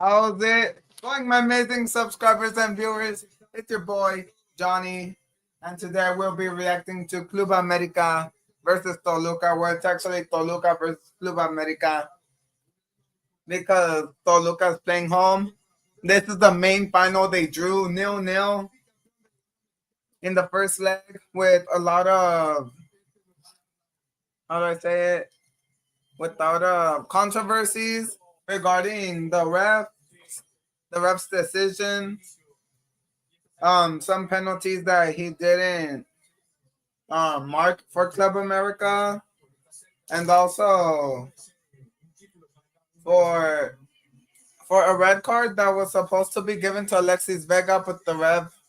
How's it going, my amazing subscribers and viewers? It's your boy, Johnny, and today we'll be reacting to Club America versus Toluca, where it's actually Toluca versus Club America because Toluca is playing home. This is the main final. They drew 0-0 in the first leg with a lot of, how do I say it, without controversies regarding the ref's decision, some penalties that he didn't mark for Club America, and also for a red card that was supposed to be given to Alexis Vega, but the ref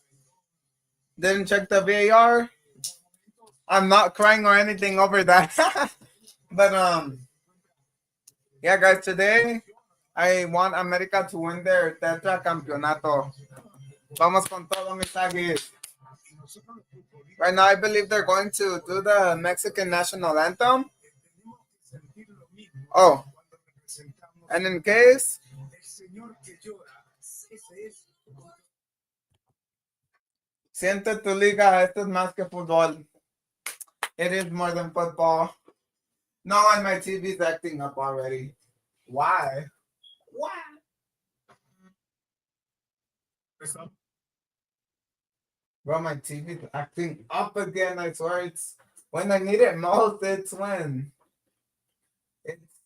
didn't check the VAR. I'm not crying or anything over that, but yeah, guys, today I want America to win their tetracampeonato. Vamos con todo, mis Aggies. Right now, I believe they're going to do the Mexican national anthem. Oh, and in case, siente tu liga, esto es más que fútbol. It is more than football. No, and my TV's acting up already. Why? Why? Bro, my TV's acting up again. I swear it's when I need it most, it's when it's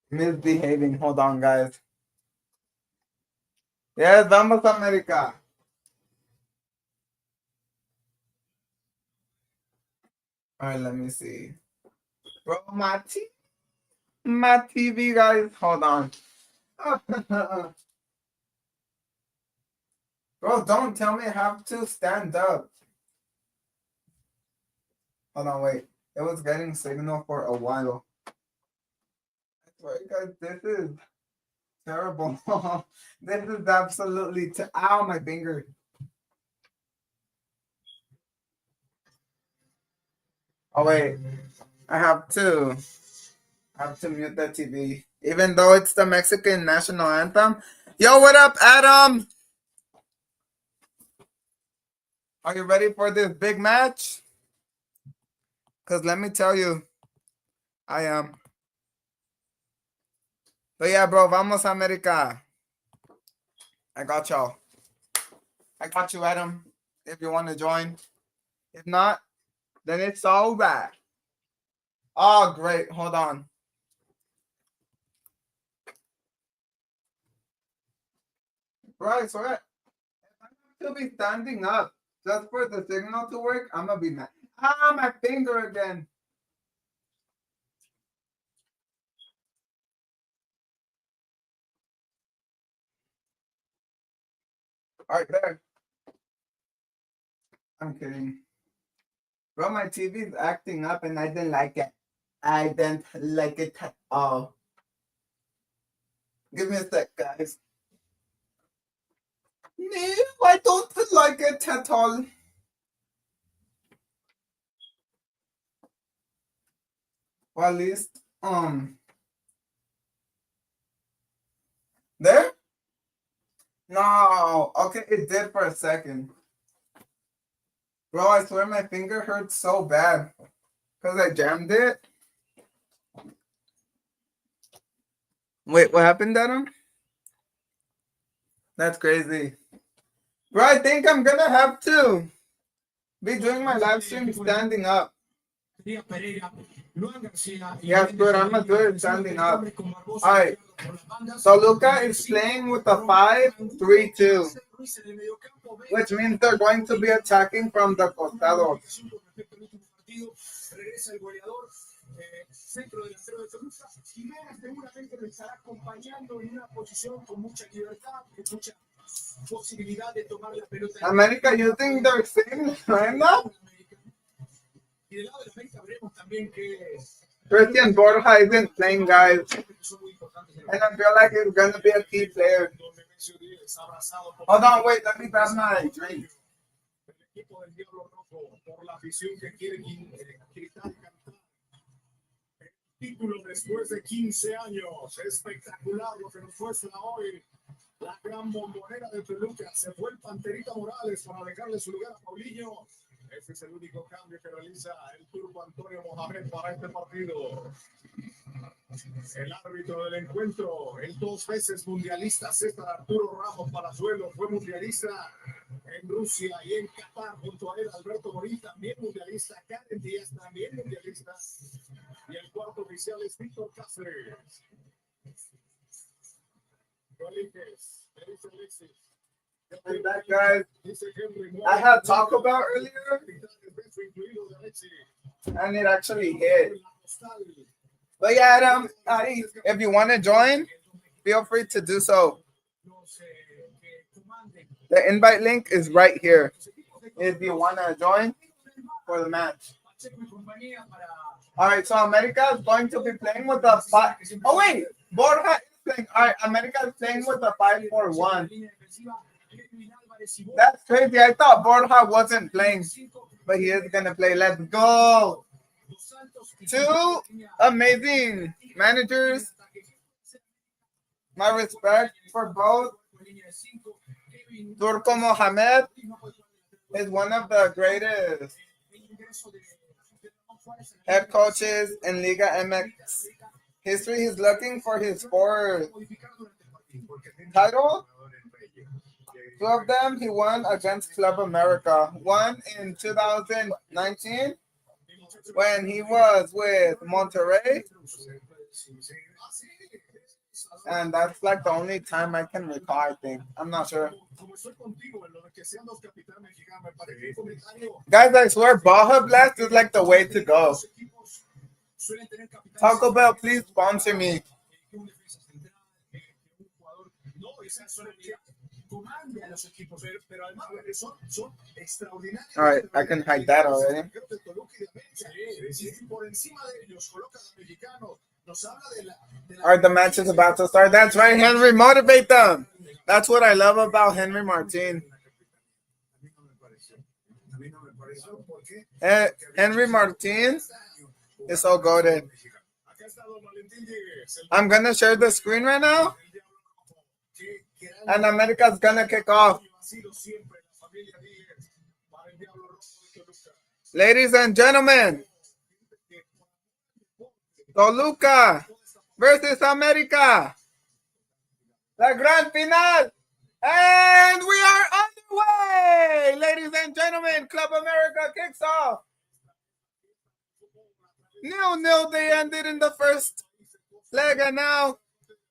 misbehaving. Hold on, guys. Yes, vamos America. Alright, let me see. Bro, my TV, guys. Hold on. Bro, don't tell me I have to stand up. Hold on, wait. It was getting signal for a while. I swear, guys, this is terrible. This is absolutely ow, my finger. Oh wait, I have to mute the TV, even though it's the Mexican national anthem. Yo, what up, Adam? Are you ready for this big match? Because let me tell you, I am. But yeah, bro, vamos America. I got y'all. I got you, Adam, if you want to join. If not, then it's all right. Oh, great. Hold on. Right, so if I have to be standing up just for the signal to work, I'm going to be mad. Ah, my finger again. All right, there. I'm kidding. Bro, my TV is acting up and I didn't like it. I didn't like it at all. Give me a sec, guys. No, I don't like it at all. Well, at least, there? No, okay, it did for a second. Bro, I swear my finger hurts so bad because I jammed it. Wait, what happened, Adam? That's crazy. Bro, I think I'm gonna have to be doing my live stream standing up. Yes, but I'm gonna do it standing up. Alright. Toluca is playing with a 5-3-2, which means they're going to be attacking from the costado. America using their same lineup? Christian Borja isn't playing, guys. And I feel like he's gonna be a key player. Hold on, wait, let me grab my drink. título después de 15 años. Espectacular lo que nos muestra hoy la gran bombonera de Toluca. Se fue el Panterita Morales para dejarle su lugar a Paulinho. Ese es el único cambio que realiza el turco Antonio Mohamed para este partido. El árbitro del encuentro, el 2 veces mundialista César Arturo Ramos Palazuelo, fue mundialista en Rusia y en Qatar. Junto a él Alberto Morín, también mundialista. Karen Díaz, también mundialista. Y el cuarto oficial es Víctor Cáceres. And that guy, I had Taco Bell earlier, and it actually hit. But yeah, Adam, Adi, if you want to join, feel free to do so. The invite link is right here if you want to join for the match. All right, so America is going to be playing with the 5. Oh, wait, Borja is playing. All right, America is playing with the 5-4-1. That's crazy. I thought Borja wasn't playing, but he is going to play. Let's go. Two amazing managers. My respect for both. Turco Mohamed is one of the greatest head coaches in Liga MX history. He's looking for his 4th title. 2 of them he won against Club America. One in 2019 when he was with Monterrey. And that's like the only time I can recall, I think. I'm not sure. Guys, I swear, Baja Blast is like the way to go. Taco Bell, please sponsor me. All right, I can hide that already. All right, the match is about to start. That's right, Henry. Motivate them. That's what I love about Henry Martin. Henry Martin is so goated. I'm going to share the screen right now. And America's going to kick off. Ladies and gentlemen, Toluca versus America. La Gran Final. And we are underway. Ladies and gentlemen, Club America kicks off. 0-0 they ended in the first leg, and now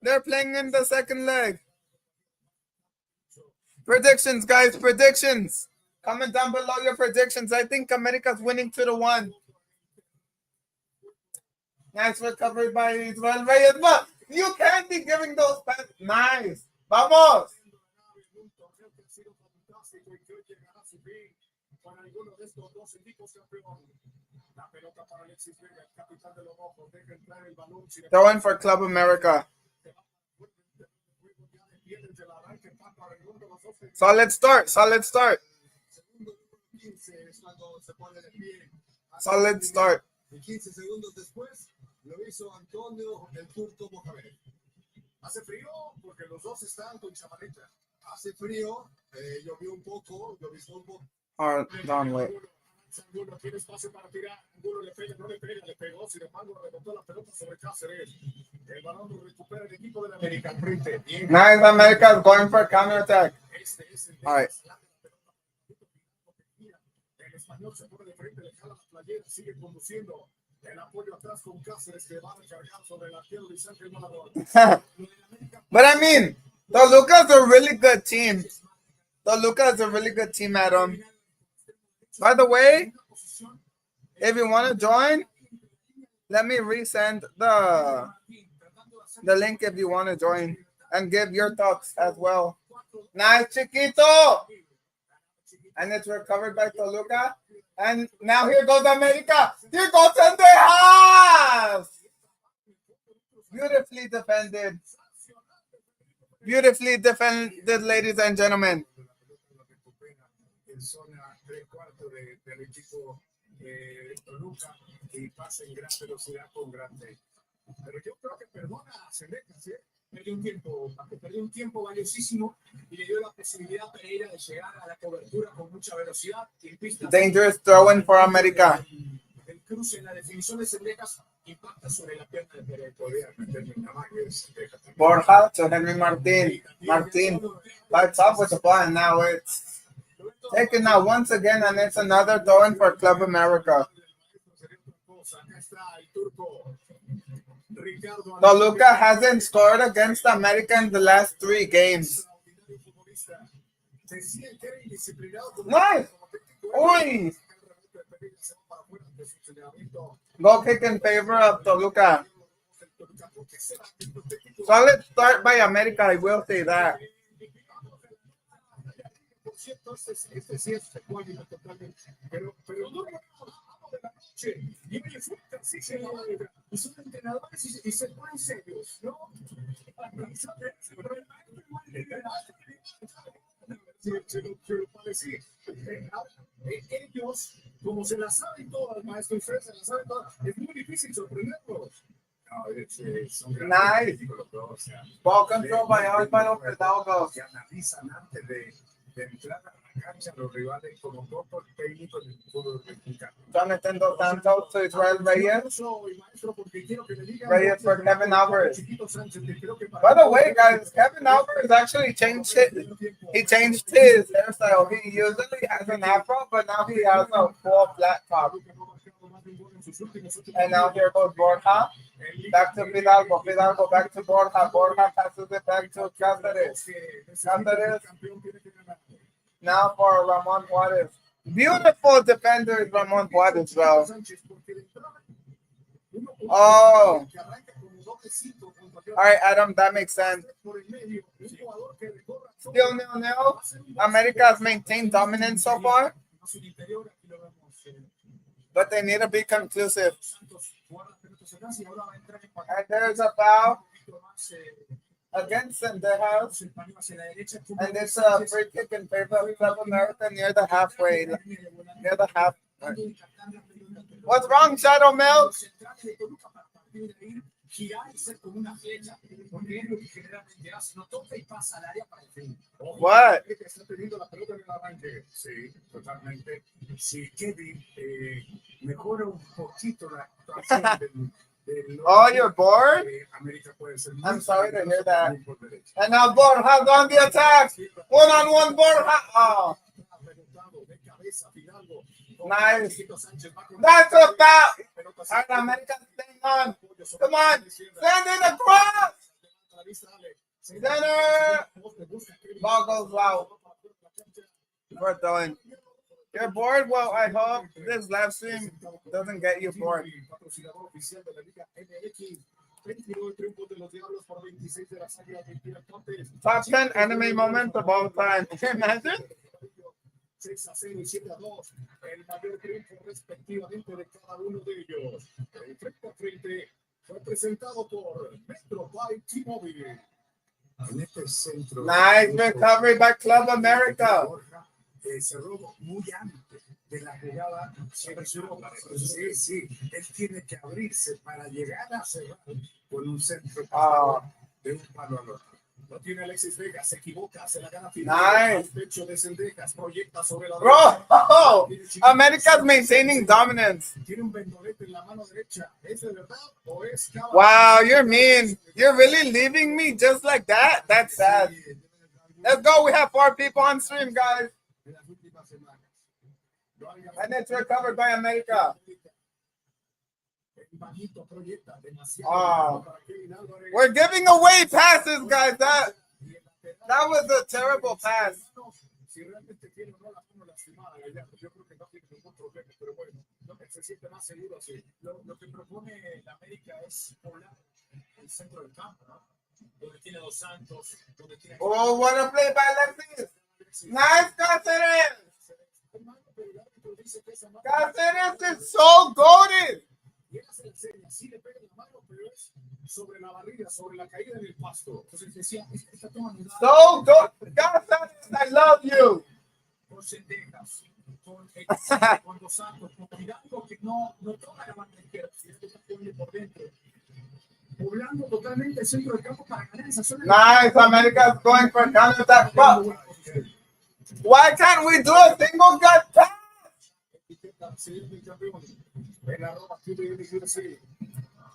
they're playing in the second leg. Predictions, guys, predictions. Comment down below your predictions. I think America's winning 2-1. Nice recovery by Israel Reyes. But you can't be giving those passes. Nice. Vamos. Throwing for Club America. Solid start. Solid start. Solid start. 15 segundos después lo hizo Antonio el Turco Mohamed. Hace frío porque los dos están con chamarrita. Hace frío, llovió un poco, llovió un poco. Don, wait. Angulo tiene espacio para tirar. Angulo le pega, no le pega, le pegó. Sin embargo, rebotó la pelota sobre Cáceres. El balón lo recupera el equipo de la América al frente. Nice, America is going for counterattack. All right. El español se pone de frente, le jala la playera, sigue conduciendo. El apoyo atrás con Cáceres que va a recargar sobre el arquero Luis Ángel Malador. But I mean, Toluca's a really good team. Toluca is a really good team, Adam. By the way, if you want to join, let me resend the link if you want to join and give your thoughts as well. Nice, Chiquito. And it's recovered by Toluca. And now here goes America. Here goes Sendejas. Beautifully defended. Beautifully defended, ladies and gentlemen. Pero yo creo que perdona a Zendejas, ¿eh? Perdió un tiempo valiosísimo y le dio la posibilidad a Pereira de llegar a la cobertura con mucha velocidad. Dangerous throwing for America. El cruce en la definición de Zendejas impacta sobre la pierna de Pereira. Podría meterle una mano de Zendejas. Borja to Henry Martin. Martin lights up with the ball, and now it's taken out once again, and it's another throwing for Club America. Toluca hasn't scored against America in the last 3 games. Nice! Uy! Goal kick in favor of Toluca. Solid start by America, I will say that. Y son entrenadores y se ponen serios, ¿no? Ellos, como se la saben todas, maestro Fred, se la saben todas, es muy difícil sorprenderlos. Nice. Ball control by Alvaro Fidalgo. Que analizan antes de entrar a la cancha los rivales como todos técnicos del fútbol mexicano. Jonathan Dos Santos to Israel Reyes. Reyes for Kevin Alvarez. By the way, guys, Kevin Alvarez actually changed it. He changed his hairstyle. He usually has an afro, but now he has a full flat top. And now here goes Borja. Back to Fidalgo. Fidalgo back to Borja. Borja passes it back to Cáceres. Cáceres. Now for Ramon Juarez. Beautiful defender is Ramon Juarez, though. Oh. All right, Adam, that makes sense. Still 0-0. America has maintained dominance so far, but they need to be conclusive. And there's a foul against Zendejas, and it's a free kick in favor of Club America near the halfway. Near the half. What's wrong, Shadow Milk? What? Oh, you're bored? I'm sorry to hear that. And now Borja's on the attack. One-on-one Borja. Oh. Nice. That's a foul. All right, America's staying on. Come on. Send it across. Center. Ball goes out. We're throwing. You're bored? Well, I hope this live stream doesn't get you bored. Top 10 anime moments of all time. Can you imagine? 6-0 y 7-2, el mayor triunfo respectivamente de cada uno de ellos. El frente a frente fue presentado por Metro by T-Mobile. En este centro. Nice recovery by Club America. Cerró muy antes de la jugada. Sí, él tiene que abrirse para llegar a cerrar con un centro de un palo al otro. Lo tiene Alexis Vega, se equivoca, se la gana final. Nice. Pecho de Zendejas, proyecta sobre la Bro, America's maintaining dominance. Tiene un vendolete en la mano derecha. ¿Es de verdad o es caballo? Wow, you're mean. You're really leaving me just like that? That's sad. Let's go. We have 4 people on stream, guys. And it's recovered by America. We're giving away passes, guys. That was a terrible pass. Oh, what a play by Alexis. Nice, Cáceres. Cáceres is so goated. Sobre la barriga, sobre la caída en el pasto. Entonces decía, esta toma no da. So good. Cáceres, I love you. Con Zendejas, con Dos Santos, con Fidalgo, que no toca la mano izquierda, sino que está poniendo por dentro. poblando totalmente el centro del campo para ganar esa zona. Nice, America's going for counterattack. But why can't we do a single gut pass?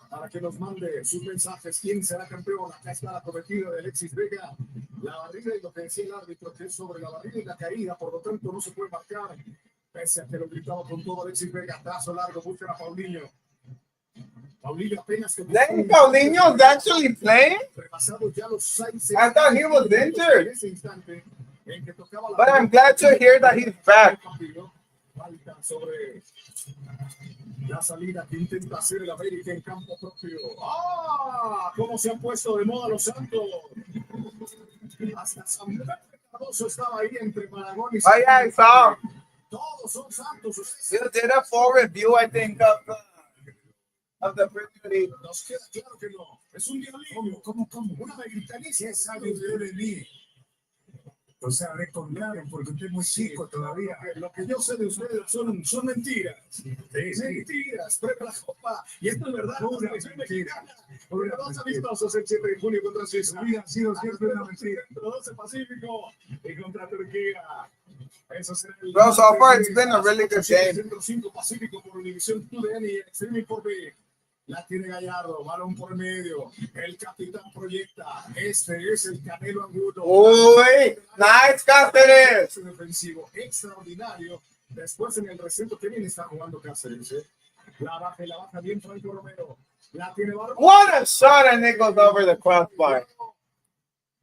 Para que nos mande sus mensajes. ¿Quién será campeón? Acá está la prometida de Alexis Vega. La barriga y lo que decía el árbitro, que es sobre la barriga y la caída, por lo tanto no se puede marcar. Pese a que lo gritaba con todo Alexis Vega. Trazo largo, buscan a Paulinho. Paulinho apenas que... Then Paulinho's actually playing? Repasados ya los 6. I thought he was injured. En ese instante en que tocaba la... But I'm glad to hear that he's back. Falta sobre la salida que intenta hacer el América en campo propio. ¡Ah! ¿Cómo se han puesto de moda los Santos? Hasta Samuel Cardoso estaba ahí entre Maragón y... Oh yeah, I saw. Todos son Santos. You did a full review, I think, of the Premier League. Nos queda claro que no. Es un diablillo. ¿Cómo? Una americanista. Es algo de mí. O sea, recordaron porque usted es muy chico todavía. Lo que yo sé de ustedes son mentiras. Sí. Mentiras. Prueba la copa. Y esto es verdad. Pura mentira. Los dos amistosos el 7 de junio contra Suiza. Han sido siempre una mentira. Los 12 Pacífico y contra Turquía. Eso será el... Well, so far it's been a really good game. Centro 5 Pacífico por Univisión TUDN y Extreme por B. La tiene Gallardo, balón por medio. El capitán proyecta. Este es el Canelo Angulo. Uy, nice Cáceres. Defensivo extraordinario. Después en el recinto, que bien está jugando Cáceres. La baja bien Franco Romero. La tiene Barba. What a shot, and it goes over the crossbar.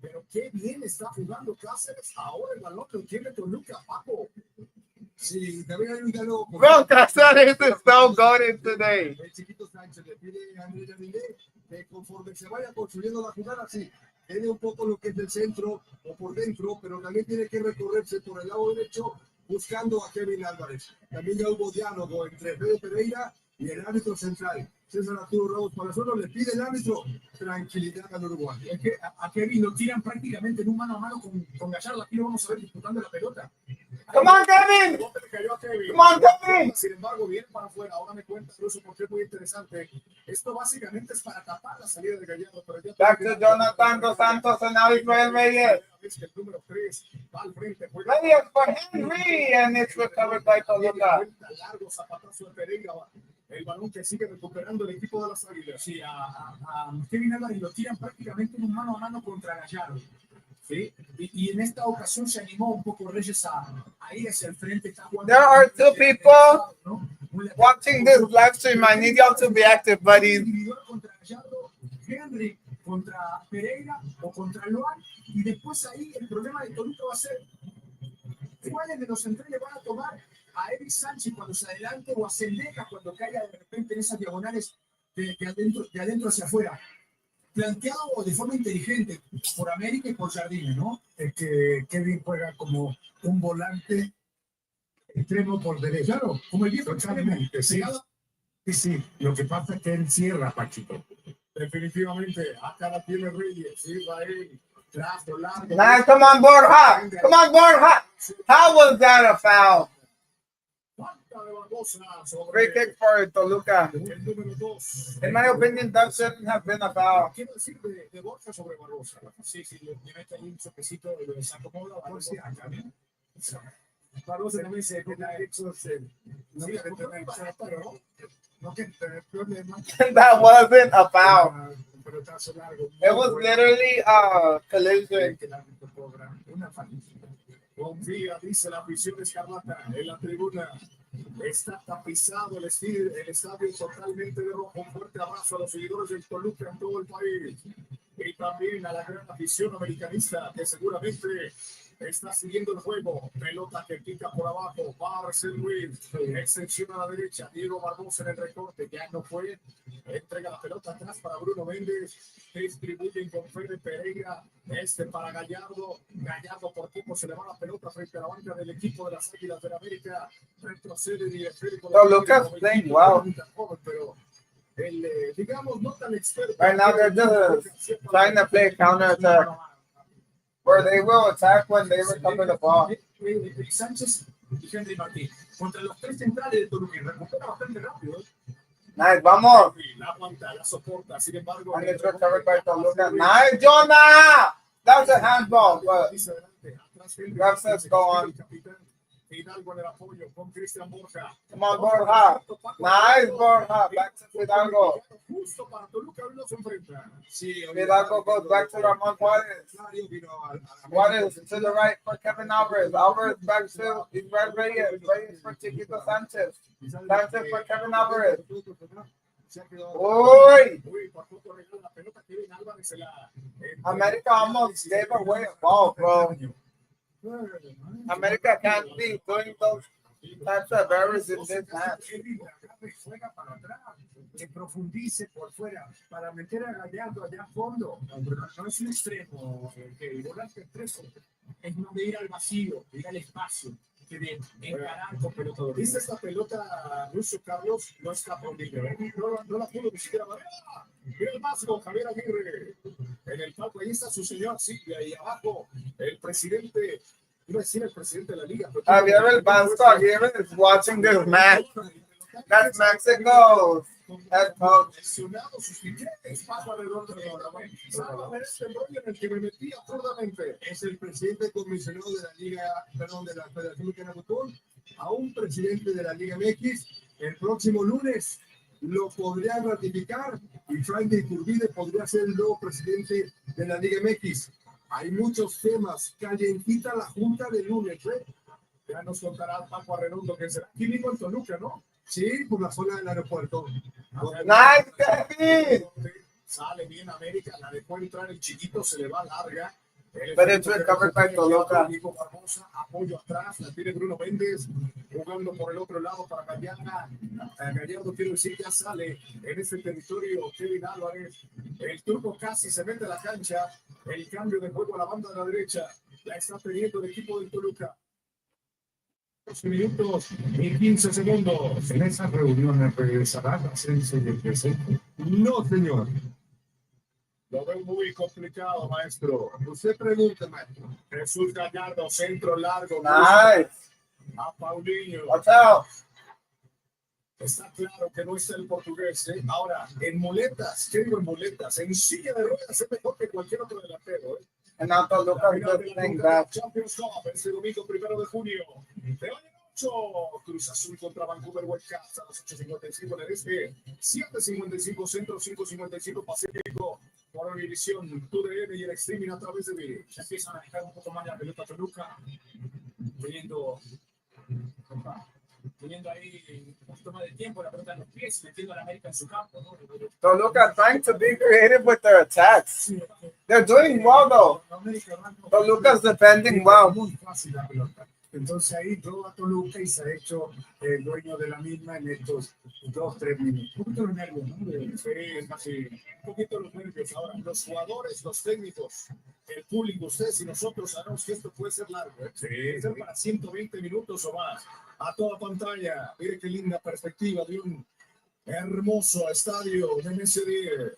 Pero qué bien está jugando Cáceres. Ahora el balón lo tiene Toluca, Paco. Sí, también hay un diálogo. Bro, Cáceres is so good today. El chiquito Sánchez le pide a Andrés Yamilé que conforme se vaya construyendo la jugada, sí, tiene un poco lo que es del centro o por dentro, pero también tiene que recorrerse por el lado derecho buscando a Kevin Álvarez. También ya hubo diálogo entre Fede Pereira y el árbitro central, César Arturo Ramos. Para eso le pide el árbitro tranquilidad al Uruguay. Es que a Kevin lo tiran prácticamente en un mano a mano con Gallardo. Aquí lo vamos a ver disputando la pelota. Come on, Kevin! Come on, Kevin! Sin embargo, viene para afuera. Ahora me cuenta eso porque es muy interesante. Esto básicamente es para tapar la salida de Gallardo. Pero ya Back to Jonathan Dos Santos and now Israel Reyes. Es que el número 3 va al frente. Reyes for Henry, and it's recovered by Toluca. Largo zapatazo de Pereira. El balón que sigue recuperando el equipo de las Águilas. Sí, a Kevin Álvarez lo tiran prácticamente en un mano a mano contra Gallardo. ¿Sí? Y en esta ocasión se animó un poco Reyes a ir hacia el frente. There are two people watching this live stream. I need y'all to be active, buddies. Contra Gallardo, Henry contra Pereira o contra Loan. Y después ahí el problema de Toluca va a ser cuáles de los centrales van a tomar a Eric Sánchez cuando se adelante o a Sendeja cuando caiga de repente en esas diagonales de adentro hacia afuera. Planteado de forma inteligente por América y por Jardine, ¿no? Es que Kevin juega como un volante extremo por derecha. Claro, como el viejo extremo. Sí, lo que pasa es que él cierra, Pachito. Definitivamente, acá la tiene Reyes, Israel, trazo largo. Nah, come on, Borja! Come on, Borja! How was that a foul? Free kick for Toluca. El número 2. In my opinion, that shouldn't have been a foul. Quiero decir de Borja sobre Barbosa. Sí, le mete ahí un choquecito y se acomoda. Barbosa también. Barbosa también se queda hecho. That wasn't a foul. It was literally a collision. Confía, dice la afición escarlata en la tribuna. Está tapizado el estadio totalmente de rojo. Un fuerte abrazo a los seguidores del Toluca en todo el país. Y también a la gran afición americanista que seguramente está siguiendo el juego. Pelota que pica por abajo. Marcel Ruiz. Extensión a la derecha. Diego Barbosa en el recorte. Ya no fue. Entrega la pelota atrás para Bruno Méndez. Distribuyen con Fede Pereira. Para Gallardo. Gallardo por poco se le va la pelota frente a la banca del equipo de las Águilas de la América. Retrocede y Lucas playing wow. Pero digamos, no tan experto. Right now they're just trying to play counter attack, where they will attack when they recover the ball. Sánchez y Henry Martín contra los tres centrales de Toluca recupera bastante rápido. Nice, vamos. La aguanta, la soporta, sin embargo. And it's recovered by Toluca. Nice, Jonah! That was a handball, but ref says go on. Hidalgo en el apoyo con Cristian Borja. Come on, Borja. Nice, Borja. Back to Hidalgo. Justo para Toluca, hoy no se enfrenta. Hidalgo goes back to Ramon Juarez. Juarez to the right for Kevin Alvarez. Alvarez back to Reyes. Reyes for Chiquito Sanchez. Sanchez for Kevin Alvarez. Uy! America almost gave away a ball, bro. America can't be doing those types of errors in this match. Que profundice por fuera para meter a Gallardo allá a fondo. No es un extremo, que el volante expreso es no de ir al vacío, de ir al espacio, de encarar con pelota. ¿Viste esta pelota, Lucio Carlos? No está por no la pudo ni siquiera manejar. Mira el vasco, Javier Aguirre. En el palco, ahí está su señor Silvia, y abajo el presidente, iba a decir el presidente de la Liga. Javier el Vasco Aguirre is watching this match. That's Mexico. Head coach. Es el presidente comisionado de la Liga, perdón, de la Federación Mexicana de Fútbol, a un presidente de la Liga MX. El próximo lunes lo podrían ratificar y Frank de Iturbide podría ser el nuevo presidente de la Liga MX. Hay muchos temas. Calientita la junta de lunes, ¿eh? Ya nos contará Paco Arredondo, que será aquí mismo en Toluca, ¿no? Sí, por la zona del aeropuerto. Nice, Kevin! Sale bien América, la dejó entrar el chiquito, se le va larga. But it's recovered by Toluca. Apoyo atrás, la tiene Bruno Méndez, jugando por el otro lado para Gallardo. Gallardo, quiero decir, ya sale en ese territorio Kevin Álvarez. El turco casi se mete a la cancha. El cambio de juego a la banda de la derecha la está teniendo el equipo del Toluca. 12 minutos y 15 segundos. En esa reunión regresará la ciencia y el presente. No, señor. Lo veo muy complicado, maestro. Usted pregunta, maestro. Jesús Gallardo, centro largo. Nice. A Paulinho. Watch out. Está claro que no está el portugués, ¿eh? Ahora, en muletas, ¿qué digo en muletas? En silla de ruedas es mejor que cualquier otro delantero, ¿eh? And now Toluca is just playing back. Champions Cup, este domingo 1 de junio. De hoy en 8, Cruz Azul contra Vancouver Whitecaps a las 8:55 en el este, 7:55 centro, 5:55 pacífico, por Univisión, TUDN y el streaming a través de Viri. Ya empiezan a dejar un poco más la pelota Toluca, teniendo ahí un poquito más de tiempo, la pelota en los pies, metiendo a la América en su campo, ¿no? Toluca trying to be creative with their attacks. They're doing well, though. Toluca's defending well. Muy fácil la pelota. Entonces ahí roba Toluca y se ha hecho el dueño de la misma en estos 2-3 minutos. Un poquito los nervios, ¿no? Sí, casi un poquito los nervios. Ahora, los jugadores, los técnicos, el público, ustedes y nosotros sabemos que esto puede ser largo, ¿eh? Sí. Puede ser para 120 minutos o más. A toda pantalla. Mire qué linda perspectiva de un hermoso estadio de MS10.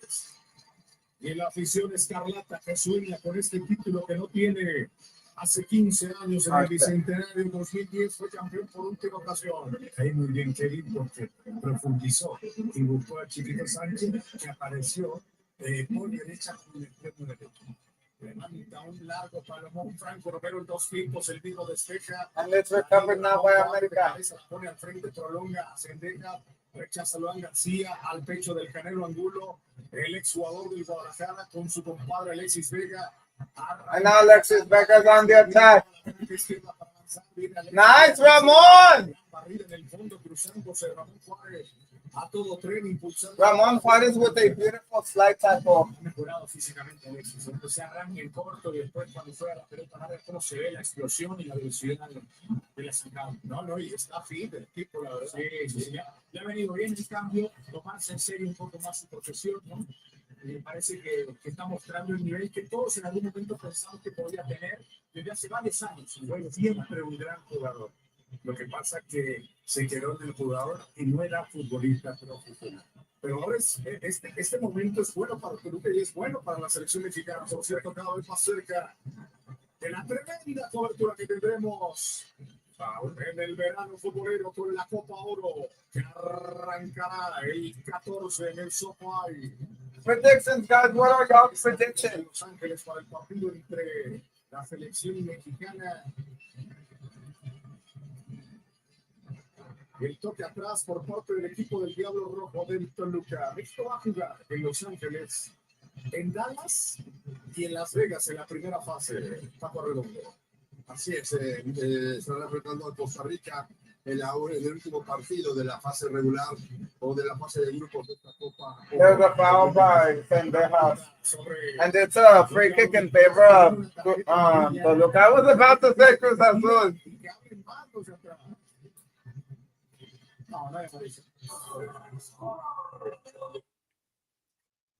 Y la afición escarlata que sueña con este título que no tiene. Hace 15 años en el Bicentenario 2010 fue campeón por última ocasión. Ahí muy bien Kevin porque profundizó y buscó a Chiquito Sánchez que apareció por derecha con el extremo derecho. Levanta un largo palomón Franco Romero en 2 tiempos, el mismo despeja. And let's recover now by America. Pone al frente, prolonga, Sendeja, rechaza Luan García al pecho del Canelo Angulo, el exjugador del Guadalajara con su compadre Alexis Vega. And now Alexis Beckers on the attack. Nice, Ramon! Ramon Juarez with a beautiful slide tackle. Mejorado físicamente Alexis. Entonces arranca en corto y después cuando juega la pelota larga, cómo se ve la explosión y la velocidad de la sacada. No, y está fit el tipo, la verdad. Sí, ya ha venido bien el cambio, tomarse en serio un poco más su profesión, ¿no? Me parece que está mostrando el nivel que todos en algún momento pensamos que podía tener desde hace varios años. Fue siempre un gran jugador. Lo que pasa es que se quedó en el jugador y no era futbolista profesional. Pero ahora este momento es bueno para Toluca y es bueno para la selección mexicana. Por cierto, cada vez más cerca de la tremenda cobertura que tendremos En el verano futbolero con la Copa Oro, que arrancará el 14 en el SoFi. Predictions, guys. What are y'all predictions? Los Ángeles para el partido entre la selección mexicana. El toque atrás por parte del equipo del Diablo Rojo del Toluca. Esto va a jugar en Los Ángeles, en Dallas y en Las Vegas en la primera fase. Paco Redondo. Así es, están enfrentando a Costa Rica en el último partido de la fase regular o de la fase de grupos de esta Copa. There's a foul by Sendejas. And it's a free kick in favor of Toluca. I was about to say Cruz Azul.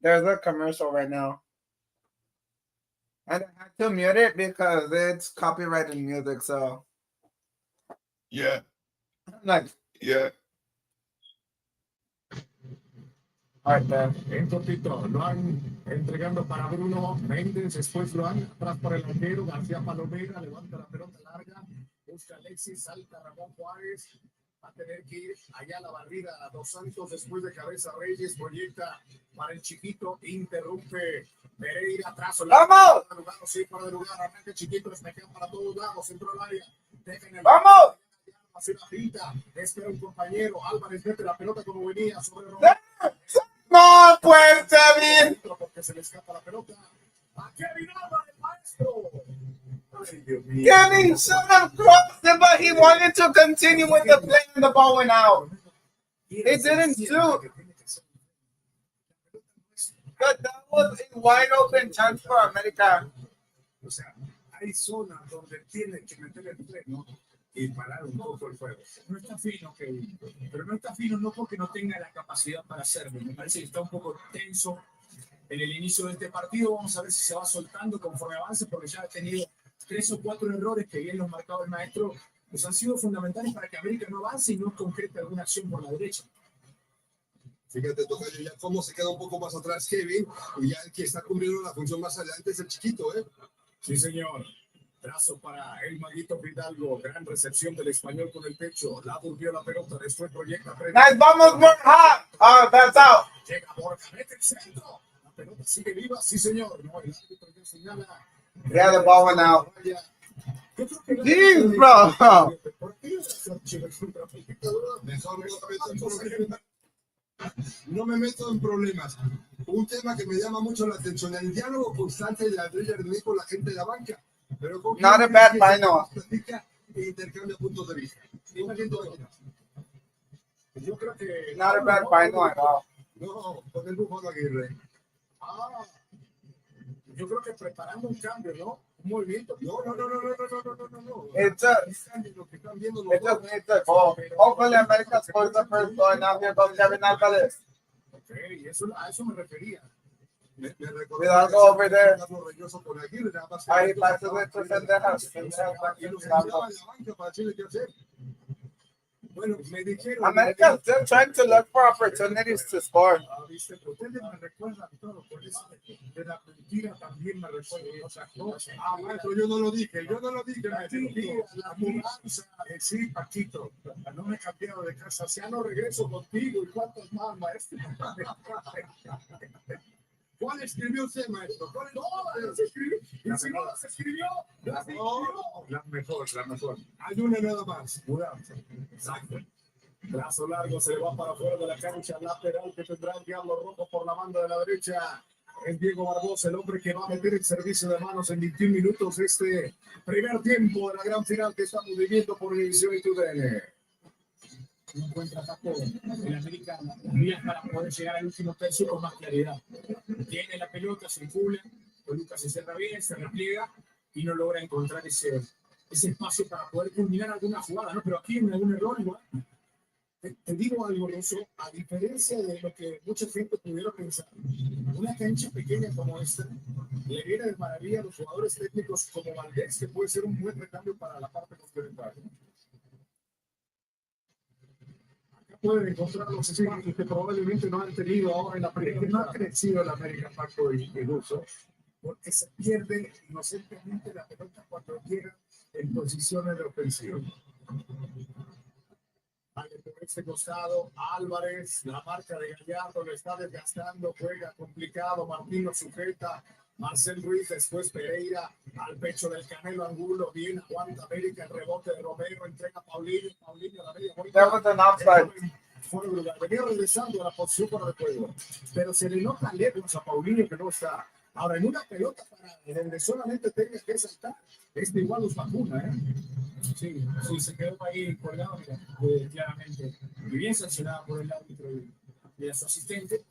There's a commercial right now. And I had to mute it because it's copyrighted music, so. Yeah, Like, yeah. all right, man. En cortito, lo han entregando para Bruno Méndez, después lo han atrás por el arquero, García Palomera, levanta la pelota larga, busca Alexis, salta Ramón Juárez, va a tener que ir allá a la barrida a Dos Santos, después de cabeza Reyes, proyecta para el chiquito, interrumpe Pereira, atrás. ¡Vamos! Sí, para el lugar, arranca chiquito, despejan para todos lados, entró al área, dejan el... ¡Vamos! Hace la pinta, espera un compañero, Álvarez mete la pelota como venía sobre Román. No, pues, David. Porque se le escapa la pelota a Kevin Álvarez, maestro. Ay, Dios mío. Kevin should have crossed it, but he wanted to continue with the play and the ball went out. He didn't shoot. But that was a wide open chance for America. O sea, hay zonas donde tiene que meter el freno y parar un poco el juego. No está fino, Kevin. Pero no está fino no porque no tenga la capacidad para hacerlo. Me parece que está un poco tenso en el inicio de este partido. Vamos a ver si se va soltando conforme avance, porque ya ha tenido 3 o 4 errores que bien los marcaba el maestro, pues han sido fundamentales para que América no avance y no concrete alguna acción por la derecha. Fíjate, Tocayo, ya cómo se queda un poco más atrás Kevin, y ya el que está cumpliendo la función más adelante es el chiquito, ¿eh? Sí, señor. Trazo para el Maguito Fidalgo. Gran recepción del español con el pecho. La durmió la pelota. Después proyecta. Nice, vamos, Borja. Oh, that's out. Llega Borja. Mete el centro. La pelota sigue viva. Sí, señor. No, el árbitro ya señala. Yeah, the ball went out. Jeez, bro. Mejor no me meto en problemas. Un tema que me llama mucho la atención, el diálogo constante de la Liga con la gente de la banca. Pero con Not a bad final. Intercambia puntos de vista. Yo creo que... Not a bad final at all. No, con el Bufón Aguirre. Yo creo que preparando un cambio, ¿no? Un movimiento. No. It's just needs a goal. Hopefully America scores the first goal. Now here goes Kevin Álvarez. Ok, a eso me refería. Me Fidalgo over there. Ahí Ahí pasó de tus pendejas. Bueno, me dijeron... America still trying to look for opportunities to score. Ustedes me recuerdan todo, por eso de la mentira también me recuerdo otras cosas. Maestro, yo no lo dije, La mudanza, sí, Paquito, no me he cambiado de casa, ya no regreso contigo, ¿y cuántos más, maestro? ¿Cuál escribió usted, maestro? ¿Cuál las escribió, y si no las escribió, La mejor. Hay una nada más. mudanza. Exacto. Brazo largo se le va para afuera de la cancha, lateral que tendrá el Diablo Rojo por la banda de la derecha. Es Diego Barbosa, el hombre que va a meter el servicio de manos en 21 minutos este primer tiempo de la gran final que estamos viviendo por Univisión y TUDN. No encuentra ataque en América vías para poder llegar al último tercio con más claridad. Tiene la pelota, circula, Toluca se cierra bien, se repliega y no logra encontrar ese espacio para poder culminar alguna jugada, ¿no? Pero aquí en algún error igual. Te digo algo, Rosso, a diferencia de lo que mucha gente pudiera pensar, una cancha pequeña como esta le viene de maravilla a los jugadores técnicos como Valdés, que puede ser un buen recambio para la parte complementaria. Acá pueden encontrar los espacios que probablemente no han tenido ahora en la primera. No ha crecido el América, Paco y Russo, porque se pierde inocentemente la pelota cuando llega en posiciones de ofensiva. Por este costado, Álvarez, la marca de Gallardo lo está desgastando, juega complicado, Martín lo sujeta, Marcel Ruiz, después Pereira, al pecho del Canelo Angulo, bien, aguanta América, el rebote de Romero, entrega a Paulinho a la media vuelta. That was an offside. Fuera de lugar, venía regresando a la posición para el juego, pero se le nota lejos a Paulinho que no está. Ahora, en una pelota para donde solamente tenga que saltar, igual los vacuna, ¿eh? Sí, sí, se quedó ahí colgado, mira, claramente. Y bien sancionado por el árbitro y su asistente.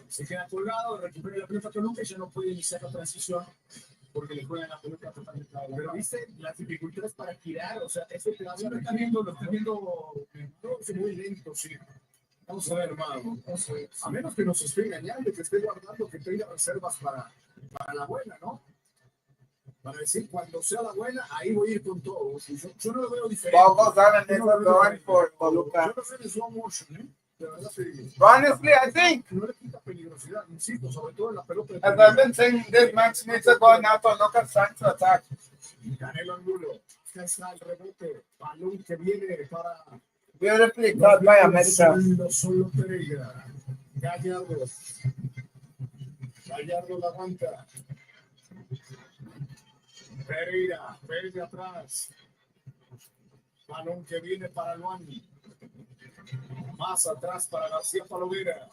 Se queda colgado, recupera la pelota Toluca y ya no puede iniciar la transición porque le juegan la pelota totalmente a la. Pero viste las dificultades para girar, o sea, eso te lo está viendo muy lento, sí. Vamos a ver, hermano. A menos que nos esté engañando, que esté guardando, que tenga reservas para la buena, ¿no? Para decir, cuando sea la buena, ahí voy a ir con todo. Yo no lo veo diferente. Ball goes out and it's going for Toluca. Yo no sé de slow motion, ¿eh? De verdad te digo. Honestly, I think, No le quita peligrosidad, insisto, sobre todo en la pelota. as I've been saying, this match needs to go now. Toluca's trying to attack. Canelo Angulo. Acá está el rebote. Balón que viene para... Beautifully cut by America. Solo Pereira. Gallardo la aguanta. Pereira atrás. Balón que viene para Luani. Más atrás para García Palomera.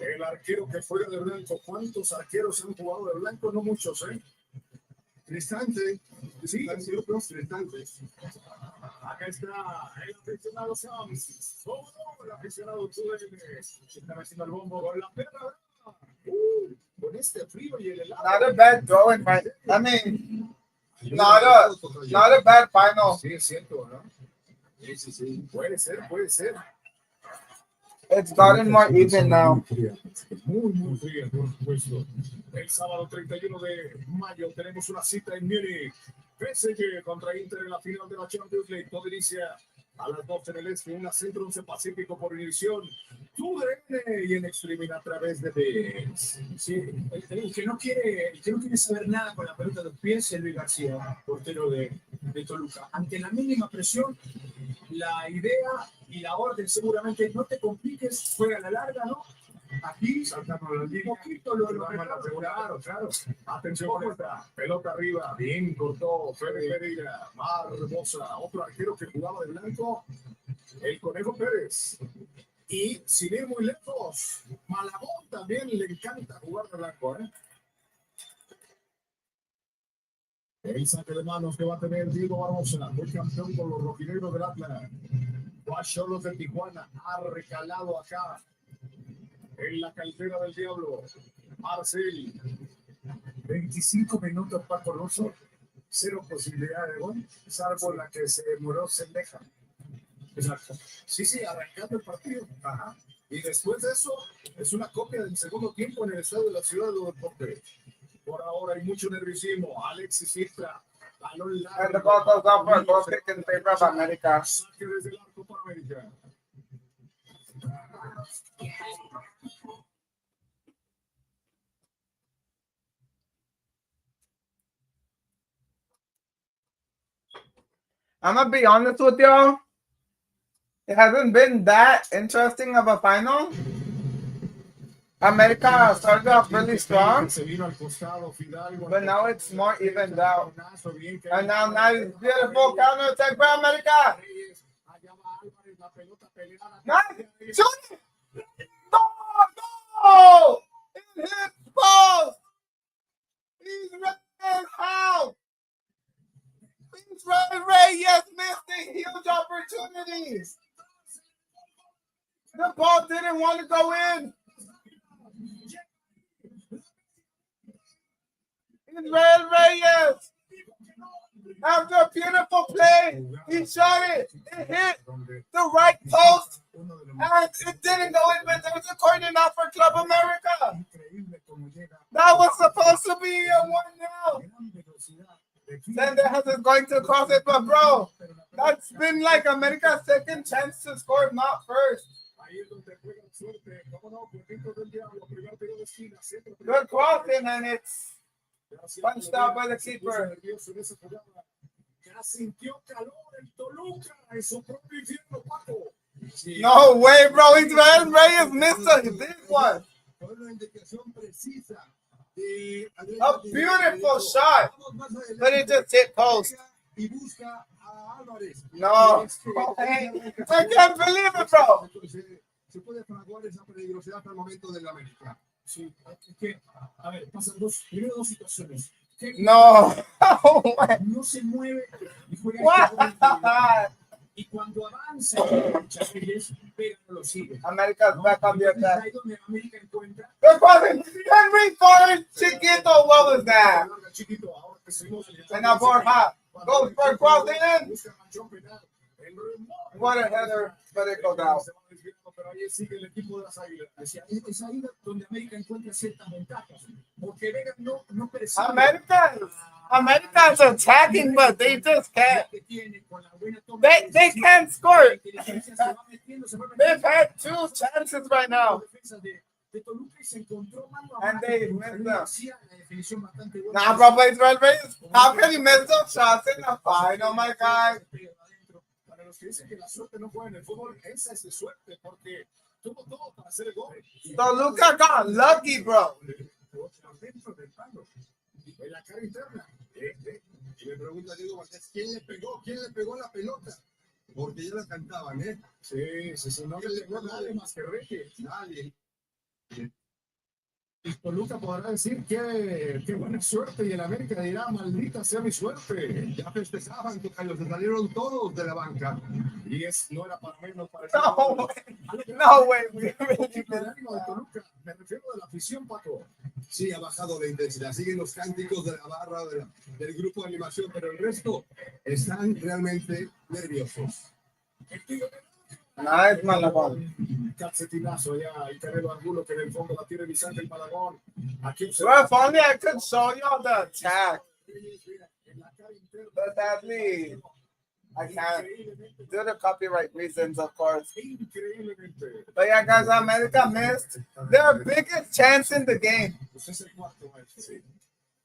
El arquero que juega de blanco. ¿Cuántos arqueros han jugado de blanco? No muchos, ¿eh? Cristante. Sí, Han sido dos cristantes. acá está el aficionado Sams. Oh, el aficionado Tudel. Están haciendo el bombo con la perra. Con este frío y el helado. Not a bad throwing, man. I mean, not a bad final. Sí, es cierto, ¿no? Sí. Puede ser. It's gotten more even now. Muy fría, por supuesto. El sábado 31 de mayo tenemos una cita en Múnich. PSG contra Inter en la final de la Champions League. Todo inicia a las 12 en el este, una Centro 11 Pacífico por Univisión. TUDN y en streaming a través de VIX. Sí, el que no quiere saber nada con la pelota de los pies es Luis García, portero de Toluca. Ante la mínima presión, la idea y la orden seguramente no te compliques, juega a la larga, ¿no? Aquí Saltamos la línea. un poquito lo Claro. Atención con esta. Pelota arriba. Bien cortó Fede Pereira. Mar Hermosa. Otro arquero que jugaba de blanco. El Conejo Pérez. Y sin ir muy lejos, Malagón también le encanta jugar de blanco, ¿eh? El saque de manos que va a tener Diego Barbosa, el campeón con los rojinegros del Atlas. Guacholos de Tijuana ha recalado acá en la caldera del Diablo. Marcel, 25 minutos Paco Alonso, 0 posibilidad de gol, salvo la que se demoró Sendeja. Exacto. Sí, arrancando el partido. Ajá. Y después de eso, es una copia del segundo tiempo en el estadio de la Ciudad de los Deportes. Por ahora hay mucho nerviosismo. Alexis Cifra, balón largo. And the ball goes out for a goal kick in favor of America. Saque desde el arco para América. I'm gonna be honest with y'all. It hasn't been that interesting of a final. America started off really strong, but now it's more evened out. And now nice, beautiful counter attack by America. Nice, shoot it! No! It hit post. He's running out. He's running. Yes, missed huge opportunities. The ball didn't want to go in. Israel Reyes, after a beautiful play, he shot it. It hit the right post, and it didn't go in, but there was a corner now for Club America. That was supposed to be a 1-0. Sendejas is going to cross it, but bro, that's been like America's second chance to score, not first. Good crossing, and it's punched out by the keeper. Ya sintió calor el Toluca en su propio infierno, Paco. Sí. No way, bro. Israel Reyes missed a big one. Fue una indicación precisa de A beautiful shot. But it just hit post. Y busca a Álvarez. No. I can't believe it, bro. Se puede fraguar esa peligrosidad hasta el momento del América. Sí, es que, a ver, pasan primero dos situaciones. No. No se mueve y juega What? y cuando avanza el Chapelles, pero no lo sigue. America's back on the attack. Ahí donde América encuentra. They're calling Henry Ford Chiquito. What was that? Chiquito, ahora que seguimos And now Borja goes for crossing in. What a header, but it goes out. Pero ahí sigue el equipo de las Águilas. Es ahí donde América encuentra ciertas ventajas. Porque Vega no percibe. America's attacking, but they just can't. They can't score. They've had 2 chances right now. And they missed them. Nah, bro, but Israel Reyes, how can you miss those shots in the final, my guy? Para los que dicen que la suerte no juega en el fútbol, esa es de suerte, porque tuvo todo para hacer el gol. Toluca got lucky, bro. Dentro del palo, en la cara interna. Y me pregunta Diego Valdés, ¿quién le pegó la pelota? Porque ya la cantaban, ¿eh? Sí, no le pegó nadie más que Reque. Nadie. Y Toluca podrá decir qué buena suerte, y el América dirá, maldita sea mi suerte. Ya festejaban, Carlos, se salieron todos de la banca. Y no era para menos para No way. el ánimo de Toluca, me refiero a la afición, Paco. Sí, ha bajado la intensidad. Siguen los cánticos de la barra del grupo de animación, pero el resto están realmente nerviosos. Nice, Malagón. Calcetinazo allá, y Carrero Angulo, que en el fondo la tiene Vicente el Malagón. Aquí Well, if only I could show y'all the attack. But sadly, I can't. Due to copyright reasons, of course. But yeah, guys, America missed their biggest chance in the game.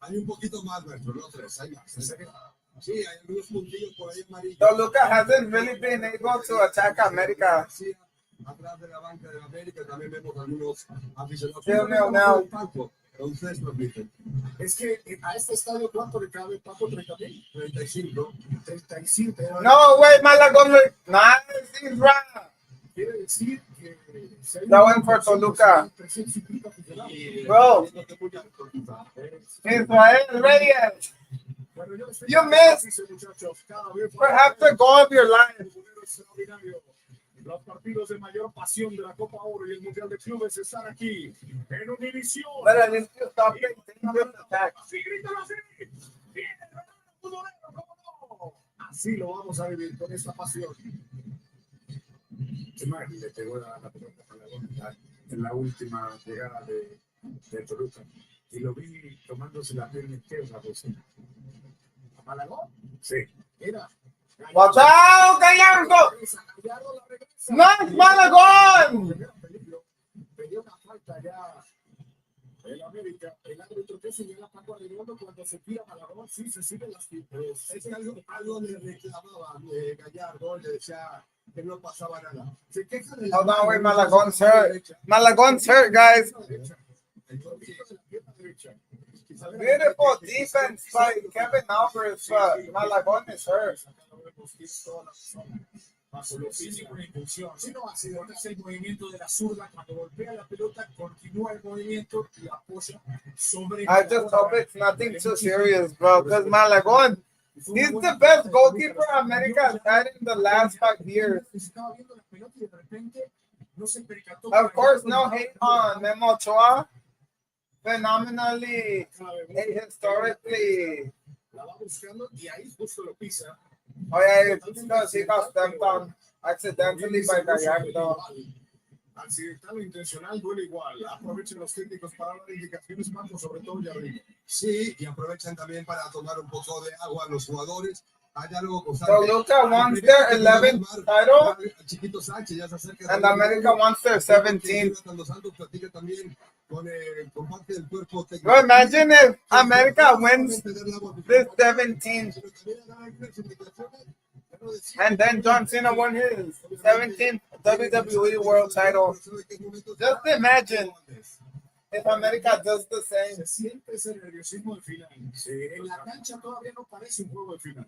Hay un poquito más, maestro, no 3, hay más. Sí, hay algunos puntillos por ahí amarillos. Toluca hasn't really been able to attack America. Sí, atrás de la banca de América también vemos algunos aficionados. No. Entonces nos dicen. Es que a este estadio, ¿cuánto le cabe, Paco? 30,000. 35. 35. No way, Malagón. Nice, he's right. Quiere decir que That went for Toluca. Bro, Israel Reyes. You missed perhaps the goal of your life. Los partidos de mayor pasión de la Copa Oro y el Mundial de Clubes están aquí en Univisión. But at least you stop getting dangerous attack. Así, grítalo así. Viene Ronaldo Futbolero, ¿cómo no? Así lo vamos a vivir con esta pasión. Le pegó la pelota en la última llegada de Toluca. Y lo vi tomándose la pierna izquierda. Pues, ¿a Malagón? Sí. Mira. Watch out, Gallardo! Nice, Malagón! Pedía una falta ya en América. El árbitro que señala Paco Arredondo cuando se tira Malagón, sí se siguen las Es que algo le reclamaba Gallardo, le decía que no pasaba nada. Se queja de Oh, no, wait, Malagón's hurt. Malagón's hurt, guys. Beautiful defense by Kevin Alvarez, but Malagón is hurt. Si no hace el movimiento de la zurda, cuando golpea la pelota, continúa el movimiento y apoya sobre. I just hope it's nothing too serious, bro, because Malagón, he's the best goalkeeper America has had in the last 5 years. Of course, no hate on Memo Ochoa. Phenomenally, historically. La va buscando y ahí justo lo pisa. Oh yeah, it's because he got stepped on accidentally by Gallardo. Accidental o intencional duele igual. Aprovechen los técnicos para dar indicaciones, Marco, sobre todo ya arriba. Sí, y aprovechan también para tomar un poco de agua a los jugadores. hay algo constante. Toluca wants their 11th title, Chiquito Sánchez ya se acerca. and America wants their 17th. Santos platica también con parte del cuerpo técnico. Well, imagine if America wins this 17th, and then John Cena won his 17th WWE World Title. Just imagine if America does the same. Se siente ese nerviosismo de final. En la cancha todavía no parece un juego de final.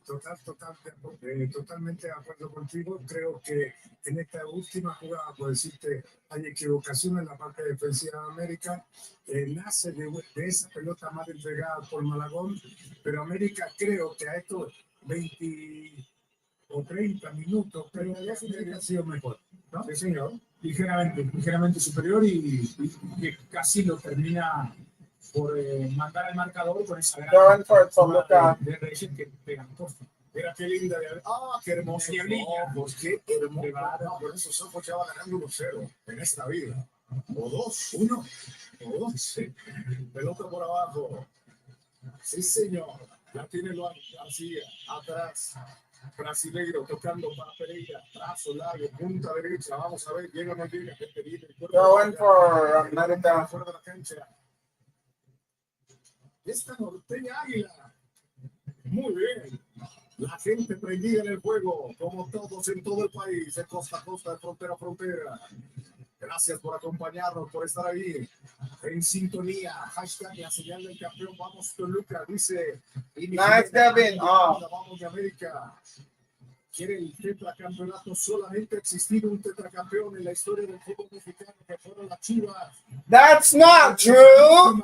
Totalmente de acuerdo contigo. Creo que en esta última jugada, por decirte, hay equivocación en la parte defensiva de América. Nace de esa pelota mal entregada por Malagón, pero América creo que a estos 20 o 30 minutos, pero ya ha sido mejor, ¿no? Sí, señor. Ligeramente superior y que casi lo termina por mandar al marcador con esa gran Toluca de Reyes que pegan costa. Mira qué linda. Qué hermoso. Ojos, qué hermoso. No, por esos ojos ya va ganando 1-0 en esta vida. O 2-1. O 2. Sí. Pelota por abajo. Sí, señor. La tiene Luan García. Atrás. Brasileiro tocando para Pereira, brazo largo, punta derecha, vamos a ver, llega o no llega, going for America. Fuera de la cancha. Esta norteña águila, muy bien, la gente prendida en el juego, como todos en todo el país, de costa a costa, de frontera a frontera. Gracias por acompañarnos, por estar ahí en sintonía. Hashtag la señal del campeón. Vamos Toluca, dice. Nice, Kevin. Vamos de América. Quiere el tetracampeonato. Solamente ha existido un tetracampeón en la historia del fútbol mexicano, que fueron las Chivas. That's not true.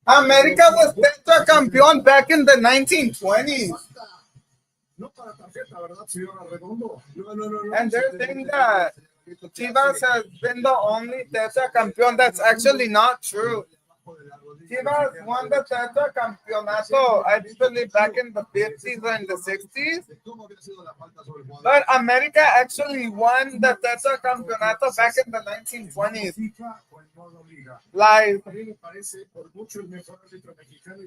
America was tetracampeón back in the 1920s. No para tarjeta, ¿verdad, señor Arredondo? No. And they're saying that Chivas has been the only tetracampeón. That's actually not true. Chivas won the tetracampeonato, I believe, back in the 50s and the 60s. But America actually won the tetracampeonato back in the 1920s. Like, Me parece por mucho el mejor árbitro mexicano.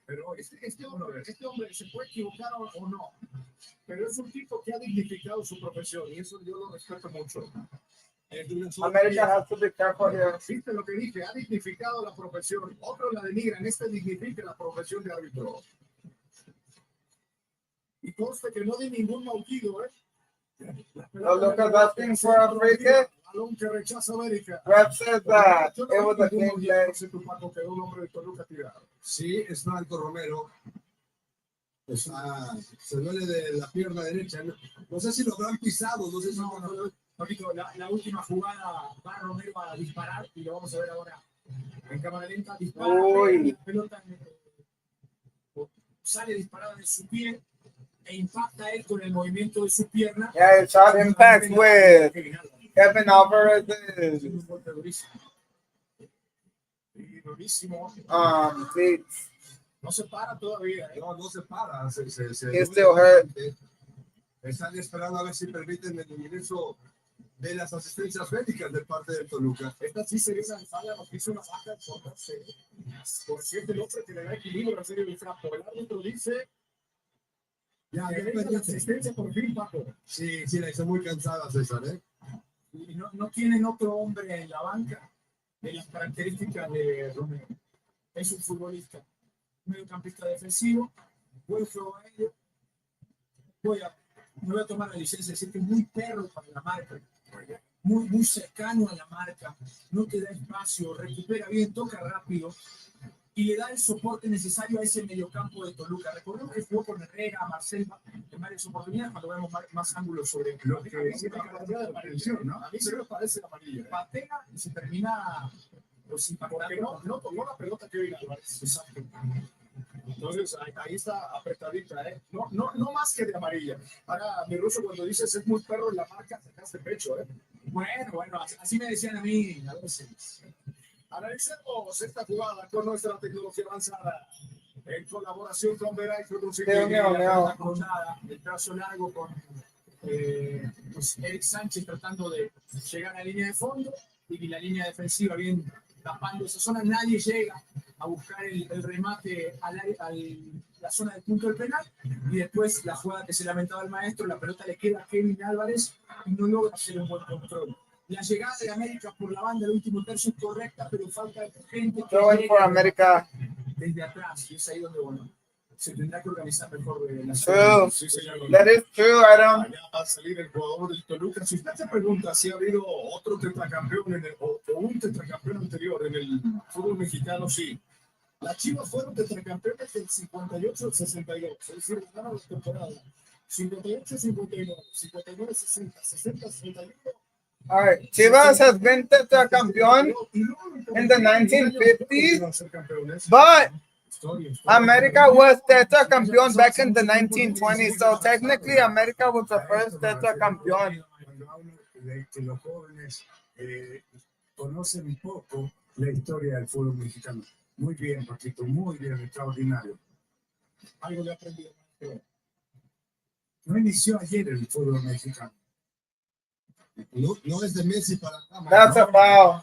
Pero este hombre se puede equivocar o no, pero es un tipo que ha dignificado su profesión y eso yo lo respeto mucho. America has to be careful here. ¿Viste lo que dije? Ha dignificado la profesión. Otros la denigran. Este dignifica la profesión de árbitro. Y conste que no di ningún maullido, ¿eh? Toluca's asking for a free kick. Balón que rechaza América. Ref says that it was a clean play. Quedó un hombre de Toluca tirado. Sí, es Franco Romero. Se duele de la pierna derecha. No sé si lo habrán pisado, no sé si la última jugada va Romero a disparar y lo vamos a ver ahora en cámara lenta. Dispara, la pelota sale disparada de su pie e impacta él con el movimiento de su pierna. Yeah, it shot impact with Kevin Alvarez. Durísimo. Sí. No se para todavía. No se para. He's still hurt. Están esperando a ver si permiten el ingreso de las asistencias médicas de parte del Toluca. Esta sí sería una falla, nos hizo una baja por cierto, el otro que le da equilibrio a serio del Franco. El árbitro dice ya la asistencia por fin, Paco. Sí, la hizo muy cansada César, ¿eh? Y no tienen otro hombre en la banca de las características de Romero. Es un futbolista, mediocampista defensivo, buen juego aéreo. Me voy a tomar la licencia de decir que es muy perro para la marca, muy cercano a la marca, no te da espacio, recupera bien, toca rápido y le da el soporte necesario a ese mediocampo de Toluca. Recordemos que jugó con Herrera, Marcel en varias oportunidades cuando vemos más ángulos sobre lo que siempre de aparición, ¿no? A mí se me parece amarilla. Patea y se termina impactando. No tomó la pelota que viene Álvarez. Exacto. Entonces ahí está apretadita, ¿eh? No más que de amarilla. Ahora, mi ruso, cuando dices es muy perro en la marca, sacaste pecho, ¿eh? Bueno, así me decían a mí a veces. Analicemos esta jugada con nuestra tecnología avanzada. En colaboración con Vera y el trazo largo con Eric Sánchez tratando de llegar a la línea de fondo y la línea defensiva bien tapando esa zona. Nadie llega a buscar el remate a la zona del punto del penal, y después la jugada que se lamentaba el maestro, la pelota le queda a Kevin Álvarez y no logra hacer un buen control. La llegada de América por la banda del último tercio es correcta, pero falta gente que Going for America. desde atrás, y es ahí donde, bueno, se tendrá que organizar mejor la True. Sí, señor. That is true, Adam. Allá va a salir el jugador del Toluca. Si usted se pregunta si ha habido otro tetracampeón o un tetracampeón anterior en el fútbol mexicano, sí. Las Chivas fueron tetracampeones del 58 al 62. Es decir, ganaron la temporada 58-59, 59-60, 60-61. All right, Chivas has been tetracampeón in the 1950s, but America was tetracampeón back in the 1920s. So technically, America was the first tetracampeón. Cuando hablo de que los jóvenes conocen un poco la historia del fútbol mexicano. Muy bien, Paquito, muy bien, extraordinario. Algo le he aprendido. No inició ayer el fútbol mexicano. No es de Messi para acá. That's a foul.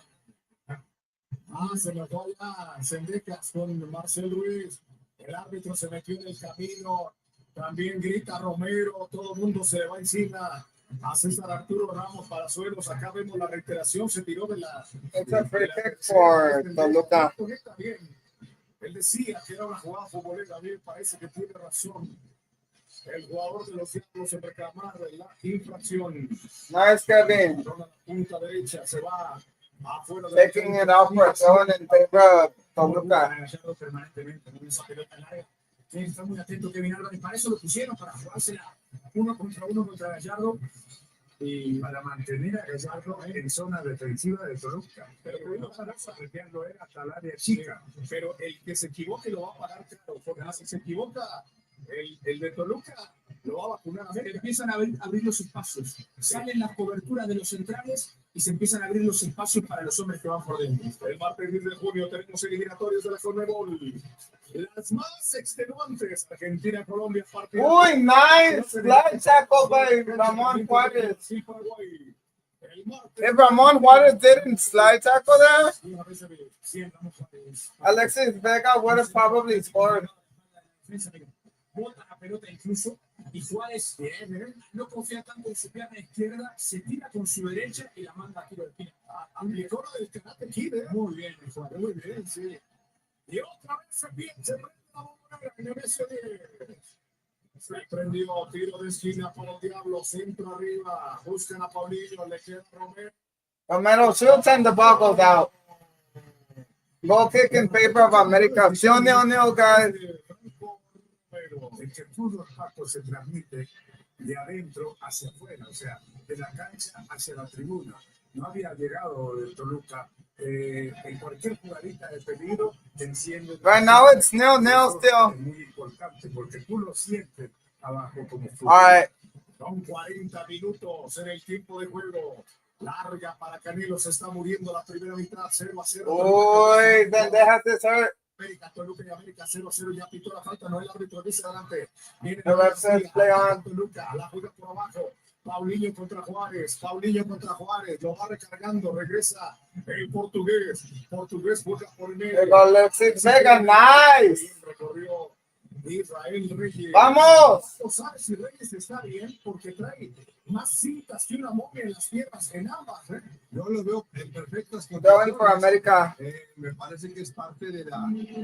Se nos va ya Sendecas con Marcel Ruiz. El árbitro se metió en el camino. También grita Romero. Todo el mundo se le va encima a César Arturo Ramos Palazuelos. Acá vemos la reiteración. Se tiró de la. It's a free kick for Toluca. Él decía que era una jugada futbolera. Bien, parece que tiene razón. El jugador de los Diablos en reclamar la infracción. Nice, Kevin. Con la punta derecha se va afuera. Taking it out for a zone in favor of Toluca. Permanentemente, ¿no? Esa pelota larga. Tiene que estar muy atento Kevin Álvarez. Para eso lo pusieron, para jugársela uno contra Gallardo. Y para mantener a Gallardo en zona defensiva de Toluca. Pero no para saquearlo era hasta el área chica. Pero el que se equivoque lo va a pagar, claro, porque si se equivoca el de Toluca lo va a vacunar. Empiezan a abrir los espacios. Salen las coberturas de los centrales y se empiezan a abrir los espacios para los hombres que van por dentro. El martes 10 de junio tenemos eliminatorios de la Conmebol. Las más extenuantes, Argentina-Colombia. Uy, nice slide tackle by Ramon Juárez. If Ramon Juárez didn't slide tackle there, Alexis Vega would have probably scored. Bota la pelota incluso, y Juárez no confía tanto en su pierna izquierda, se tira con su derecha y la manda a tiro de esquina. Aplicó lo del Karate Kid, Muy bien, Juárez. Muy bien, sí. Y otra vez se prende la bombonera en el S10. Se prendió, tiro de esquina para el Diablo, centro arriba, buscan a Paulinho, le queda Romero. Romero shoots and the ball goes out. Goal kick in favor of America. Still 0-0, guys. El que el fútbol Paco se transmite de adentro hacia afuera, o sea, de la cancha hacia la tribuna. No había llegado el Toluca. En cualquier jugadita de peligro te enciende. Right now it's 0-0 still. Es muy importante porque tú lo sientes abajo como All fútbol. right. Son 40 minutos en el tiempo de juego. Larga para Canelo, se está muriendo la primera mitad, 0-0. Uy, Bendejas is hurt. América, Toluca y América 0-0, ya pitó la falta, no el árbitro, dice adelante. Viene The ref says play on. Toluca, la juega por abajo. Paulinho contra Juárez, lo va recargando, regresa el portugués juega por el medio. There go Alexis Vega, nice. Recorrió Israel Reyes. Vamos. No sabe si Reyes está bien porque trae más cintas que una momia en las piernas, en ambas. Yo lo veo en perfectas Going condiciones. for America. Me parece que es parte de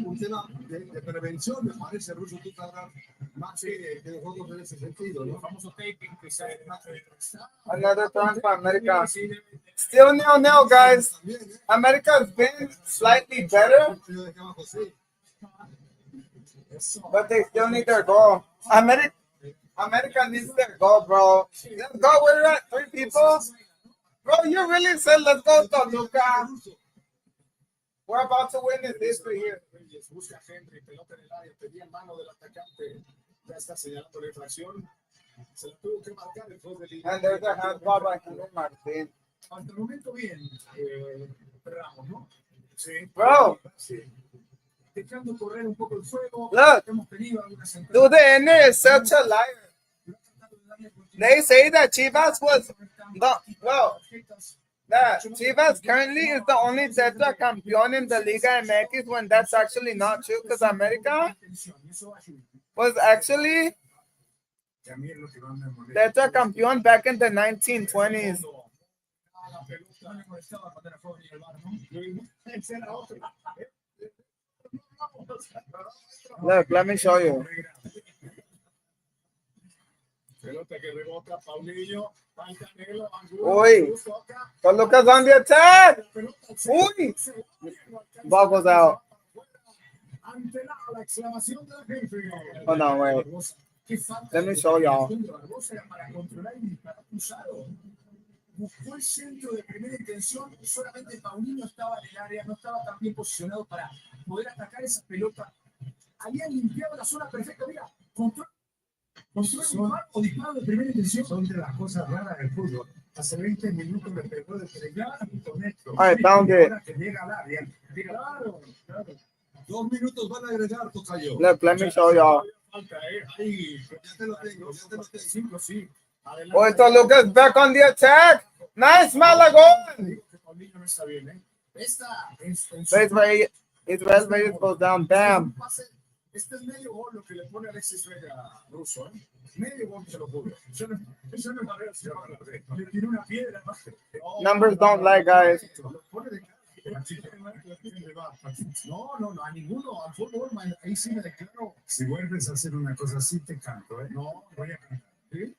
un tema de prevención, me parece, Ruso, tú sabrás más que nosotros en ese sentido, ¿no? El famoso taping que se Another turn for America. Still 0-0, guys. También, ¿eh? America has been slightly better, Yo de acá abajo, sí. but they still need their goal. America needs their goal, bro. Let's go. We're at 3 people. Bro, you really said let's go, Toluca. We're about to win this history here. Reyes busca a Henry, pelota en el área, pedía en mano del atacante. Ya está señalando la infracción. Se la tuvo que marcar después del Liga. And there's a handball by Henry Martin. Hasta el momento bien, Ramos, ¿no? Sí. Bro. Sí. Dejando correr un poco el fuego. Look. Hemos tenido algunas Dude, the N is such a liar. They say that Chivas was no, bro. that Chivas currently is the only tetracampeón in the Liga MX when that's actually not true because America was actually tetracampeón back in the 1920s. Look, let me show you. Uy, Toluca's on the attack. Uy, ball goes out. Hold on, wait. Let me show y'all. Buscó el centro de primera intención, solamente Paulinho estaba en el área, no estaba tan bien posicionado para poder atacar esa pelota. Habían limpiado la zona perfecta, mira, control o disparo de primera intención. Son de las cosas raras del fútbol. Hace 20 minutos le pegó de pegar y con esto. Ahora que llega al área, claro. 2 minutos van a agregar, tocayo. Look, let me show y'all. Ahí, ya te lo tengo. 5, sí. Boy, Toluca's back on the attack. Nice, Malagón. Israel Reyes goes down. Bam. Este es medio gol lo que le pone Alexis Vega ruso, ¿eh? Medio gol se lo juro. Eso no es barrera, le tiró una piedra. Numbers don't lie, guys. No, a ninguno, al fútbol, ahí sí me declaro. Si vuelves a hacer una cosa así, te canto, ¿eh? No, voy a cantar. ¿Sí?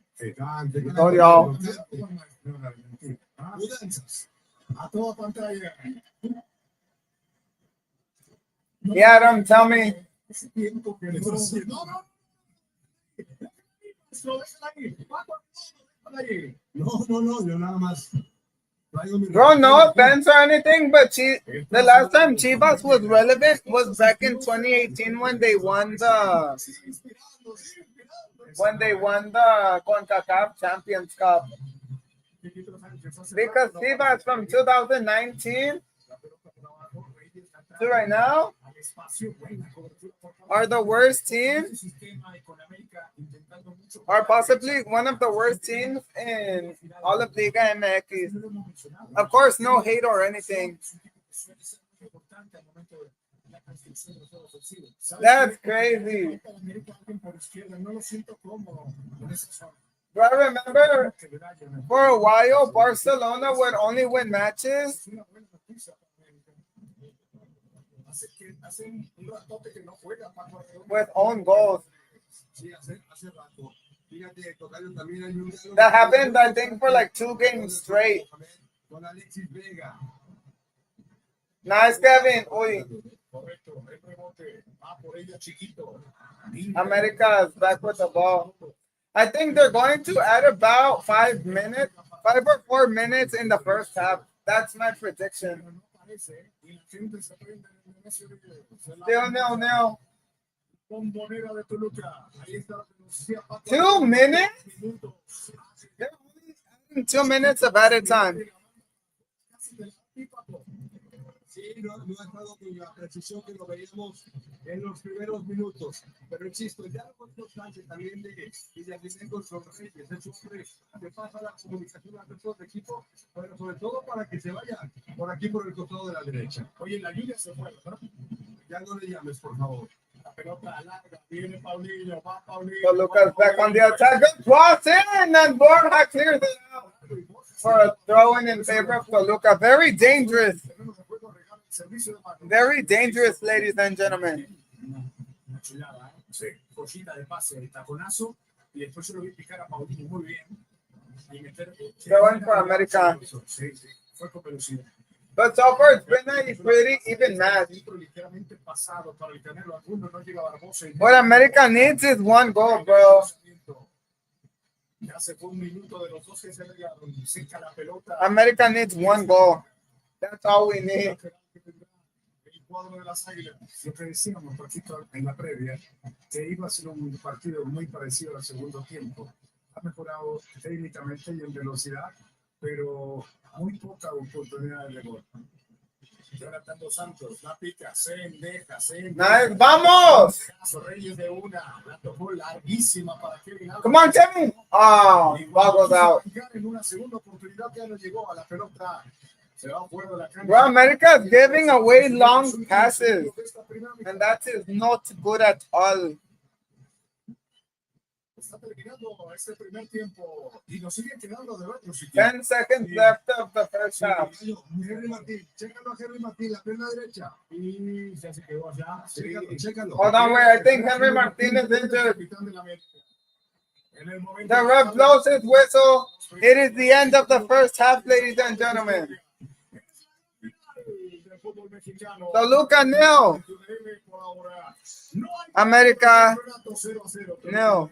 Told y'all. A toda pantalla. Yeah, Adam, tell me. No, yo nada más. Bro, no offense or anything, but the last time Chivas was relevant was back in 2018 when they won the CONCACAF Champions Cup. Because Chivas from 2019 to right now are the worst team, or possibly one of the worst teams in all of Liga MX. Of course, no hate or anything. That's crazy. Do I remember for a while Barcelona would only win matches with own goals? That happened, I think, for like 2 games straight. Nice, Kevin. Uy. America is back with the ball. I think they're going to add about 5 or 4 minutes in the first half. That's my prediction. Still 0-0. 2 minutes? They're only adding 2 minutes of added time. Sí, no ha estado con la precisión que lo veíamos en los primeros minutos. Pero insisto, ya la constante también de Villarreal con los Reyes, es un hombre que pasa la comunicación a todos los equipos, pero sobre todo para que se vaya por aquí por el costado de la derecha. Oye, la Liga se fue, ¿no? Ya no le llames, por favor. La pelota larga, viene Paulinho, va Paulinho. Toluca's back on the attack. Good cross in, and Borja clears it out for a throw-in in favor of Toluca. Very dangerous. Very dangerous, ladies and gentlemen. Una chulada, ¿eh? Sí, joyita de pase, el taconazo, y después yo lo vi picar a Paulinho muy bien. Y meter. Going for America. Sí, fue con velocidad. But so far it's been a pretty even match. What America needs is 1 goal, bro. America needs 1 goal. That's all we need. Lo que decíamos, Paquito, en la previa, que iba a ser un partido muy parecido al segundo tiempo. Ha mejorado técnicamente y en velocidad, pero muy poca oportunidad de gol. Jonathan Dos Santos, la pica, se deja. Nice. ¡Vamos! Reyes de una, la tocó larguísima para Kevin. Come on, Timmy. Oh, ball goes out. En una segunda oportunidad ya no llegó a la pelota. Se va fuera de la cancha. Bro, America is giving away long passes. And that is not good at all. Está terminando este primer tiempo y nos sigue quedando de otro sitio. 10 seconds left of the first half. Henry Martín, chécalo a Henry Martín, la pierna derecha. Y ya se quedó allá. Chécalo. Hold on, wait. I think Henry Martin is injured. The ref blows his whistle. It is the end of the first half, ladies and gentlemen. Toluca nil. America nil.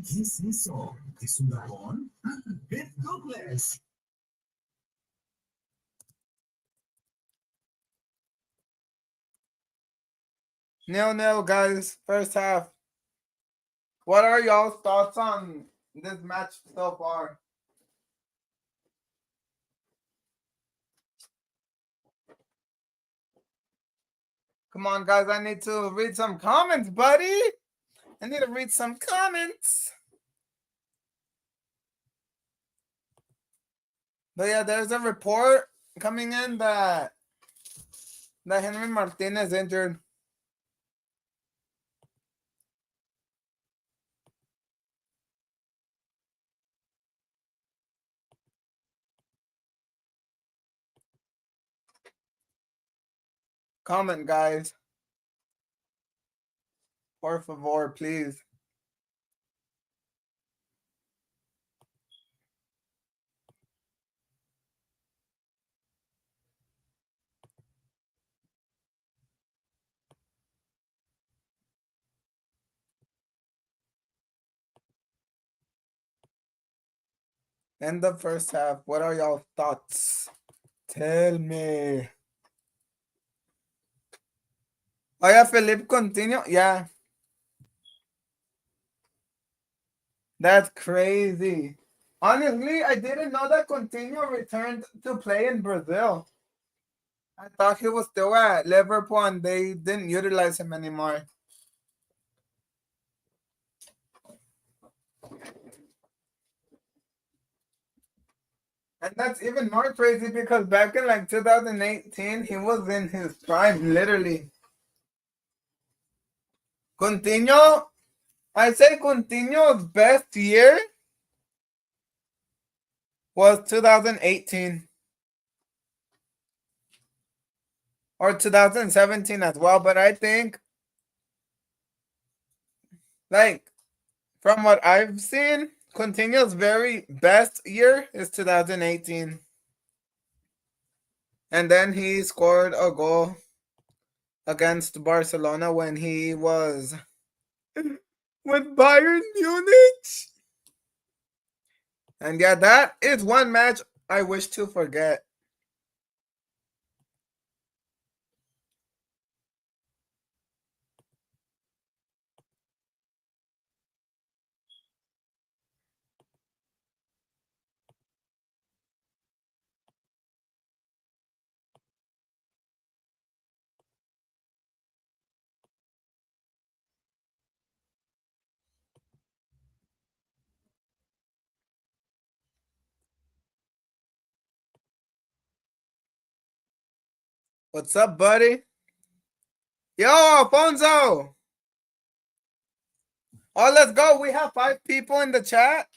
¿Qué es eso? ¿Es un dragón? ¡Ven, Douglas! Nil, guys. First half. What are y'all's thoughts on this match so far? Come on, guys. I need to read some comments, buddy. I need to read some comments. But yeah, there's a report coming in that Henry Martin is injured. Comment, guys. Por favor, please. In the first half, what are y'all thoughts? Tell me. Oh yeah, Felipe Coutinho. Yeah. That's crazy. Honestly, I didn't know that Coutinho returned to play in Brazil. I thought he was still at Liverpool and they didn't utilize him anymore. And that's even more crazy because back in like 2018, he was in his prime, literally. Coutinho, I say Coutinho's best year was 2018. Or 2017 as well, but I think, like, from what I've seen, Coutinho's very best year is 2018. And then he scored a goal against Barcelona when he was with Bayern Munich. And yeah, that is one match I wish to forget. What's up, buddy? Yo, Alfonso! Oh, let's go. We have 5 people in the chat.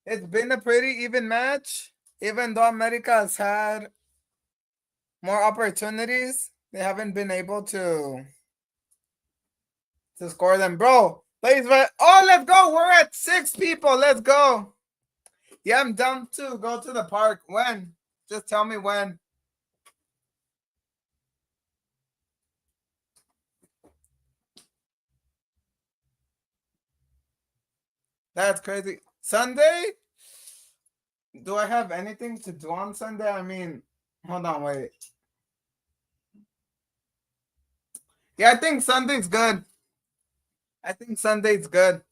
It's been a pretty even match. Even though America has had more opportunities, they haven't been able to score them. Bro, please, oh, let's go. We're at 6 people. Let's go. Yeah, I'm down to go to the park. When? Just tell me when. That's crazy. Sunday? Do I have anything to do on Sunday? I mean, hold on, wait. Yeah, I think Sunday's good. I think Sunday's good.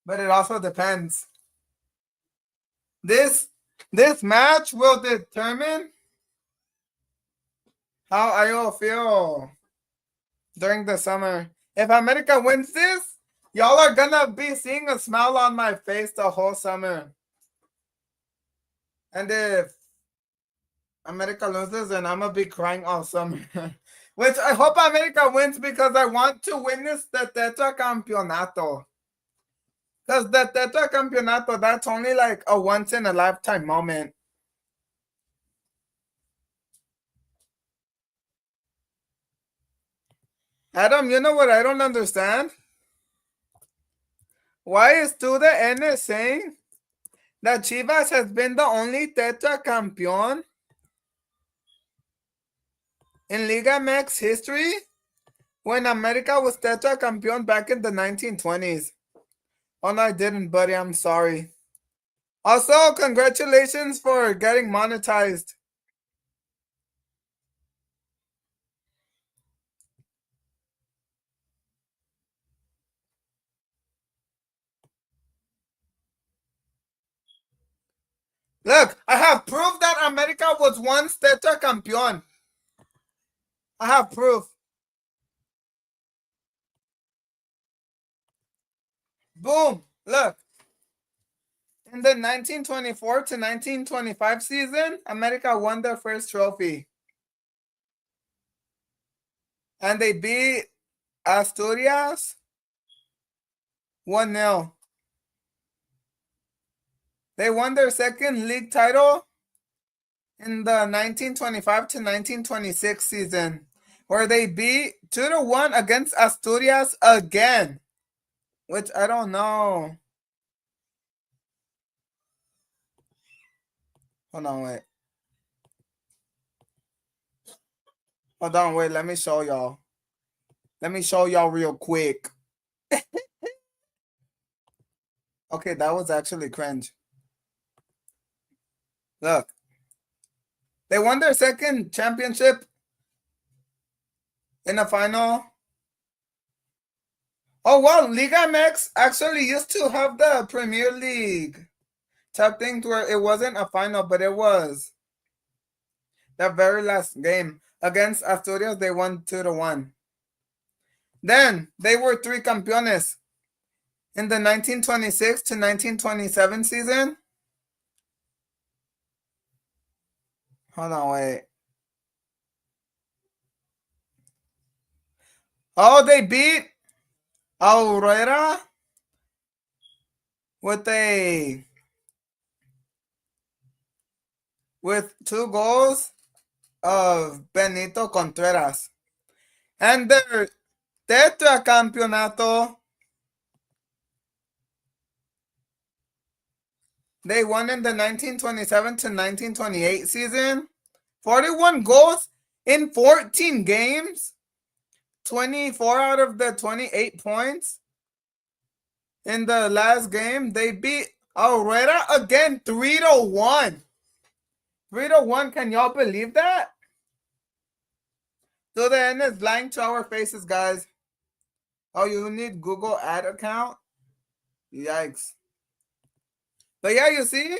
But it also depends. This match will determine how I will feel during the summer. If America wins this, y'all are gonna be seeing a smile on my face the whole summer. And if America loses, then I'm gonna be crying all summer. Which I hope America wins because I want to witness the Tetra Campeonato. Because the Tetra Campeonato, that's only like a once in a lifetime moment. Adam, you know what I don't understand? Why is to the N saying that Chivas has been the only Tetra Campeón in Liga MX history when America was Tetra Campeón back in the 1920s? Oh, no, I didn't, buddy. I'm sorry. Also, congratulations for getting monetized. Look, I have proof that America was once Tetra Campeón. I have proof. Boom. Look. In the 1924 to 1925 season, America won their first trophy. And they beat Asturias 1-0. They won their second league title in the 1925 to 1926 season, where they beat 2-1 against Asturias again, which I don't know. Hold on, wait. Hold on, wait. Let me show y'all. Let me show y'all real quick. Okay, that was actually cringe. Look. They won their second championship in the final. Oh, wow. Liga MX actually used to have the Premier League type thing where it wasn't a final, but it was the very last game. Against Asturias, they won 2-1. Then they were three campeones in the 1926 to 1927 season. Hold on, wait. Oh, they beat Aurora with 2 goals of Benito Contreras. And their Tetra Campeonato, they won in the 1927 to 1928 season. 41 goals in 14 games. 24 out of the 28 points. In the last game, they beat Aurora again 3-1. 3-1, can y'all believe that? So the end is lying to our faces, guys. Oh, you need Google ad account? Yikes. But yeah, you see?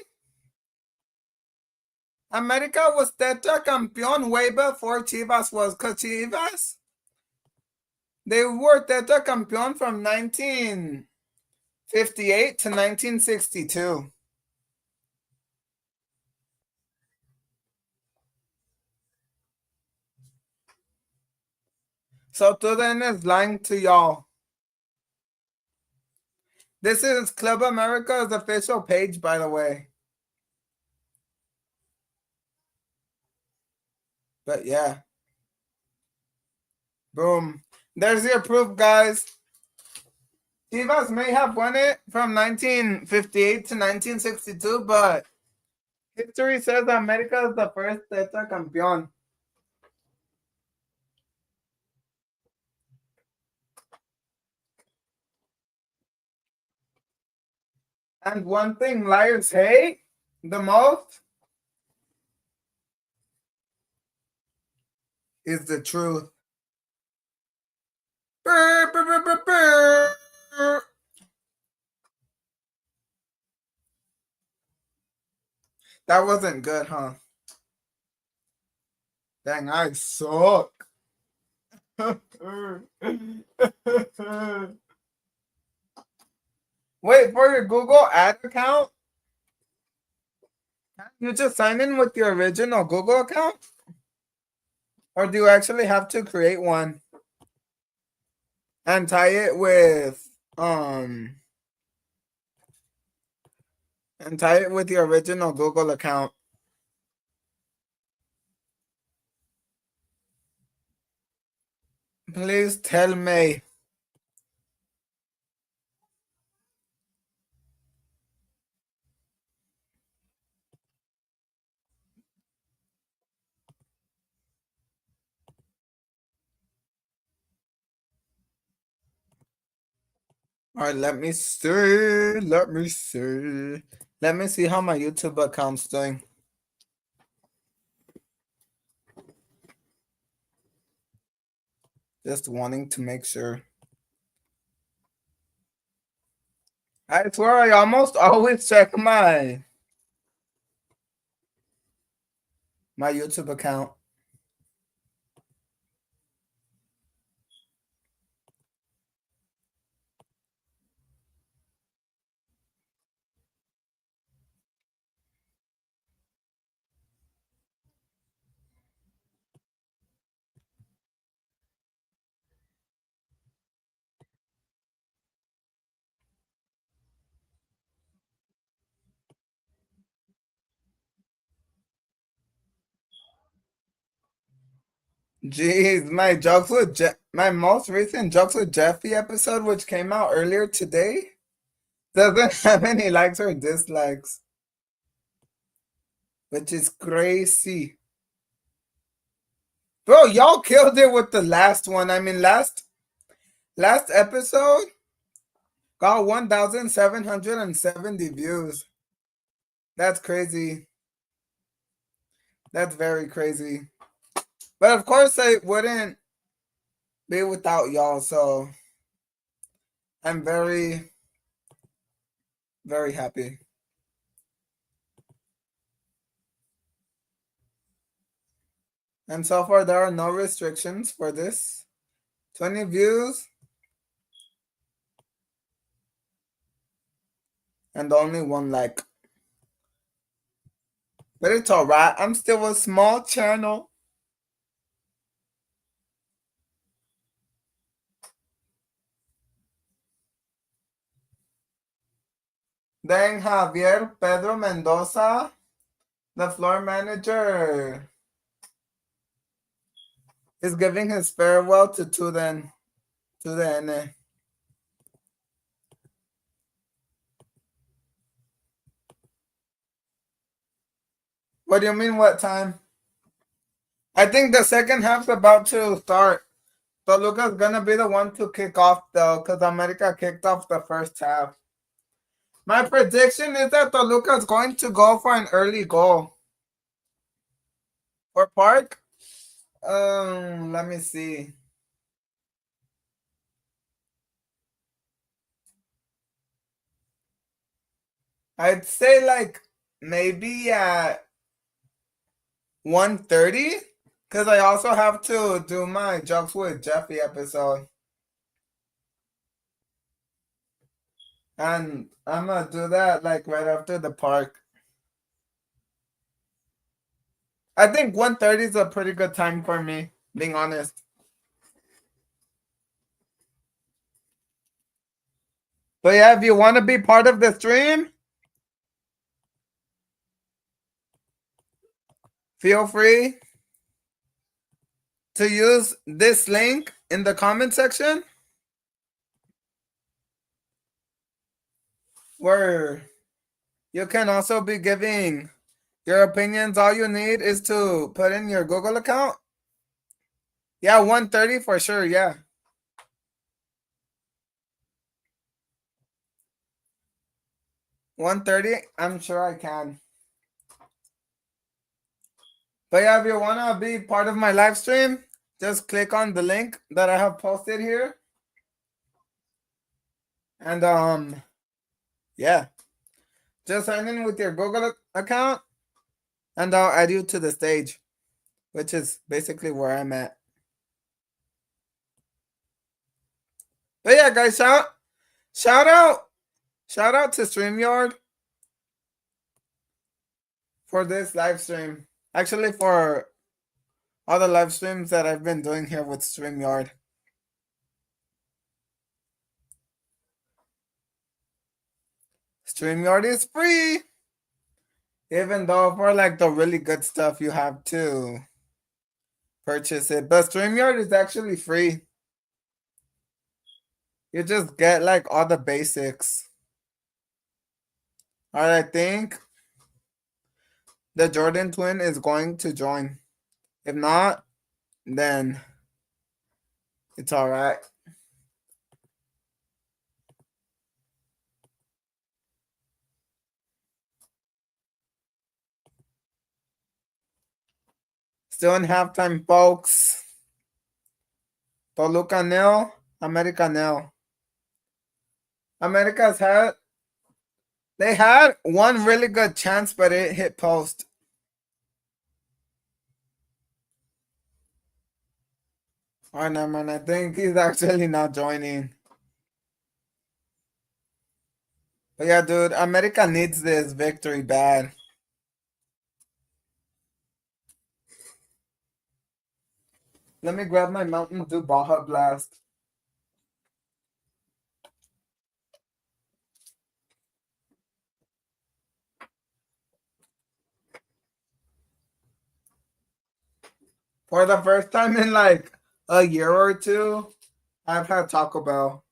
America was Tetra Campeón way before Chivas was. Because Chivas, they were Tetra Campeón from 1958 to 1962. So to the end is lying to y'all. This is Club America's official page, by the way. But yeah. Boom. There's your proof, guys. Chivas may have won it from 1958 to 1962, but history says America is the first Tetra Campeón. And one thing liars hate the most is the truth. Brr, brr, brr, brr, brr. That wasn't good, huh? Dang, I suck. Wait, for your Google ad account, you just sign in with your original Google account? Or do you actually have to create one and tie it with your original Google account? Please tell me. All right, let me see. Let me see. Let me see how my YouTube account's doing. Just wanting to make sure. I swear I almost always check my YouTube account. Jeez, my most recent Jokes with Jeffy episode, which came out earlier today, doesn't have any likes or dislikes, which is crazy. Bro, y'all killed it with the last one. I mean, last episode got 1,770 views. That's crazy. That's very crazy. But of course, I wouldn't be without y'all, so I'm very, very happy. And so far, there are no restrictions for this. 20 views. And only one like. But it's alright. I'm still a small channel. Then Javier Pedro Mendoza, the floor manager, is giving his farewell to the NA. What do you mean, what time? I think the second half's about to start. Toluca's gonna be the one to kick off though, because America kicked off the first half. My prediction is that Toluca's going to go for an early goal. For Park? Let me see. I'd say like maybe at 1:30, because I also have to do my Jokes with Jeffy episode. And I'm gonna do that like right after the park. I think 1:30 is a pretty good time for me, being honest. But yeah, if you want to be part of the stream, feel free to use this link in the comment section, where you can also be giving your opinions. All you need is to put in your Google account. Yeah, 1:30 for sure, yeah. 1:30, I'm sure I can. But yeah, if you want to be part of my live stream, just click on the link that I have posted here. And yeah. Just sign in with your Google account And I'll add you to the stage, which is basically where I'm at. But yeah, guys, shout out to StreamYard for this live stream. Actually, for all the live streams that I've been doing here with StreamYard. StreamYard is free. Even though for like the really good stuff you have to purchase it. But StreamYard is actually free. You just get like all the basics. Alright, I think the Jordan twin is going to join. If not, then it's alright. Still in halftime, folks. Toluca nil, America nil. They had one really good chance, but it hit post. Oh, no, man. I think he's actually not joining. But yeah, dude, America needs this victory bad. Let me grab my Mountain Dew Baja Blast. For the first time in like a year or two, I've had Taco Bell.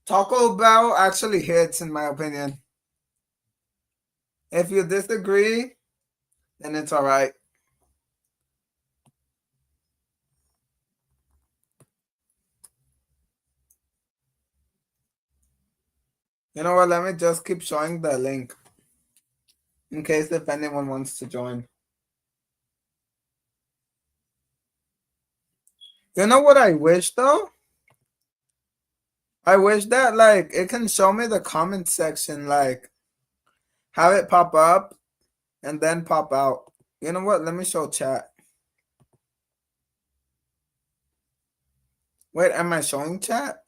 Taco Bell actually hits, in my opinion. If you disagree, then it's alright. You know what? Let me just keep showing the link in case if anyone wants to join. You know what I wish though? I wish that like it can show me the comment section, like have it pop up and then pop out. You know what? Let me show chat. Wait, am I showing chat?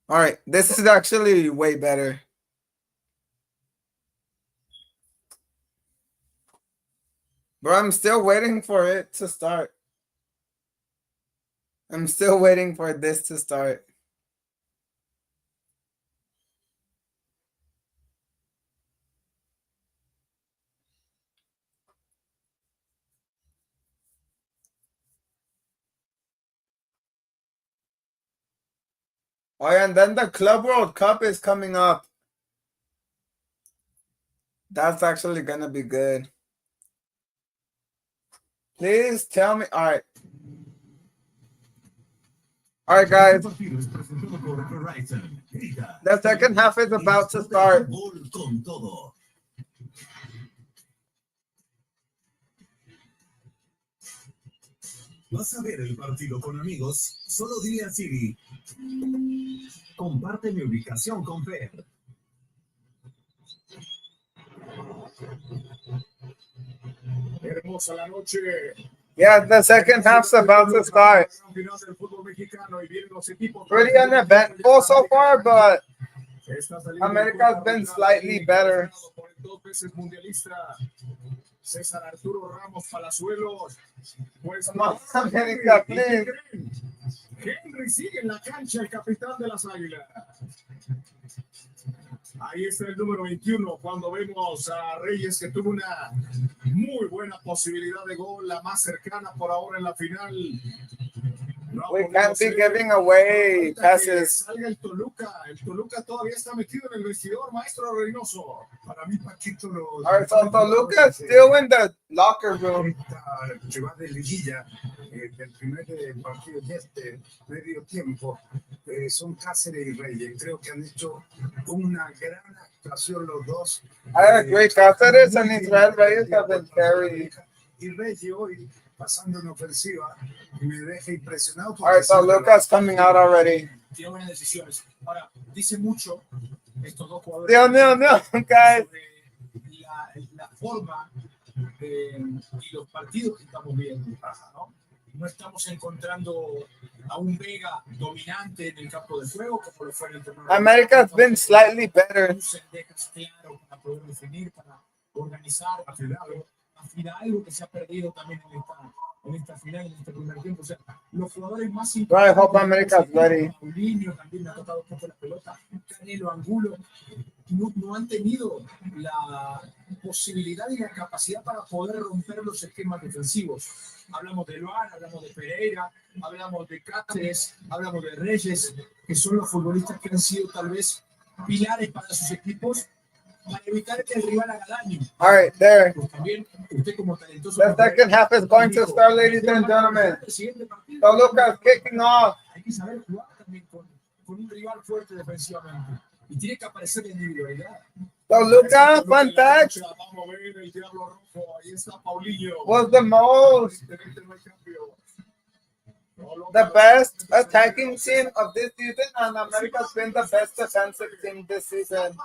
All right, this is actually way better. Bro, I'm still waiting for it to start. I'm still waiting for this to start. Oh, yeah, and then the Club World Cup is coming up. That's actually gonna be good. Please tell me. All right. All right, guys. The second half is about to start. ¿Vas a ver el partido con amigos? Solo dile a Siri. Comparte mi ubicación con Apert. Hermosa la noche. Yeah, the second half's about to start. Pretty uneventful so far, but America's been slightly better. César Arturo Ramos Palazuelos. Pues Come on, America, please. Henry sigue en la cancha, el capitán de las Águilas. Ahí está el número 21 cuando vemos a Reyes que tuvo una muy buena posibilidad de gol, la más cercana por ahora en la final. We can't be giving away passes. Salga el Toluca todavía está metido en el vestidor, maestro Reynoso. Para mí, Paquito, All right, so Toluca is still in the locker room. Que va de liguilla del primer partido de este medio tiempo son Cáceres y Reyes. Creo que han hecho una gran actuación los dos. I agree. Cáceres and Israel Reyes have been very. Y Reyes hoy pasando en ofensiva me deja impresionado. All right, so Lucas coming out already. Tiene buenas decisiones. Ahora, dice mucho estos dos jugadores. No, guys. la forma y los partidos que estamos viendo, ¿no? No estamos encontrando a un Vega dominante en el campo de juego como lo fue en el torneo. America's been slightly better. Dejas claro para poder definir, para organizar, afinar algo que se ha perdido también en esta final, en este primer tiempo. O sea, los jugadores más I hope America's ready. Paulinho también me ha tocado un poco la pelota, Canelo, Angulo, no han tenido la posibilidad y la capacidad para poder romper los esquemas defensivos. Hablamos de Luan, hablamos de Pereira, hablamos de Cáceres, hablamos de Reyes, que son los futbolistas que han sido tal vez pilares para sus equipos para evitar que el rival haga daño. All right, there. Pues también usted como talentoso. The second half is going to start, ladies and gentlemen. Toluca is kicking off. Hay que saber jugar también con un rival fuerte defensivamente. Y tiene que aparecer la individualidad. Toluca, fun fact, Vamos a ver el Diablo Rojo. Ahí está Paulinho. was the most, the best attacking team of this season, and America's been the best defensive team this season.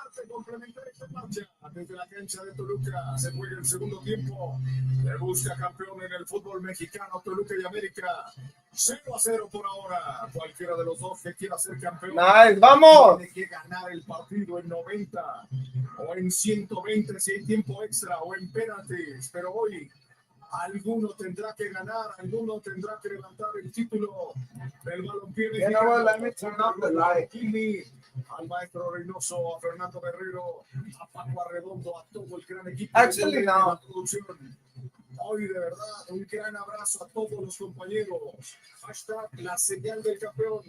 Desde la cancha de Toluca se juega el segundo tiempo. Le busca campeón en el fútbol mexicano Toluca y América. 0-0 por ahora. Cualquiera de los dos que quiera ser campeón. Nice, vamos. Tiene que ganar el partido en 90 o en 120 si hay tiempo extra o en penaltis. Pero hoy alguno tendrá que ganar, alguno tendrá que levantar el título del balompié You know what, let me turn off the light. Al maestro Reynoso, a Fernando Guerrero, a Paco Arredondo, a todo el gran equipo. Actually, no. Hoy de verdad, un gran abrazo a todos los compañeros. Hashtag la señal del campeón.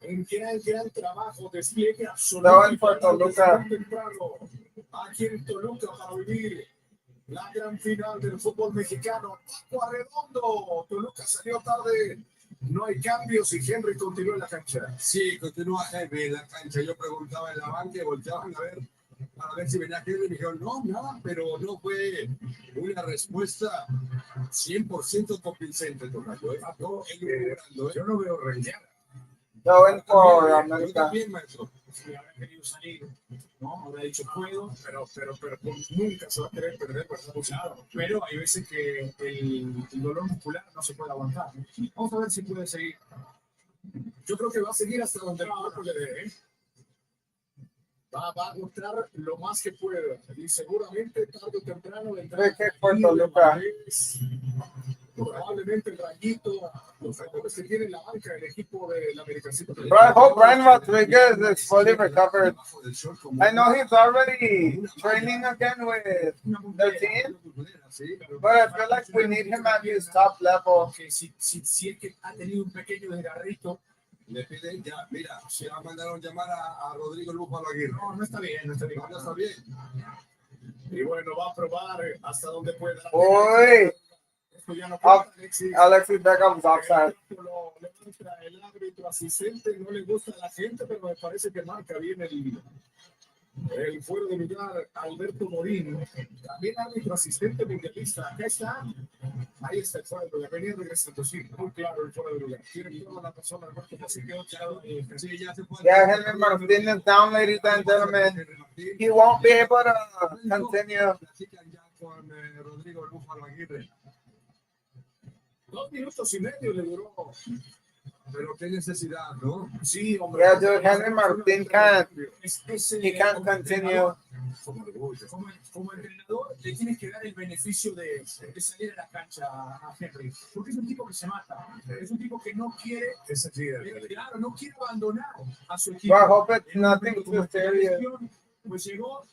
Un gran trabajo, despliegue absolutamente temprano. Aquí en Toluca para vivir la gran final del fútbol mexicano. Paco Arredondo, Toluca salió tarde. No hay cambios y Henry continúa en la cancha. Sí, continúa Henry en la cancha. Yo preguntaba en la banca y volteaban a ver para ver si venía Henry. Me dijeron, no, nada, pero no fue una respuesta 100% convincente, Tocayo. Yo no veo relleno. Going for Yo America. también, maestro. Si habrá querido salir, ¿no? Habrá dicho puedo, Pero nunca se va a querer perder, ¿verdad? claro, pero hay veces que el dolor muscular no se puede aguantar. Vamos a ver si puede seguir. Yo creo que va a seguir hasta donde el cuerpo le dé, ¿eh? Va a mostrar lo más que pueda. Y seguramente tarde o temprano vendrá Toluca. probablemente el Rayito, los jugadores que tiene en la banca, el equipo del Americancito. But I hope Brian Rodriguez is fully recovered. I know he's already training again with the team, but I feel like we need him at his top level. Que si es que ha tenido un pequeño desgarrito, Le piden ya, mira, se mandaron llamar a Rodrigo Lúpalo Aguirre. no está bien, no está bien. No está bien. Y bueno, va a probar hasta donde pueda. Boy, Esto ya no cuenta, Alexis. Alexis Beckham's offside. Le muestra el árbitro asistente, no le gusta a la gente, pero me parece que marca bien el fuera de lugar Alberto Morín. También árbitro asistente mundialista. Acá está. Ahí está el fuera de lugar. Venía regresando, sí, muy claro el fuera de lugar. Tiene toda la persona, Alberto, así quedó claro. Sí, ya se puede. Yeah, Henry Martin is down, ladies and gentlemen. He won't be able to continue. Platican ya con Rodrigo Lúpalo Aguirre. 2 minutos y medio le duró. Pero qué necesidad, ¿no? Sí, hombre. Yeah, dude, Henry Martin can't. He He can't continue. Como entrenador, le tienes que dar el beneficio de salir a la cancha a Henry, porque es un tipo que se mata, es un tipo que no quiere, claro, no quiere abandonar a su equipo. Well, I hope it's nothing too serious. Pues llegó,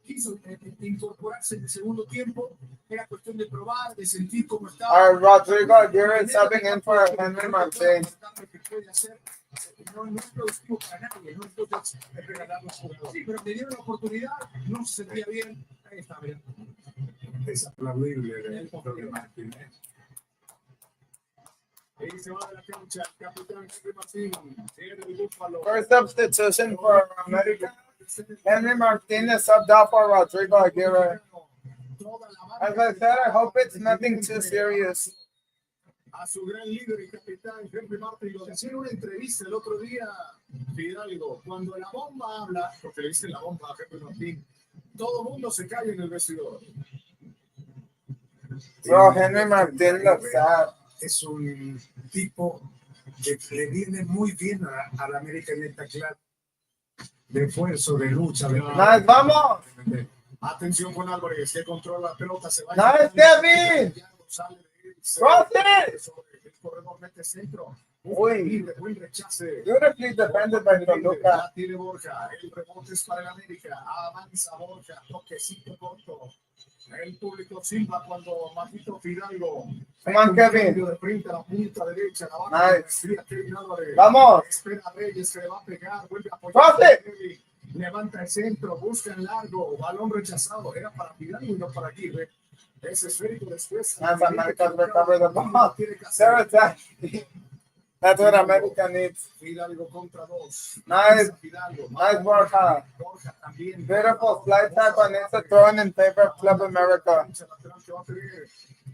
quiso incorporarse en el segundo tiempo, era cuestión de probar, de sentir cómo estaba. Rodrigo Aguirre subbing in for Henry Martin. No es productivo para nadie, no entonces hay que ganar los jugadores. Sí, pero le dieron la oportunidad, no se sentía bien, ahí está bien. Es aplaudible el Martín. Ahí se va de la cancha el capitán Henry Martín. Henry Búfalo. First substitution for America. Henry Martin is subbed out for Rodrigo Aguirre. As I said, I hope it's nothing too serious. a su gran líder y capitán Henry Martin. Lo decía en una entrevista el otro día, Fidalgo, cuando la bomba habla, porque le dicen la bomba a Henry Martin, todo mundo se calla en el vestidor. Bro, Henry Martin looks sad. Es un tipo que le viene muy bien a la América en esta clase de esfuerzo, de lucha. Nice, vamos. Atención con Álvarez, que controla la pelota, se va. Nice, Kevin. Cross it. El corredor mete centro. Uy. Buen rechace. Beautifully defended by Toluca. La tiene Borja. El rebote es para el América. Avanza Borja. Toquecito corto. El público silba cuando Majito Fidalgo. Come on, Kevin. De frente a la punta derecha. La baja Nice. Kevin Álvarez. Vamos. Espera a Reyes que le va a pegar. Vuelve a apoyar. Cross it. Levanta el centro. Busca el largo. Balón rechazado. Era para Fidalgo y no para Aguirre. Es esférico después. Nice, America's recovered the ball. They're attacking. That's what America needs. Fidalgo contra dos. Nice. Fidalgo. Nice Borja. Borja también. Beautiful slide tackle and it's a throw in favor of Club America.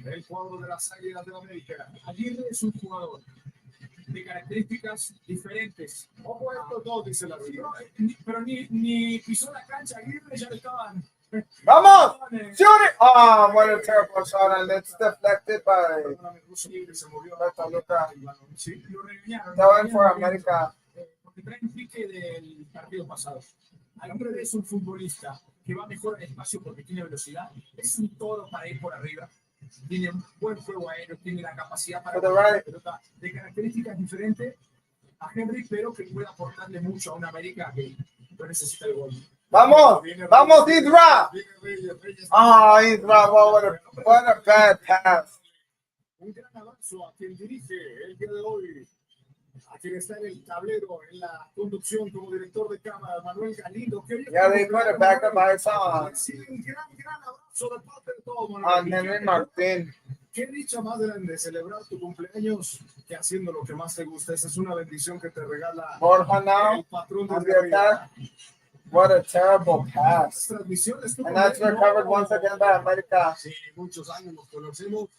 El cuadro de las Águilas de la América. Aguirre es un jugador de características diferentes. Ojo a estos dos, dice la Liga. Pero ni pisó la cancha, Aguirre ya le estaban. Vamos! Shoot it! Oh, what a terrible shot, and it's deflected by Toluca. Sí, lo regañaron. Going for America. Porque trae un pique del partido pasado. Al hombre es un futbolista que va mejor al espacio porque tiene velocidad. Es un toro para ir por arriba. Tiene un buen juego aéreo, tiene la capacidad para right. pelota de características diferentes a Henry, pero que puede aportarle mucho a una América que no necesita el gol. Vamos! Vamos, Isra! Oh, Isra, what a bad pass. Un gran avance a quien dirige el día de hoy, a quien está en el tablero, en la conducción como director de cámara, Manuel Galindo. Yeah, they put it back up by song. Sí, un gran abrazo de parte de todos, On Henry Martin. Qué dicha más grande celebrar tu cumpleaños que haciendo lo que más te gusta. Esa es una bendición que te regala Borja now el patrón on de the attack. What a terrible pass. transmisiones. And that's recovered once again by America. Sí, muchos años nos conocemos.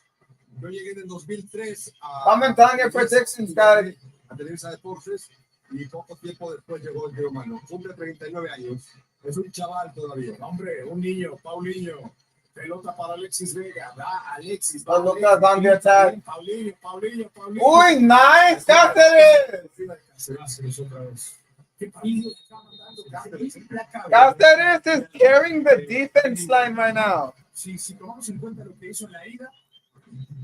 Yo llegué en el 2003 Comment on your predictions, guys. a Televisa Deportes y poco tiempo después llegó el tío Mano. Cumple 39 años. Es un chaval todavía. Hombre, un niño, Paulinho. Pelota para Alexis Vega. Va Alexis. Oh, Lucas on the attack. Paulinho. Uy, nice. Cáceres. Cáceres otra vez. ¿Qué partido se está mandando Cáceres? Implacable. Cáceres is carrying the defense line right now. Si tomamos en cuenta lo que hizo en la ida,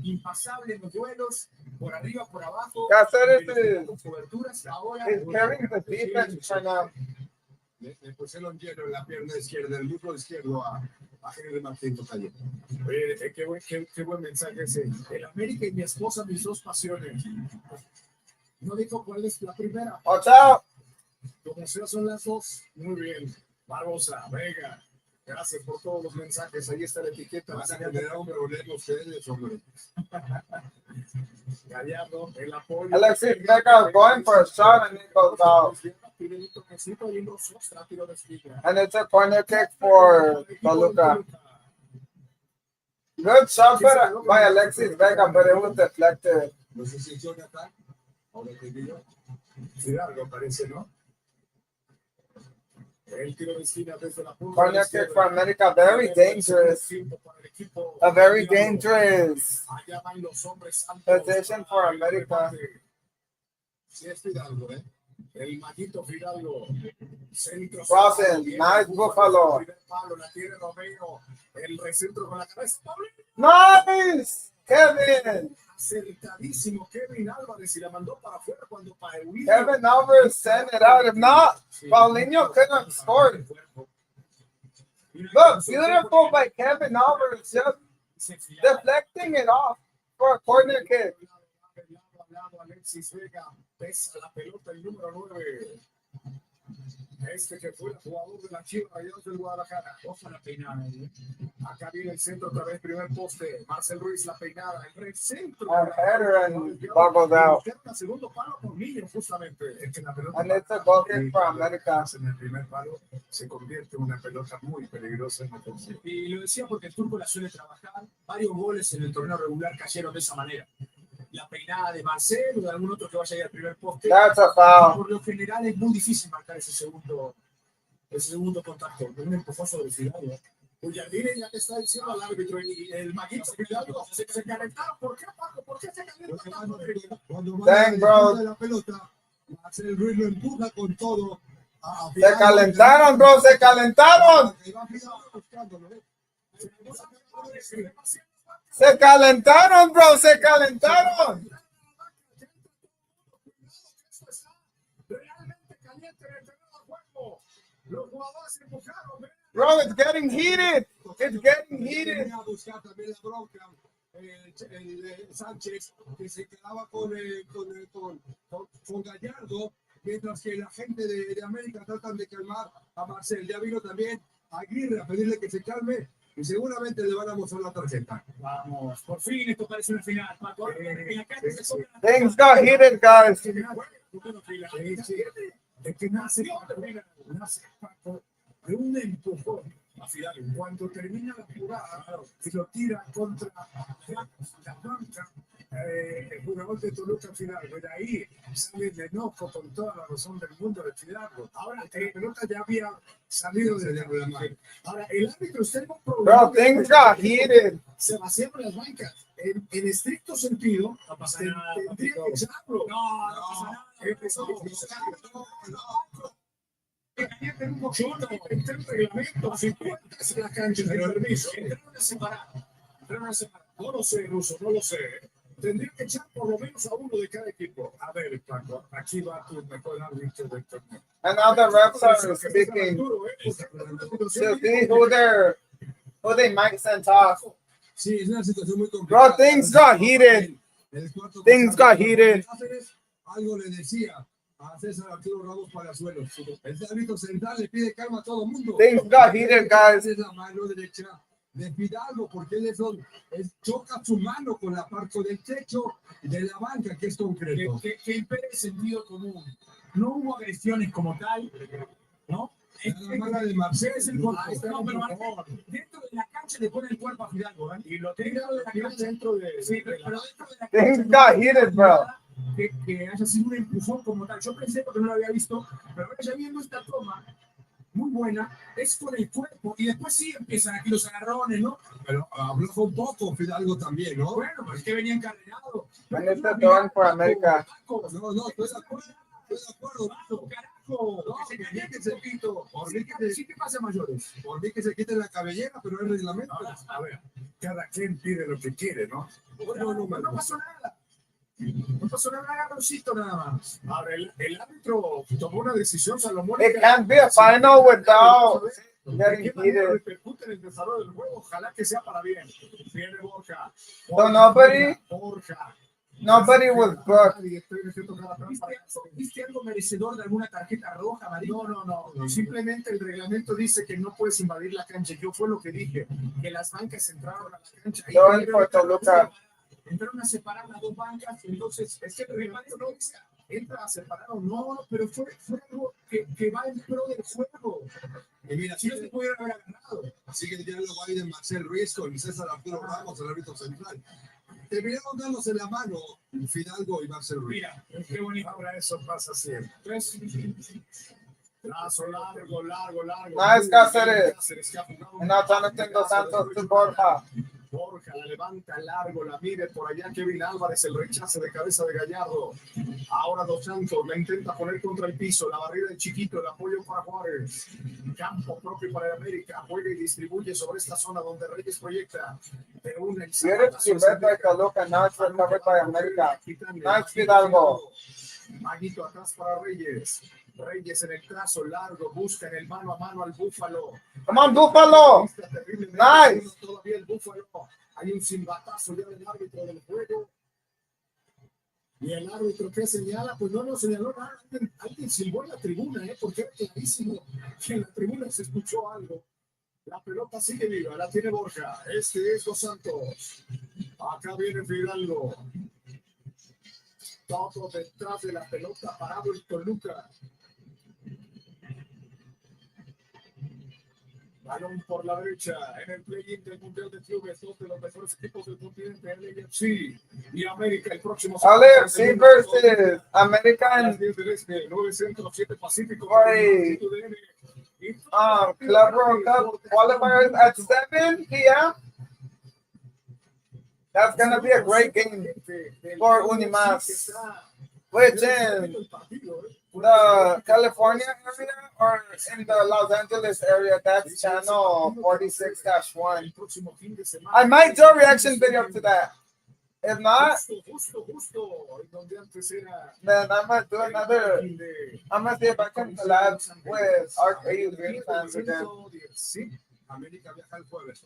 impasable en los duelos, por arriba, por abajo, Cáceres con coberturas, ahora is carrying the defense right now. Le pusieron hielo en la pierna izquierda, del muslo izquierdo a Henry Martín Tocayo. Oye, qué buen mensaje ese. el América y mi esposa, mis dos pasiones. No dijo cuál es la primera. Watch out. Como sea, son las dos. Muy bien. Barbosa, Vega. Gracias por todos los mensajes. Ahí está la etiqueta. Vas a generar un problema ustedes, hombre. Gallardo, el apoyo. Alexis Vega going for a shot and it goes out. And it's a corner kick for Toluca. Good shot by Alexis Vega, but it was deflected. No sé si Jonathan, ahora que digo, Sí, algo parece, ¿no? El tiro de esquina desde la punta. Corner kick for America, very dangerous. A very dangerous Allá van los hombres altos. position for America. Sí, es Fidalgo, ¿eh? El Maguito Fidalgo. Centro. Crossing, nice Buffalo. Primer palo, la tiene Romero. El recentro con la cabeza. Nice, Kevin. Acertadísimo Kevin Álvarez y la mandó para afuera cuando Paulinho. Kevin Álvarez sent it out. If not, Paulinho couldn't have scored. Look, beautiful by Kevin Álvarez, just deflecting it off for a corner kick. Alexis Vega pesa la pelota el número 9. Este que fue el jugador de la Chivas Rayados del Guadalajara. Ojo la peinada. Acá viene el centro otra vez, primer poste. Marcel Ruiz la peinada, el recentro. A header and bubbled out. Segundo palo por Niño, justamente. Es que la pelota And it's a goal kick for America. en el primer palo se convierte en una pelota muy peligrosa en la tercera. Y lo decía porque el turco la suele trabajar. Varios goles en el torneo regular cayeron de esa manera. la peinada de Marcelo o de algún otro que vaya a ir al primer poste. That's a foul. Por lo general es muy difícil marcar ese segundo contacto. Un empujón sobre Fidalgo. Mire, ya le está diciendo al árbitro y el maquito Fidalgo se calentaron. ¿Por qué, Paco? ¿Por qué se calentaron? Cuando Dang, bro. de la pelota, Marcel Ruiz lo empuja con todo. Se calentaron, bro, se calentaron. Se calentaron, bro, se calentaron. Realmente caliente en el terreno de juego. Los jugadores empujaron. Bro, it's getting heated. It's getting heated. A buscar también la bronca. Sánchez, que se quedaba con Gallardo, mientras que la gente de América tratan de calmar a Marcel. Ya vino también Aguirre a pedirle que se calme y seguramente le van a mostrar la tarjeta. Vamos, por fin esto parece una final, Paco. En la cancha se pone la Things got heated, guys. Es que nace Paco, de un empujón a Fidalgo. Cuando termina la jugada y lo tira contra la banca, el jugador de Toluca Fidalgo. De ahí sale el enojo con toda la razón del mundo de Fidalgo. Ahora, la pelota ya había salido de la mano. Ahora, el árbitro está en un problema. Bro, things got heated. Se vaciaron las bancas. En estricto sentido, No pasa nada, tendría que papito. echarlo. No pasa nada. Empezó en un boxeo, entré en reglamento, 50 en la cancha, de permiso. Entraron a separar. No lo sé, Ruso, no lo sé. Tendría que echar por lo menos a uno de cada equipo. A ver, Paco, aquí va tu mejor árbitro del torneo. And now the refs are speaking to see who they might send off. Sí, es una situación muy complicada. Bro, things got heated. Things got heated. Algo le decía a César Arturo Ramos Palazuelos. El árbitro central le pide calma a todo el mundo. Things got heated, guys. Es la mano derecha de Fidalgo, porque él choca su mano con la parte del techo de la banca, que es concreto. Que impere el sentido común. No hubo agresiones como tal, ¿no? La mano de Marcel es el contexto. No, pero Marcel, dentro de la cancha le pone el cuerpo a Fidalgo, ¿eh? Y lo tira dentro de sí, pero dentro de la cancha. Things got heated, bro. Que haya sido un empujón como tal. Yo pensé, porque no lo había visto, pero ahora ya viendo esta toma, muy buena, es con el cuerpo, y después sí empiezan aquí los agarrones, ¿no? Pero habló un poco Fidalgo también, ¿no? Bueno, pues que venían carregados. And it's the going for America. No, estoy de acuerdo. Carajo, No, que se caliente ese pito. Sí que pasa mayores. Por mí que se quite la cabellera, pero es reglamento. A ver, cada quien pide lo que quiere, ¿no? No pasó nada. No pasó nada, agarroncito nada más. Ahora, el árbitro tomó una decisión salomónica. It can't be a final without getting ¿De qué manera heated. repercute en el desarrollo del juego? Ojalá que sea para bien. Viene Borja. So nobody was booked. ¿Viste algo merecedor de alguna tarjeta roja, amarilla? No. Simplemente el reglamento dice que no puedes invadir la cancha. Yo fue lo que dije, que las bancas entraron a la cancha. Going for Toluca. Entraron a separar las dos bancas, entonces Es que el reglamento no dice entra a separar o no, pero fue algo que va en pro del juego. Y mira, si no se pudieron haber agarrado. Así que el diálogo ahí de Marcel Ruiz con César Arturo Ramos, el árbitro central. Terminaron dándose la mano Fidalgo y Marcel Ruiz. Mira, qué bonito. Ahora eso pasa siempre. Lazo largo. Nice, Cáceres. And now Jonathan Dos Santos to Borja. Borja la levanta largo, la mide por allá Kevin Álvarez, el rechace de cabeza de Gallardo. Ahora Dos Santos la intenta poner contra el piso, la barrida de Chiquito, el apoyo para Juárez. Campo propio para el América, juega y distribuye sobre esta zona donde Reyes proyecta. Pero una Beautifully by Toluca, now it's recovered by America. Nice Fidalgo. Maguito atrás para Reyes. Reyes en el trazo largo, busca en el mano a mano al Búfalo. Come on, Buffalo. Nice. Todavía el Búfalo. Hay un silbatazo ya del árbitro del juego. Y el árbitro que señala, pues no señaló nada. Alguien silbó en la tribuna, porque era clarísimo que en la tribuna se escuchó algo. La pelota sigue viva, la tiene Borja. Este es Dos Santos. Acá viene Fidalgo. Todo detrás de la pelota, parado el Toluca. Balón por la derecha en el play-in del Mundial de Clubes, dos de los mejores equipos del continente, el AFC y América. El próximo LAFC versus American 10 del Este, 9 Centro, 7 Pacífico. Boy, Club World Cup qualifiers at 7 p.m. That's gonna be a great game for Unimas, which in the California area or in the Los Angeles area, that's channel 46-1. I might do a reaction video to that. If not, then I'm gonna do another. I'm gonna see if I can collab with our AU Green fans again. América viaja el jueves.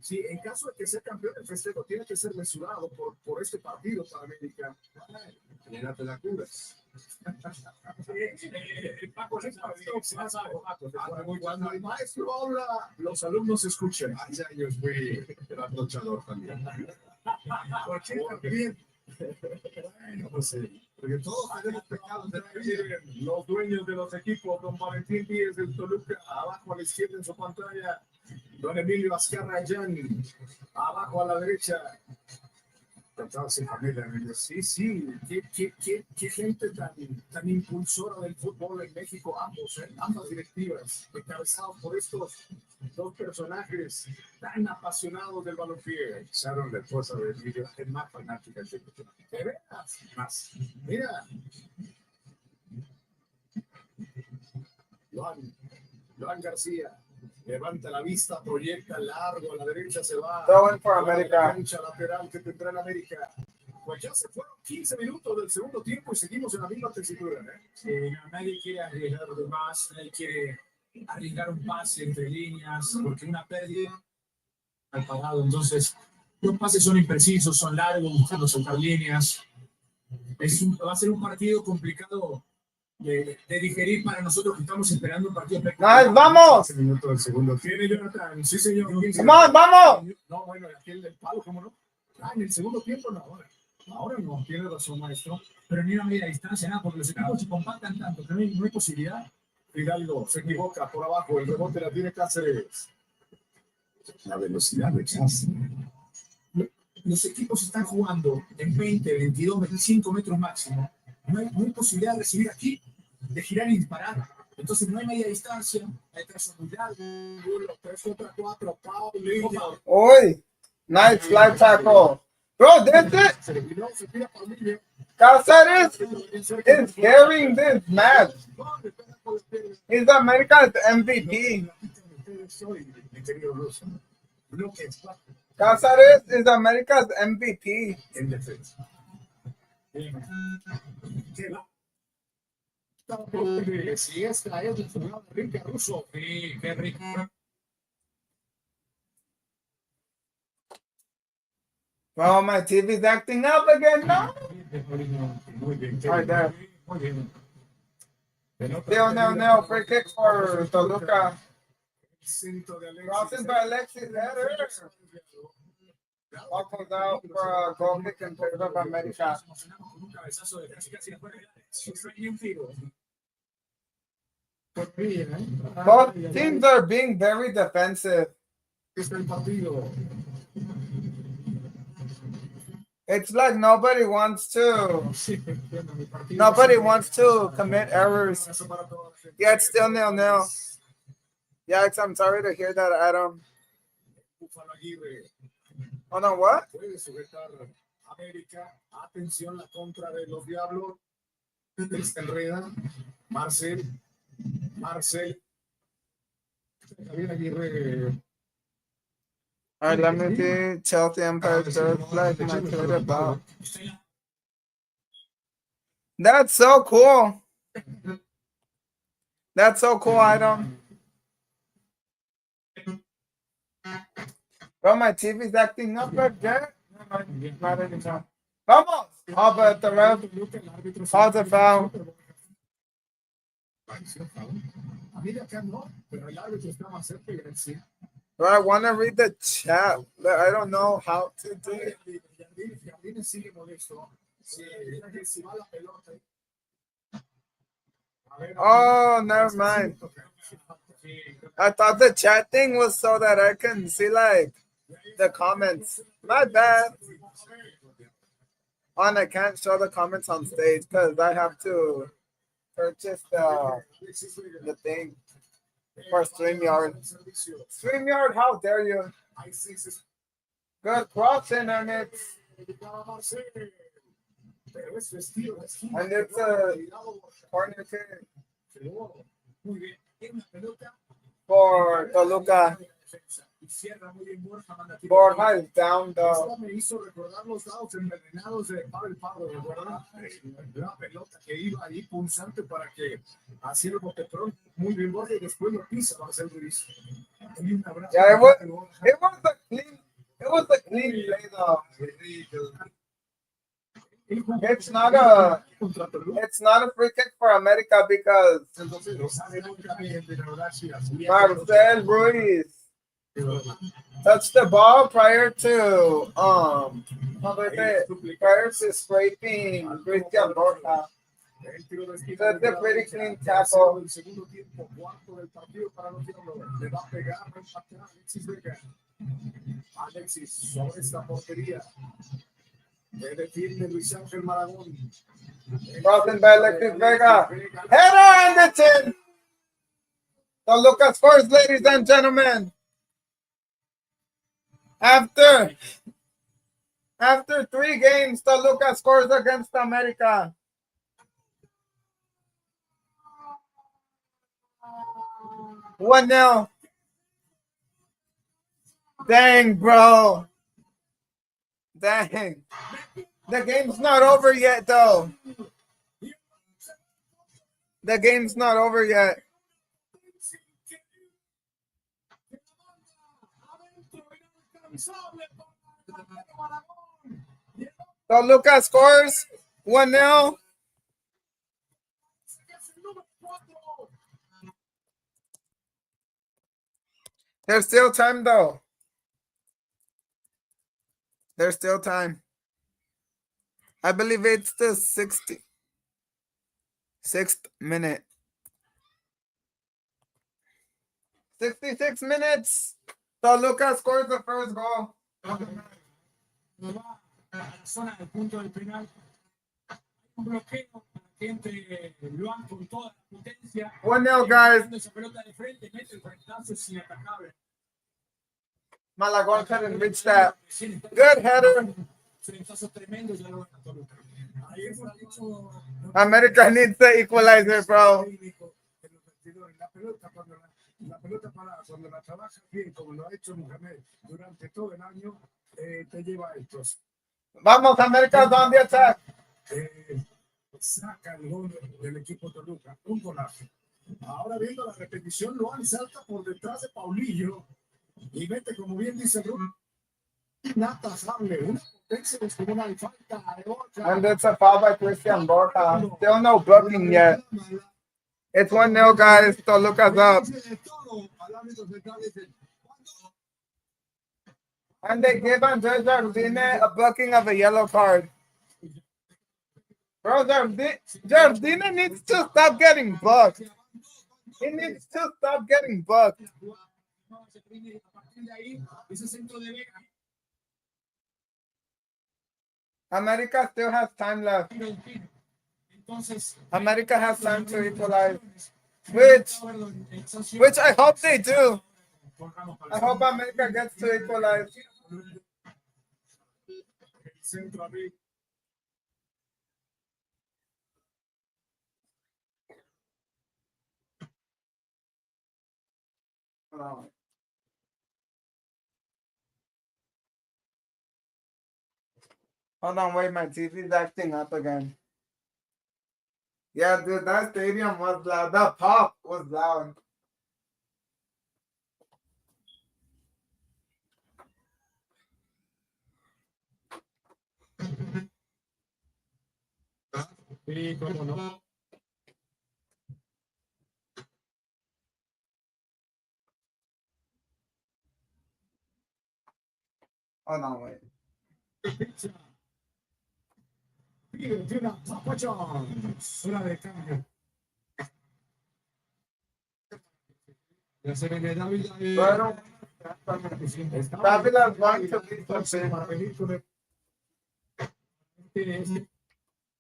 Sí, en caso de que sea campeón, el festejo tiene que ser mesurado por este partido para América. Llénate la cubas. Cuando el maestro habla, los alumnos escuchan. Hace años fui trasnochador también. ¿Por qué también? Bueno, pues sí. Porque todos tenemos pecados de la vida. Los dueños de los equipos, don Valentín Díez del Toluca, abajo a la izquierda en su pantalla, don Emilio Azcarrayán, abajo a la derecha. Sin familia, sí, sí, qué gente tan impulsora del fútbol en México, ambas directivas, encabezados por estos dos personajes tan apasionados del balompié. Sharon, la esposa de Emilio, es más fanática de veras, más. Mira, Joan García levanta la vista, proyecta largo a la derecha, se va For America. la cancha lateral que tendrá en América. Pues ya se fueron 15 minutos del segundo tiempo y seguimos en la misma tesitura. Nadie quiere arriesgar de más, nadie quiere arriesgar un pase entre líneas, porque una pérdida al pagado. Entonces, los pases son imprecisos, son largos, buscando soltar líneas. Va a ser un partido complicado de digerir para nosotros que estamos esperando un partido espectacular. ¡Nice, vamos! 15 minutos del segundo. ¿Tiene Jonathan? Sí, señor. ¡Vamos! No, bueno, aquel del palo, ¿cómo no? En el segundo tiempo no, ahora no, tiene razón, maestro. Pero ni una media distancia, nada, porque los equipos se compactan tanto que no hay posibilidad. Fidalgo se equivoca por abajo, el rebote la tiene Cáceres. La velocidad de Cáceres. Los equipos están jugando en 20, 22, 25 metros máximo. No hay posibilidad de recibir aquí, de girar y disparar. Entonces no hay media distancia, hay trazo muy largo. 3 contra 4, Paulinho. Oi! Nice slide tackle. Bro, this it. Cáceres is carrying this match. He's America's MVP. Cáceres is America's MVP. En defensa. Si esta es la jugada de Enrique Russo. Sí, qué rico. Bro, my TV's acting up again now. Muy bien. Right there. Muy bien. No. Free kick for Toluca. Centro de Alexis. Crossing by Alexis header. Ball comes out for a goal kick in favor of America. Both teams are being very defensive. Está el partido. It's like nobody wants to commit errors. Yeah, it's still 0-0. Yeah, I'm sorry to hear that, Adam. Oh no, what? Puede sujetar América. Atención, la contra de los Diablos. Se enreda. Marcel. Javier Aguirre. All right, let me see. Chelsea Empire third flag. My Twitter about. That's so cool. That's so cool, Adam. Bro, my TV's acting up again. Not anymore. Vamos! Oh, but the ref calls a foul. Bro, I want to read the chat, but I don't know how to do it. Oh, never mind. I thought the chat thing was so that I can see like the comments. My bad. And I can't show the comments on stage because I have to purchase the thing for StreamYard. StreamYard, how dare you? Good crossing, and it's a corner kick for Toluca. Borja is down though. Me hizo recordar los dados envenenados de Pavel Pablo, ¿verdad? La pelota que iba ahí pulsante para que así el botetrón muy bien Borja y después lo pisa para hacer Luis. Yeah, it was a clean play though. It's not a free kick for America because Marcel Ruiz touched the ball prior to scraping Christian Borja. That's a pretty clean tackle. Alexis sobre esta portería. Debe firme Luis Ángel Maragón. Crossing by Alexis Vega. Header on the chin. Toluca scores, ladies and gentlemen. After 3 games, Toluca scores against America. One 0. Dang, bro. Dang. The game's not over yet, though. The game's not over yet. Toluca scores 1-0. There's still time, though. There's still time. I believe it's the 66th minute. 66 minutes. Toluca scores the first goal. Zona del punto del penal. Un bloqueo entre Luan con toda la potencia. 1-0, guys. Esa pelota de frente, mete el frentazo, es inatacable. Malagón couldn't reach that. Good header. America needs the equalizer, bro. La pelota para cuando la trabajas bien, como lo ha hecho Mohamed durante todo el año, te lleva a estos. Vamos, America's on the attack. Saca el gol del equipo Toluca, un golazo. Ahora viendo la repetición, Luan salta por detrás de Paulillo y mete, como bien dice Bruno, inatajable, una potencia descomunal, falta de Borja. And it's a foul by Christian Borja. Still no booking yet. It's 1-0, guys. Toluca's up. And they give Andres Jardine a booking of a yellow card. Bro, Jardine needs to stop getting booked. He needs to stop getting booked. America still has time left. America has time to equalize. Which I hope they do. I hope America gets to equalize. Hold on, wait, my TV's acting up again. Yeah, dude, that stadium was loud. That pop was loud. Sí, cómo no. Hold on, wait. Zona de cambio. Ya se viene Dávila. Bueno, Dávila is going to be something. Para venir con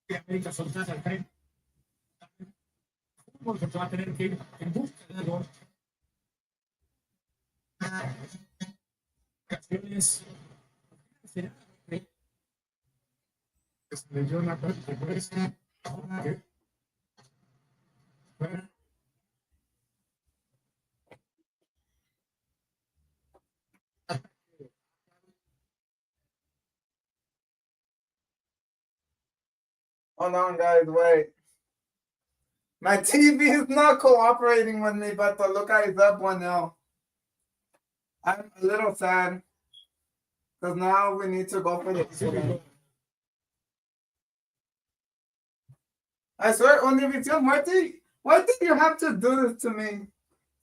que América soltar al tren. Porque va a tener que ir en busca de algo. Ocasiones. Jonathan, Hold on, guys, wait. My TV is not cooperating with me, but Toluca is up 1-0. I'm a little sad because now we need to go for the game. I swear, Univision, why did you have to do this to me?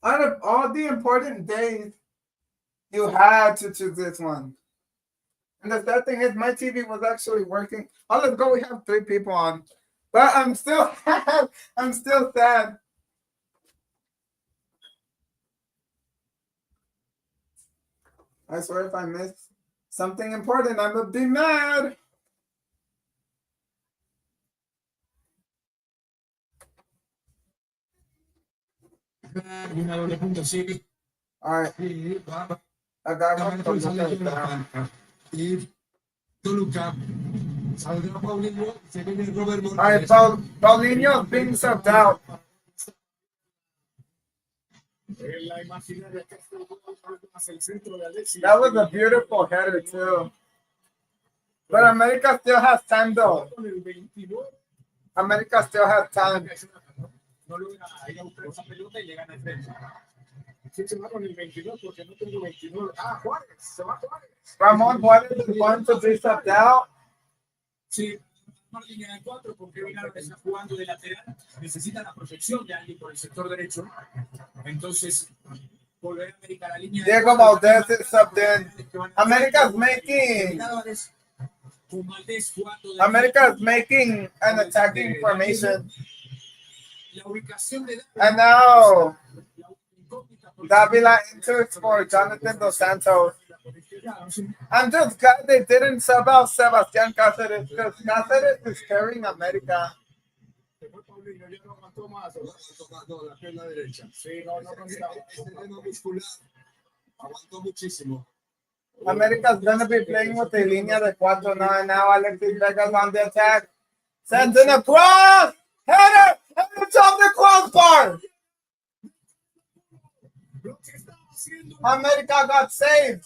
Out of all the important days, you had to choose this one. And the sad thing is, my TV was actually working. Oh, let's go. We have 3 people on. But I'm still I'm still sad. I swear if I miss something important, I'm gonna be mad. Una doble punto, sí. All right. I got one. Y Toluca. Saldrá Paulinho. Se viene Robert All right, Morales. Paulinho's being subbed out. La imaginaria que el centro de Alexis. That was a beautiful header too. But America still has time though. America still has time. No logra ir a buscar esa pelota y le gana el frente. Sí, se va con el 22 porque no tengo 29. Ah, Juárez, se va Juárez. Ramon Juárez is going to be subbed out. Sí, una línea de 4 porque Gran está jugando de lateral. Necesita la proyección de alguien por el sector derecho. Entonces, volver a América a la línea de Diego Valdez is subbed in. America's making an attacking formation. And now Davila enters for Jonathan Dos Santos. I'm just glad they didn't sub out Sebastián Cáceres because Cáceres is carrying America. No, la pierna derecha. Sí, no, terreno muscular. Aguantó muchísimo. America's going to be playing with a línea de 4 now, and now Alexis Vega's on the attack. Sends in a cross! Header! And it's off the crossbar! America got saved!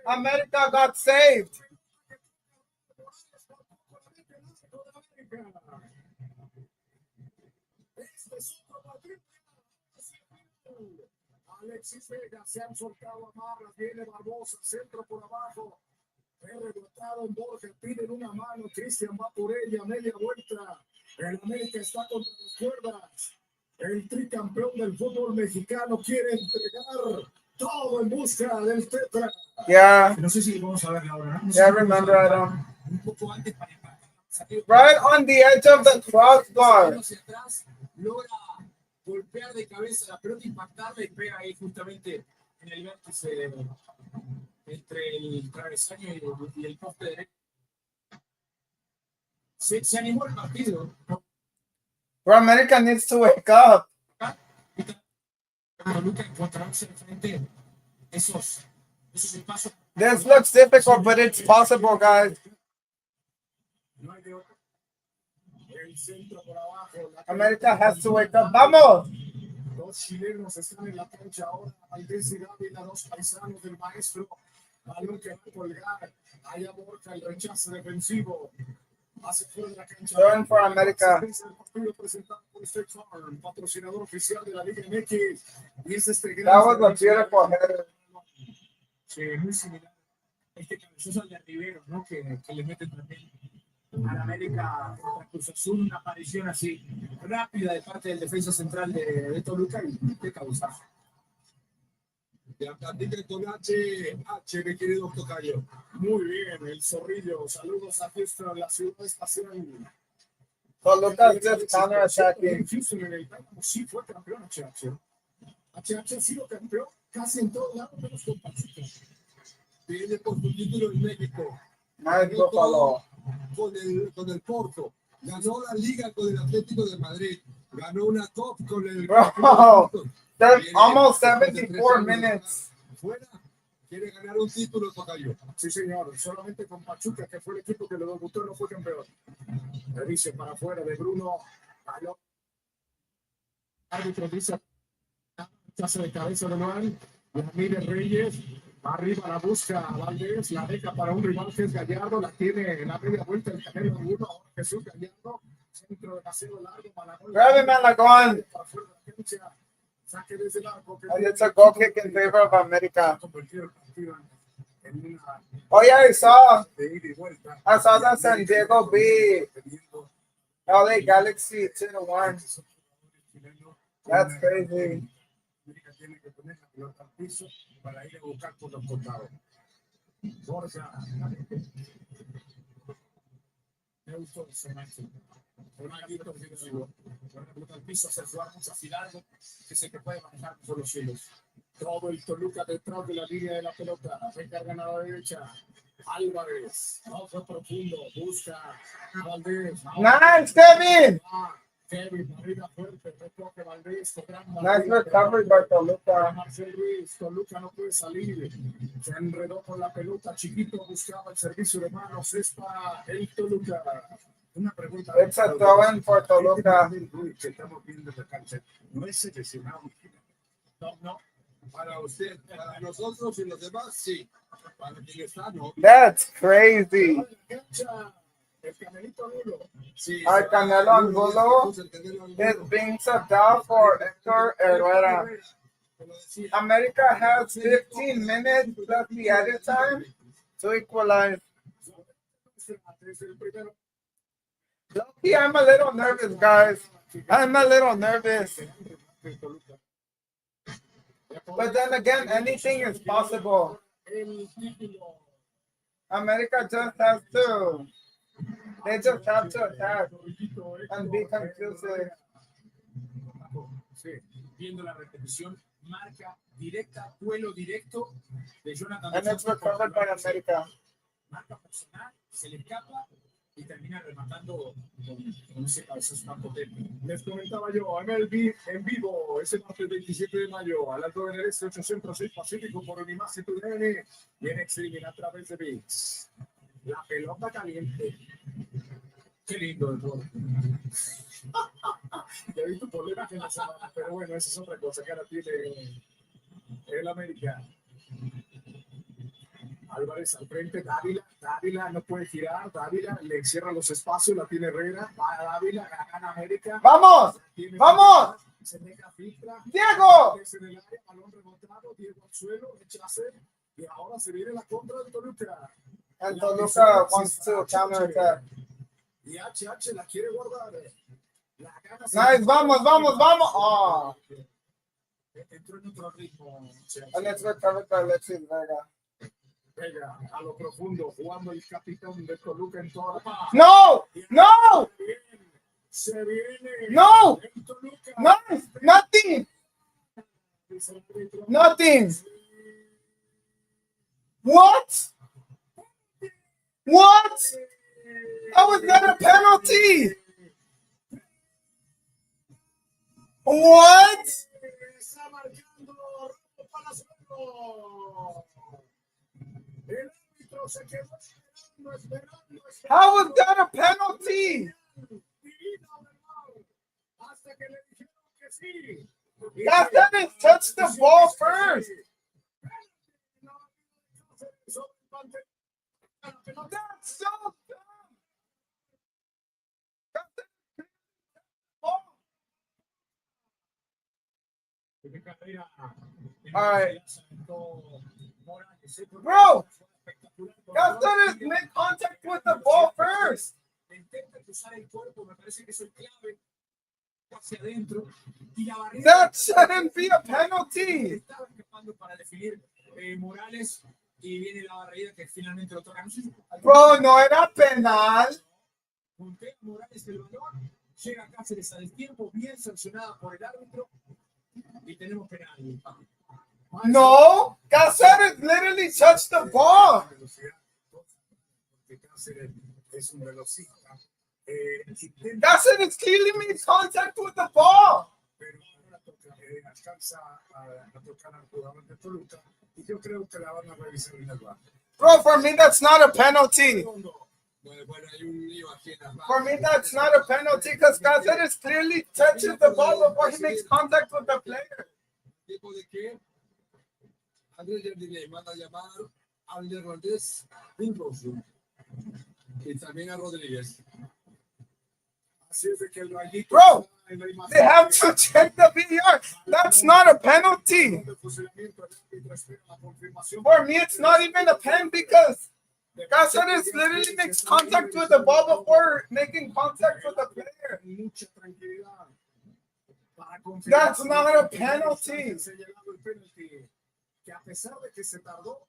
America got saved! Alexis Vega se han soltado amarras, viene Barbosa, centro por abajo, rebotado en Borja, piden una mano, Cristian va por ella, media vuelta, el América está contra las cuerdas, el tricampeón del fútbol mexicano quiere entregar todo en busca del tetra. Yeah. No sé si vamos a ver ahora, ¿no? Yeah, I remember I don't. Un poco antes para Right on the edge of the crossbar. Logra golpear de cabeza la pelota, impactarla y pega ahí justamente en el vértice entre el travesaño y el poste derecho. Se animó el partido. Bro, America needs to wake up. Toluca encontrarse frente esos espacios. This looks difficult, but it's possible, guys. America has to wake up. ¡Vamos! Dos chilenos están en la cancha ahora. Valdés y Dávila, dos paisanos del maestro. Balón que va a colgar. Allá Borja, el rechazo defensivo. Hace fuera de la cancha. Turn for America. El presentado por State Farm, patrocinador oficial de la Liga MX. Y es este gran. That was a beautiful header. Sí, muy similar. Este cabezazo de Rivero, ¿no? Que le meten también a la América contra Cruz Azul, una aparición así rápida de parte del defensa central de Toluca y de cabezazo. De Atlético con H, mi querido Tocayo. Muy bien, el Zorrillo. Saludos a Houston, la ciudad espacial. Toluca just counter-attacking. Houston en el campo sí fue campeón, chacho. HH ha sido campeón casi en todos lados, menos con Pachuca. Viene por su título en México. Nice Buffalo. Con el Porto. Ganó la Liga con el Atlético de Madrid. Ganó una COP con el... Bro, that's almost 74 minutes. Fuera. Quiere ganar un título, tocayo. Sí, señor. Solamente con Pachuca, que fue el equipo que lo debutó, no fue campeón. Revise para afuera de Bruno. Árbitro dice, hace de cabeza de Noel. Ramírez Reyes. Arriba la busca Valdés, la deja para un rival que es Gallardo, la tiene en la media vuelta el Canelo 1, Jesús Gallardo, centro de paseo largo, Malagón. Grab him, Malagón. Saque desde el arco. And it's a goal kick in favor of America. Oh yeah, I saw that San Diego beat LA Galaxy 2-1. That's crazy. América tiene que poner la pelota al piso para ir a buscar por los costados. Borja. Me gustó ese match. Un maguito ofensivo. Poner la pelota al piso, hacer jugar mucho a Fidalgo, que sé que puede manejar por los cielos. Todo el Toluca detrás de la línea de la pelota. Recargan a la derecha. Álvarez. No fue profundo. Busca a Valdés. Nice, Kevin. Kevin, arriba fuerte, recoge Valdés, Nice recovery by Toluca. Marcel Ruiz, Toluca no puede salir, se enredó con la pelota, Chiquito buscaba el servicio de manos, es para el Toluca. Una pregunta. It's a throw-in for Toluca. Que estamos viendo de cancha, no es seleccionado. No. Para usted, para nosotros y los demás, sí. Para quien está, no. That's crazy. El Canelito Angulo. Sí, Our Canelo Angulo is being subbed out for Hector Herrera. America has 15 minutes plus the added time to equalize. Low-key, I'm a little nervous, guys. I'm a little nervous. But then again, anything is possible. America just has to. They just have to attack and be conclusive. Sí, viendo la repetición, marca directa, duelo directo de Jonathan. And it's recovered by America. Marca personal, se le escapa y termina rematando con ese cabezazo tan potente. Les comentaba yo, MLB en vivo, ese martes 27 de mayo, a las 9 del Este, 8 Centro, 6 Pacífico, por Unimás y TUDN, y en streaming a través de VIX. La pelota caliente. Qué lindo deporte. Ya he visto problemas en la semana, pero bueno, esa es otra cosa que ahora tiene el América. Álvarez al frente, Dávila no puede girar, Dávila le encierra los espacios, la tiene Herrera, va a Dávila, gana América. ¡Vamos! ¡Vamos! Se deja filtra. ¡Diego! En el área, balón rebotado, Diego al suelo, rechace, y ahora se viene la contra del Toluca. And Toluca wants to counterattack. Y HH la quiere guardar. Nice, vamos. Oh. Entró en otro ritmo. And it's recovered by Alexis Vega. Vega, a lo profundo, jugando el capitán de Toluca en toda la... No! Se viene. No! Nice! Nothing! What? How was that a penalty? What? Está marcando para suelo. El árbitro se quedó esperando. How was that a penalty? Hasta que le dijeron que sí. That didn't touch the ball first. That's so dumb. All right. Bro, that didn't make contact with the ball first. That shouldn't be a penalty. Morales y viene la barrida que finalmente lo toca. Bro, no era penal. Montea Morales el balón, llega Cáceres al tiempo, bien sancionada por el árbitro. y tenemos penal. No, Cáceres literally touched the ball. Es un velocista. Cáceres clearly made contact with the ball. Pero ahora alcanza a tocar al jugador de Toluca y yo creo que la van a revisar en el bar. Bro, for me, that's not a penalty. Bueno, hay un lío aquí en las manos. For me, that's not a penalty because Cáceres clearly touches the ball before he makes contact with the player. ¿Tipo de qué? Andrés Jardine manda a llamar al neerlandés Wilberforce y también a Rodríguez. Así es de que el rayito Bro, está en la imagen. they have to check the VAR. That's not a penalty. For me, it's not even a pen because Cáceres literally makes contact with the ball before making contact with the player. Mucha tranquilidad para confirmar That's not a penalty. Que a pesar de que se tardó,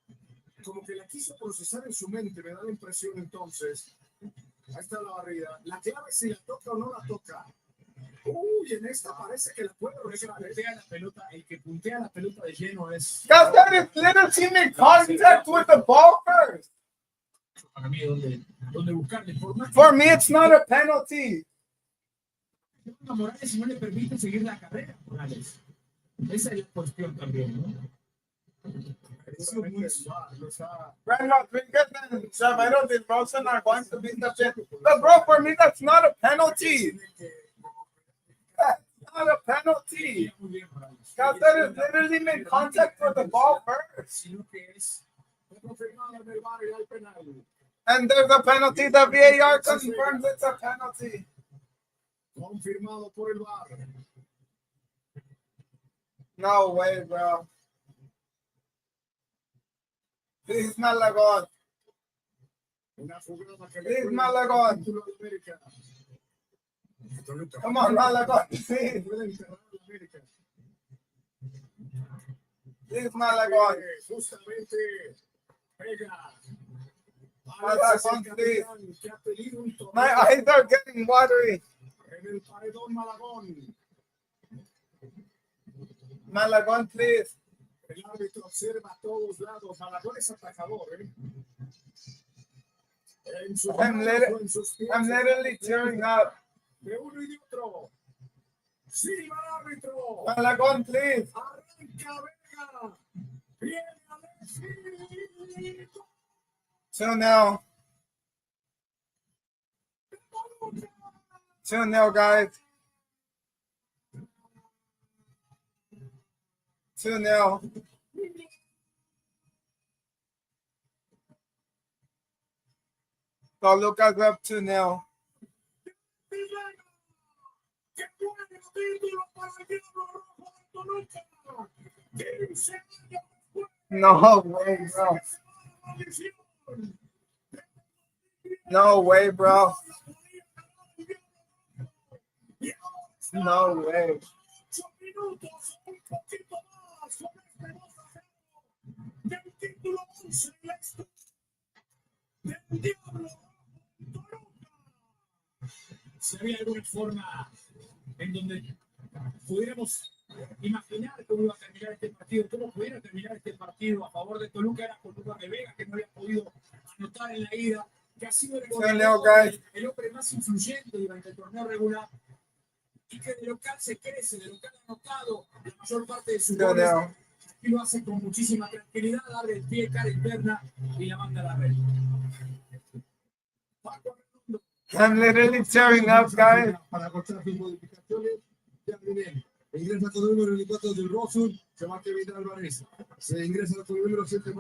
como que la quiso procesar en su mente, me da la impresión entonces. Ahí está la barrida. La clave es si la toca o no la toca. Uy, en esta parece que la puede regresar. El que puntea la pelota de lleno es. Cáceres literally made contact with the ball first. Para mí, donde buscarle. For me, it's not a penalty. A Morales no le permite seguir la carrera, Morales. Esa es la cuestión también, ¿no? Eso es muy suave. Gran Rodriguez and Chavero de Rosen are going to be the fifth. But bro, for me, that's not a penalty. That's not a penalty. Cáceres literally made contact with the ball first. And there's a penalty. The VAR confirms it's a penalty. Confirmado por el VAR. No way, bro. Please, Malagón. Una jugada que Please, le Malagón. título de América. Come on, Malagón. Please, Puede enterrar a América. please, Malagón. Justamente pega. Malagón, please. Que ha tenido un torneo My eyes are getting watery. en el paredón Malagón. Malagón, please. El árbitro observa a todos lados. Malagón es atajador, ¿eh? En sus I'm manos lit- o en sus pies. I'm literally tearing up. De uno y de otro. Silva el árbitro. Malagón, please. Arranca Vega. Viene Alexis. 2-0. 2-0, guys. 2-0. Toluca's up 2-0. Que pone el título para el Diablo Rojo de Toluca. 15 años después. No way, bro. No way, bro. No way. 8 minutos, un poquito más con este 2-0 del título 11 en la historia del Diablo Rojo de Toluca. Si había alguna forma en donde pudiéramos imaginar cómo iba a terminar este partido, cómo pudiera terminar este partido a favor de Toluca, era con Lucas de Vega, que no había podido anotar en la ida, que ha sido el hombre más influyente durante el torneo regular, y que de local se crece, de local ha anotado la mayor parte de sus goles, y lo hace con muchísima tranquilidad, abre el pie, cara interna y la manda a la red. I'm literally tearing up, guys. Para cortar sus modificaciones, ya viene. Ingresa con el número 24 del Rosul, se va Kevin Álvarez. Se ingresa con el número 7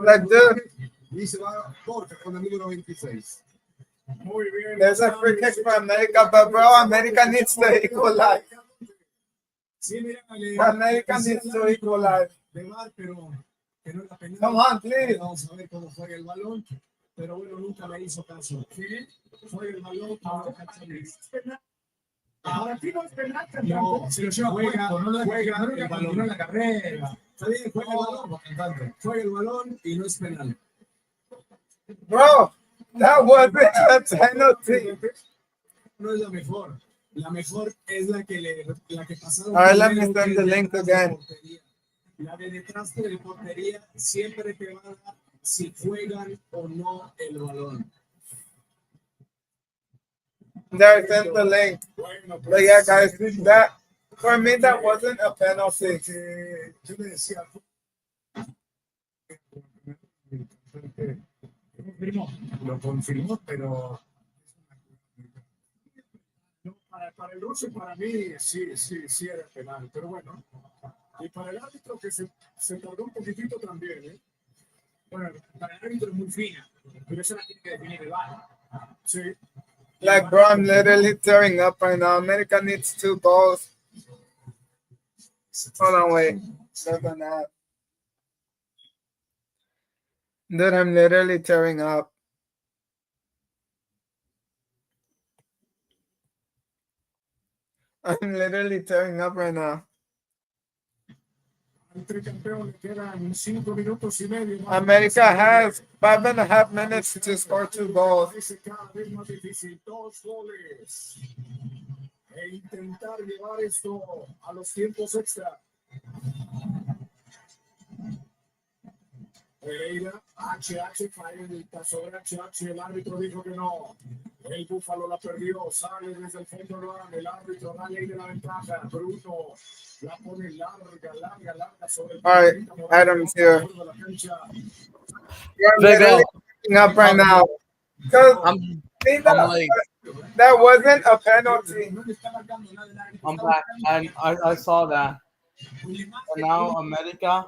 y se va Borja con el número 26. Muy bien. There's a free kick for America, but bro, America needs to equalize. Sí, mira, America needs to equalize. de VAR, pero que no era penal. Come on, please. Vamos a ver cómo juega el balón, pero bueno, nunca me hizo caso. ¿Qué? Juega el balón. Ahora sí no es penal. No, se lo lleva Juega, puesto, no lo juega no el balón. continuó la carrera. Está bien, juega el balón. Juega el balón y no es penal. Bro, that wasn't a penalty. No es la mejor. La mejor es la que pasaron. All right, let me send the link again. La de detrás de la portería siempre te va a dar si juegan o no el balón. There, send the link. Bueno, But yeah, guys, that for me that wasn't a penalty. Yo le decía, lo confirmó, pero no, para el ruso y para mí sí era penal, pero bueno. Y para el árbitro que se tardó un poquitito también, ¿eh? Bueno, para el árbitro es muy fina, pero eso la tiene que definir el VAR. Sí. Like, bro, I'm literally tearing up right now. America needs 2 goals. Hold on, wait. Better than that. Dude, I'm literally tearing up. I'm literally tearing up right now. America has 5.5 minutes to score 2 goals. E intentar llevar esto a los tiempos extra. Pereira, HH, falla sobre HH, el árbitro dijo que no. El Búfalo la perdió, sale desde el fondo Gran, el árbitro da ley de la ventaja. Bruno la pone larga sobre el. All right, Adam's here. You're Big literally up. tearing up right now. Because I'm like, that wasn't a penalty. I'm back. I saw that. And now America.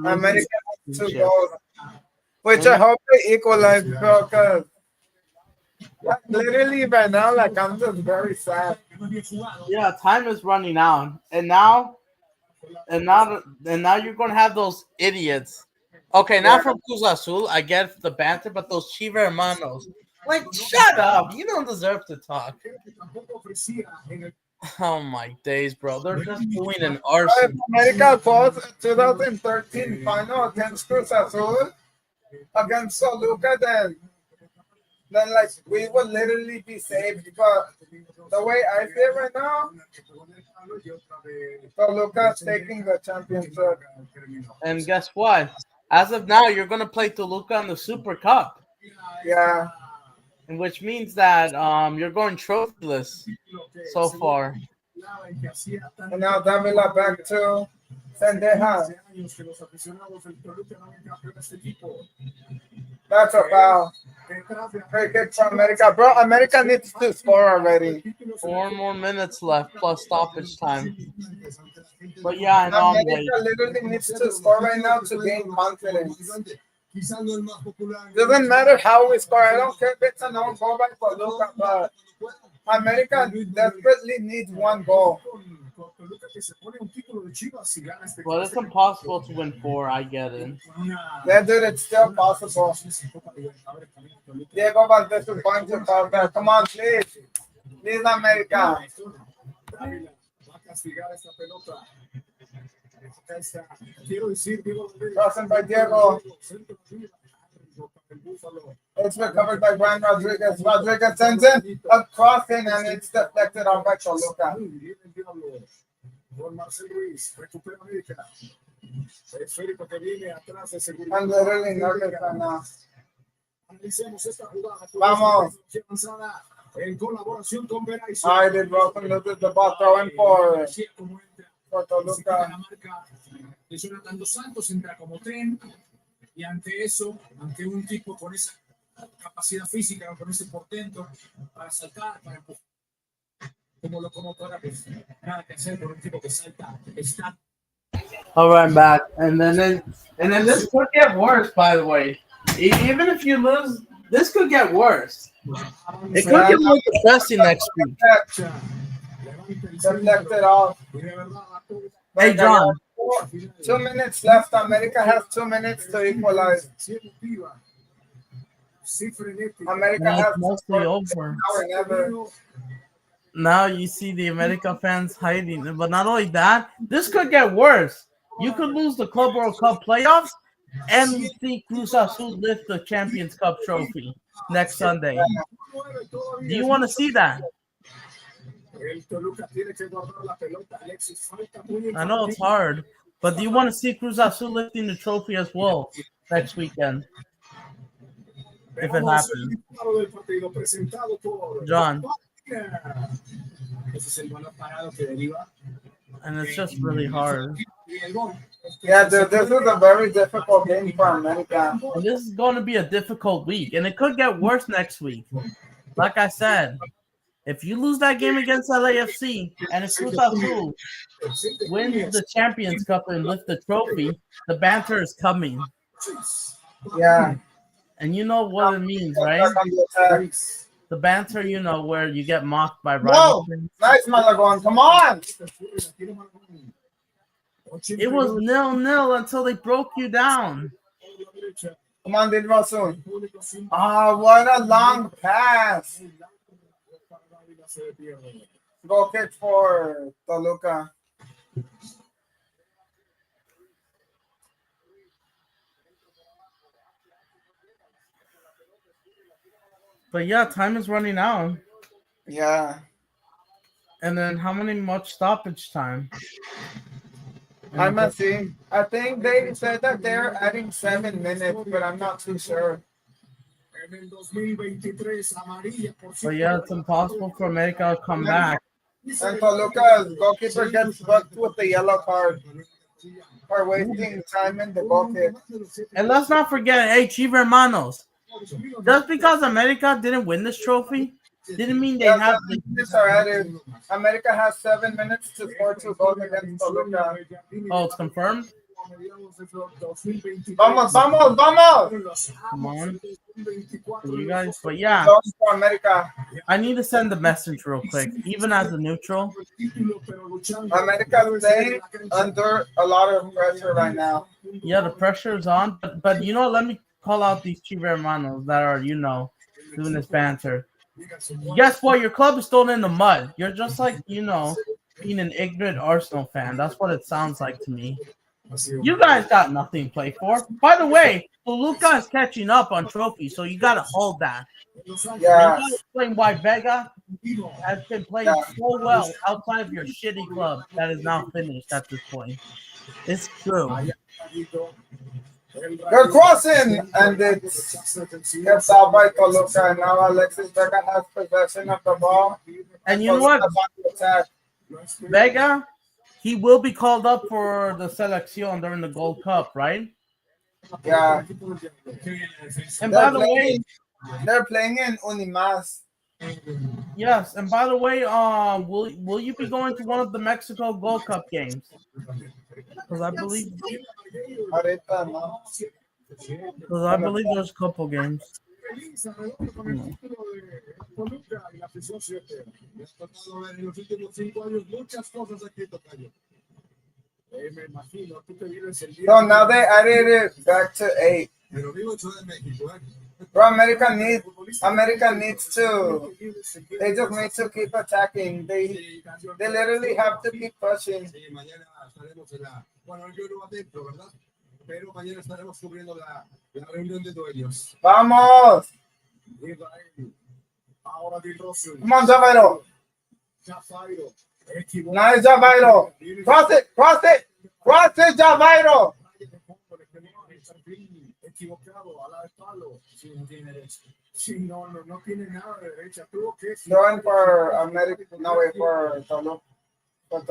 America has 2 goals. Which I hope they equalize, bro, because literally right now, like, I'm just very sad. Yeah, time is running out, and now you're gonna have those idiots. Okay, now from Cruz Azul, I get the banter, but those Chiva hermanos, like, shut up! You don't deserve to talk. Oh my days, bro! They're just doing an arson. America was 2013 final against Cruz Azul, against Toluca, then like we would literally be saved. But the way I see it right now, Toluca's taking the championship. And guess what? As of now, you're gonna play Toluca in the Super Cup. Yeah. And which means that you're going trophyless so far. And now Davila back to Sendeja. That's a foul. Free kick for America. Bro, America needs to score already. 4 more minutes left plus stoppage time. But yeah, I know I'm late. America literally needs to score right now to gain confidence. Doesn't matter how we score. I don't care if it's an own goal by Toluca, but America desperately needs 1 goal. Well, it's impossible to win 4. I get it. Yeah, dude, it's still possible. Diego Valdez is going to call back. Come on, please. Please, America. Crossing by Diego. It's recovered by Gran Rodriguez. Rodriguez sends in a crossing and it's deflected off by Toluca. I'm literally nervous right now. Vamos. I did welcome the ball throwing for Toluca. Jonathan Dos Santos entra como tren y ante eso, ante un tipo con esa capacidad física, con ese portento para saltar, para empujar como locomotora, pues nada que hacer por un tipo que salta, está. All right, I'm back, and then this could get worse. By the way, even if you lose, this could get worse. It could get more depressing next week. Deflected off. Hey, John. 2 minutes left. America has 2 minutes to equalize. America has mostly over. Now you see the America fans hiding. But not only that, this could get worse. You could lose the Club World Cup playoffs and see Cruz Azul lift the Champions Cup trophy next Sunday. Do you want to see that? El Toluca tiene que guardar la pelota. Alexis, falta muy I know it's hard, but do you want to see Cruz Azul lifting the trophy as well next weekend? If it Veamos el happens. disparo del partido presentado por John. Ese es el balón parado que deriva. And it's just really hard. Y el gol. Yeah, dude, this is a very difficult game for America. And this is going to be a difficult week, and it could get worse next week. Like I said, if you lose that game against LAFC and if Cruz Azul wins the Champions Cup and lift the trophy, the banter is coming. Yeah. And you know what it means, right? The banter, you know, where you get mocked by Whoa! rivals. Nice, Malagon. Come on! It was 0-0 until they broke you down. Come on, Dilma soon. Ah, what a long pass. Goal kick for Toluca. But yeah, time is running out. Yeah. And then how much stoppage time? I'm not seeing. I think they said that they're adding 7 minutes, but I'm not too sure. But yeah, it's impossible for America to come back. And Toluca's goalkeeper gets booked with the yellow card for wasting time in the goal kick. And let's not forget, hey, Chiva Hermanos, just because America didn't win this trophy, didn't mean they have the... Minutes are added. America has 7 minutes to score 2 goals against Toluca. Oh, it's confirmed? Vamos, vamos, vamos! Come on. You guys, but yeah, Goals for America. I need to send a message real quick, even as a neutral. America's playing under a lot of pressure right now. Yeah, the pressure is on, but you know, let me call out these Chiva Hermanos that are, you know, doing this banter. Guess what? Your club is still in the mud. You're just like, you know, being an ignorant Arsenal fan. That's what it sounds like to me. You guys got nothing to play for. By the way, Toluca is catching up on trophies, so you got to hold that. Yeah. You explain why Vega has been playing so well outside of your shitty club that is now finished at this point. It's true. Good crossing, and it's kept out by Toluca. Now Alexis Vega has possession of the ball. And you know what? Vega, he will be called up for the selección during the Gold Cup, right? Yeah. And by the way, they're playing in Unimas. Yes, and by the way, will you be going to one of the Mexico Gold Cup games? Because I believe there's a couple games. So now they added it back to 8. Bro, America needs to. They just need to keep attacking. They literally have to keep pushing. Vamos! Come on, Javairo. Nice, Javairo. Cross it, Javairo. Throwing for America, no way for Toluca. And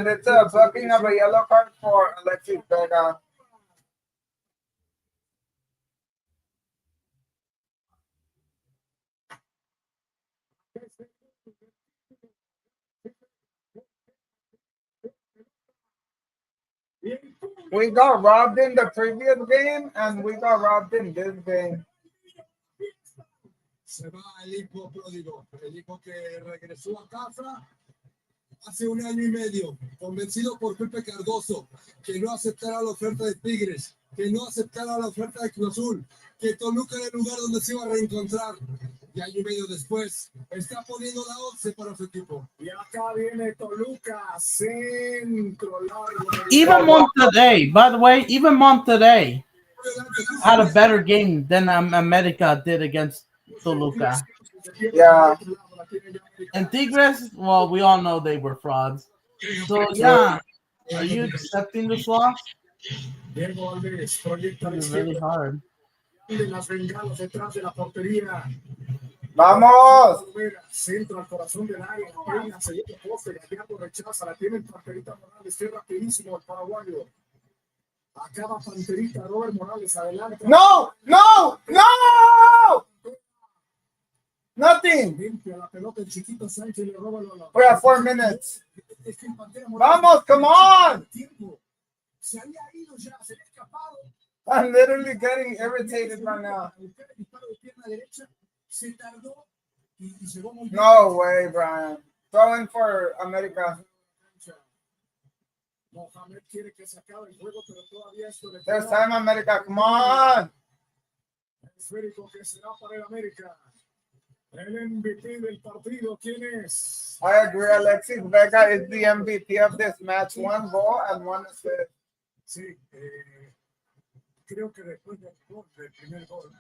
it's a blocking of a yellow card for Alexis Vega. We got robbed in the previous game, and we got robbed in this game. Se va el hijo pródigo, el hijo que regresó a casa hace 1 año y medio, convencido por Pepe Cardoso, que no aceptara la oferta de Tigres, que no aceptara la oferta de Cruz Azul, que Toluca era el lugar donde se iba a reencontrar. Y año y medio después, está poniendo la 11 para su equipo. Y acá viene Toluca, centro largo. Even Monterrey, by the way, even Monterrey had a better game than America did against Toluca. Yeah. And Tigres, well, we all know they were frauds. So yeah, are you accepting this loss? Diego Valdés proyecta la It's izquierda really hard. de las bengalas detrás de la portería. Vamos. Centro al corazón del área. Peña, segundo poste. Gallardo rechaza. La tiene el Panterita Morales. Qué rapidísimo el paraguayo. Acaba Panterita. Robert Morales adelante. No, no, no. Nothing. Limpia la pelota. El chiquito Sánchez le roba la. We have 4 minutes. Es que el Pantera Morales. Vamos, come on. Se había ido ya. Se había escapado. I'm literally getting irritated right now. Se tardó y llegó muy bien. No way, Brian. Throwing for America. Mohamed quiere que se acabe el juego, pero todavía esto le There's time, America. Come on. esférico que será para el América. El MVP del partido, ¿quién es? I agree. Alexis Vega is the MVP of this match. 1 goal and 1 assist. Sí, creo que después del primer gol,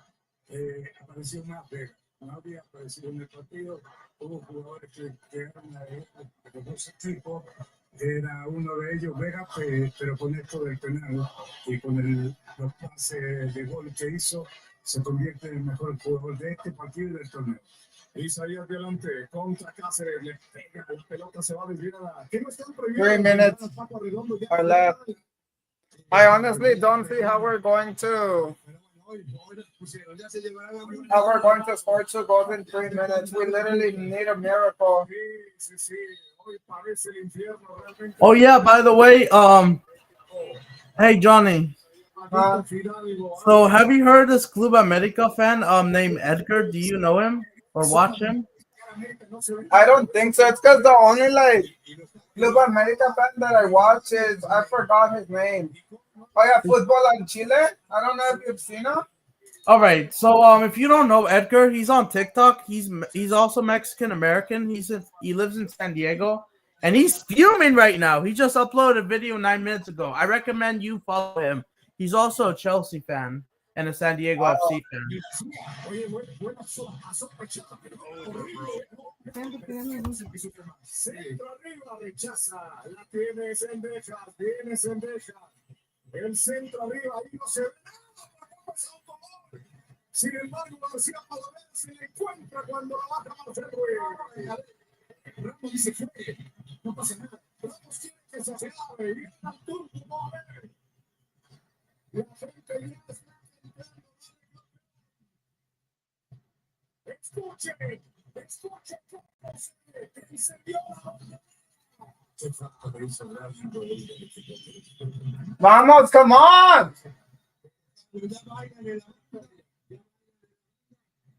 apareció más Vega. No había aparecido en el partido. Hubo jugadores que eran de los dos equipos. Era uno de ellos, Vega, pero con esto del penal y con los pases de gol que hizo, se convierte en el mejor jugador de este partido y del torneo. Isaías Violante contra Cáceres, le pega, la pelota se va desviada. ¿Qué no están prohibiendo? 3 minutes are left. I honestly don't see how we're going to score 2 goals in 3 minutes. We literally need a miracle. Oh yeah, by the way, hey Johnny. So have you heard this Club America fan named Edgar? Do you know him or watch him? I don't think so. It's because the only Club America fan that I watch is, I forgot his name. Oh yeah, Football on Chile. I don't know if you've seen him. All right. So if you don't know Edgar, he's on TikTok. He's also Mexican American. He lives in San Diego, and he's fuming right now. He just uploaded a video 9 minutes ago. I recommend you follow him. He's also a Chelsea fan and a San Diego FC fan. El centro arriba, ahí no se ve nada. Sin embargo, García Palavera se le encuentra cuando la baja Marcelo. Ramos dice que no pasa nada. Ramos quiere que se acelere. Y está el turco, vamos a ver. La gente ya está intentando. Escuche cómo se incendió. Vamos, come on.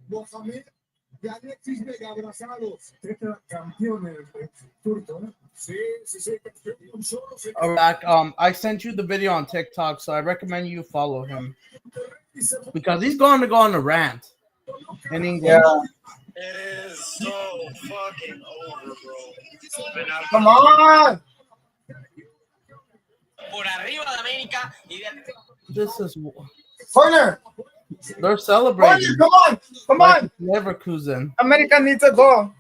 Mohamed y Alexis Vega abrazados. Campeones turco, ¿no? Sí, campeón. I sent you the video on TikTok, so I recommend you follow him because he's going to go on a rant in English. Yeah. It is so fucking over, bro. Come on. Por arriba de América y de... This is Corner. they're celebrating. Corner. Come on. Leverkusen. America needs a goal.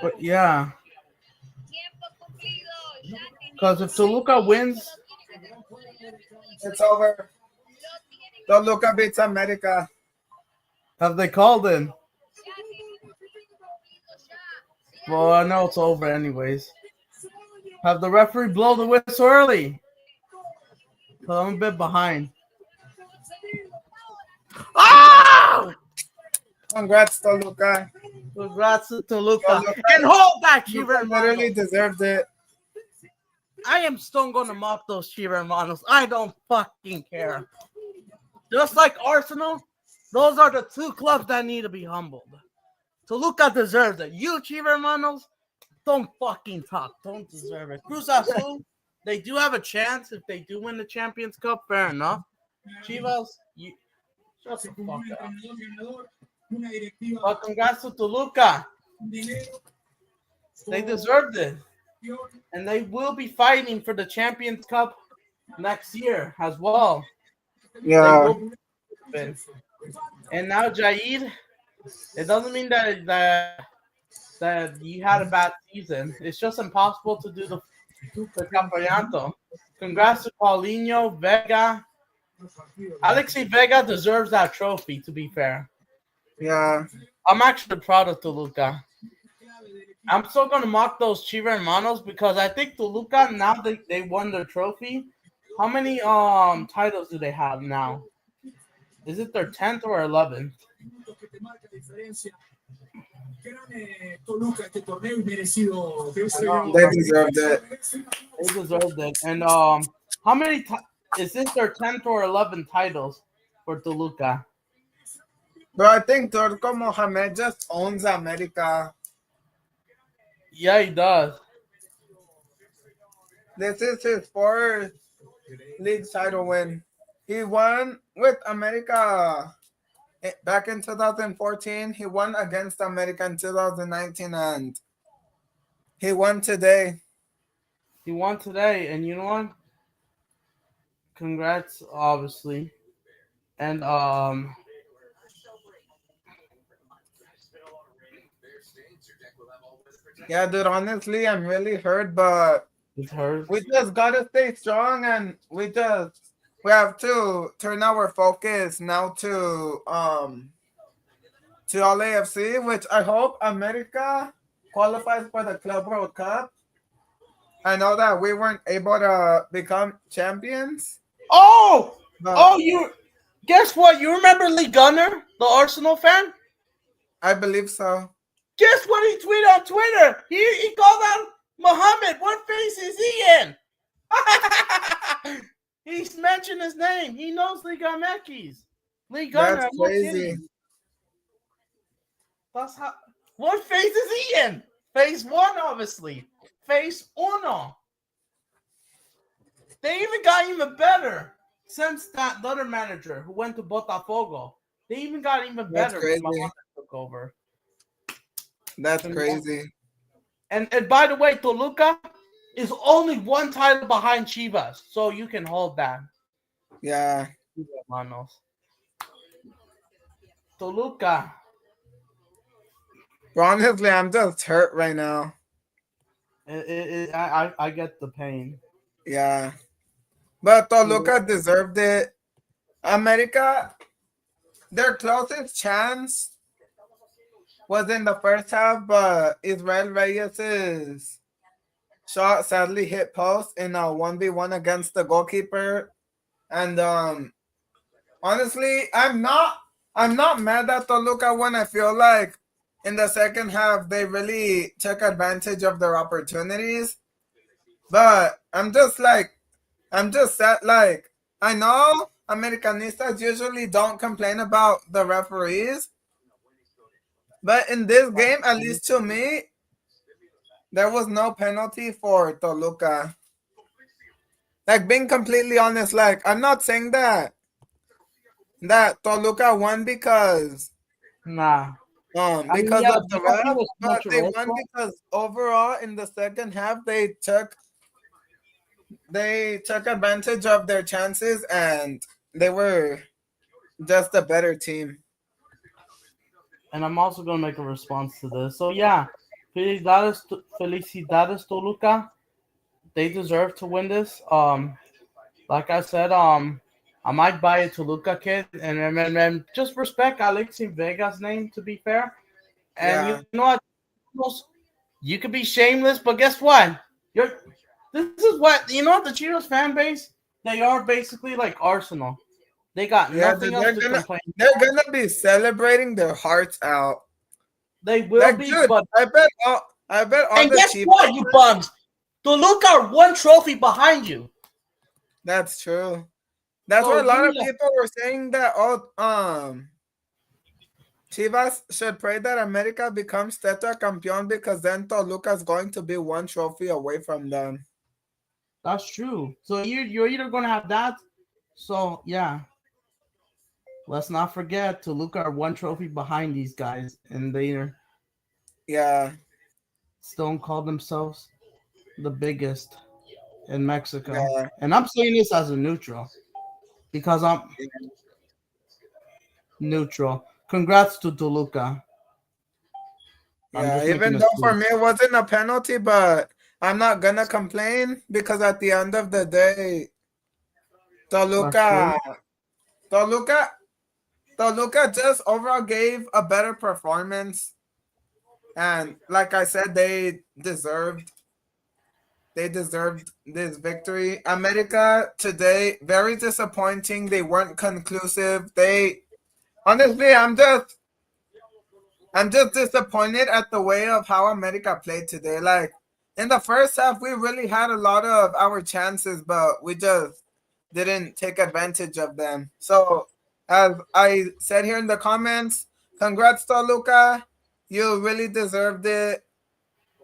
But yeah, because if Toluca wins, It's over. Toluca beats America. have they called in? Well, I know it's over anyways. Have the referee blow the whistle early? Because I'm a bit behind. Oh! Congrats, Toluca. Congrats to Toluca. And hold that, You Chivas literally Hermanos. deserved it. I am still going to mock those Chivas Hermanos. I don't fucking care. Just like Arsenal, those are the two clubs that need to be humbled. Toluca deserves it. You, Chivas Hermanos, don't fucking talk. Don't deserve it. Cruz Azul, they do have a chance if they do win the Champions Cup. Fair enough. Chivas, you shut the fuck up. But congrats to Toluca. They deserved it. And they will be fighting for the Champions Cup next year as well. They Yeah, will win. And now Jair, it doesn't mean that you had a bad season. It's just impossible to do the campeonato. Congrats to Paulinho, Vega. Alexi Vega deserves that trophy, to be fair. yeah. I'm actually proud of Toluca. I'm still going to mock those Chiva Hermanos because I think Toluca, now they won the trophy. How many titles do they have now? Is it their 10th or 11th? Que te marca diferencia. Gran Toluca este torneo y merecido. They deserved it. They deserved it. And how many is this their 10th or 11th titles for Toluca? But I think Turco Mohamed just owns America. Yeah, he does. This is his fourth league title win. He won with America back in 2014. He won against America in 2019, and he won today. He won today, and you know what? Congrats, obviously. And Yeah, dude, honestly, I'm really hurt, but it hurts. we just gotta stay strong, and we have to turn our focus now to all AFC, which I hope America qualifies for the Club World Cup. I know that we weren't able to become champions. Oh, But you. Guess what? You remember Lee Gunner, the Arsenal fan? I believe so. Guess what he tweeted on Twitter? He called out Muhammad. What face is he in? He's mentioned his name. He knows Liga Mekis. Lee Gunner. That's I'm not crazy. kidding. That's how. What phase is he in? Phase 1, obviously. Phase uno. They even got even better since that other manager who went to Botafogo. They even got even That's better crazy. when Mohamed took over. That's crazy. And by the way, Toluca is only one title behind Chivas, so you can hold that. Yeah. Manos. Toluca. But honestly, I'm just hurt right now. I get the pain. Yeah. But Toluca deserved it. America, their closest chance was in the first half, but Israel Reyes' shot sadly hit post in a 1v1 against the goalkeeper. And honestly, I'm not mad at Toluca when I feel like in the second half they really took advantage of their opportunities. But I'm just sad. Like, I know Americanistas usually don't complain about the referees, but in this game, at least to me, there was no penalty for Toluca. Like, being completely honest, like, I'm not saying that Toluca won because Nah. because yeah, of the penalty ref, was but they won controversial. because overall in the second half they took advantage of their chances and they were just a better team. And I'm also going to make a response to this. So, yeah, Felicidades Toluca. They deserve to win this. Like I said, I might buy a Toluca kit and just respect Alexi Vega's name, to be fair. And Yeah. you know what? You could be shameless, but guess what? This is what, you know, the Cheetos fan base, they are basically like Arsenal. They got Yeah, nothing dude, else to complain they're about. gonna be celebrating their hearts out. They will Like, be, dude, but I bet all and the guess cheap. what, you bums? Toluca are one trophy behind you. That's true. That's So why a lot of give me people were saying that Chivas should pray that America becomes tetracampeón because then Toluca's going to be one trophy away from them. That's true. So you're either gonna have that. So yeah, let's not forget Toluca are one trophy behind these guys, and they Yeah. still call themselves the biggest in Mexico. Yeah. And I'm saying this as a neutral because I'm neutral. Congrats to Toluca. I'm Yeah, just making even a though for tweet. me it wasn't a penalty, but I'm not gonna complain because at the end of the day, Toluca, Toluca, Toluca just overall gave a better performance, and like I said, they deserved this victory. America today very disappointing. They weren't conclusive. They honestly, I'm just disappointed at the way of how America played today. Like in the first half, we really had a lot of our chances, but we just didn't take advantage of them. So, as I said here in the comments, congrats to Luca. You really deserved it.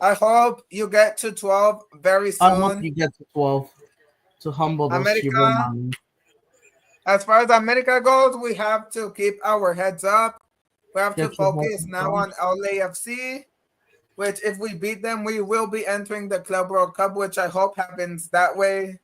I hope you get to 12 very I hope soon. you get to 12 to humble those America, Chivermanos. as far as America goes, we have to keep our heads up. We have to Get your head focus to now 12. on LAFC, which if we beat them, we will be entering the Club World Cup, which I hope happens that way.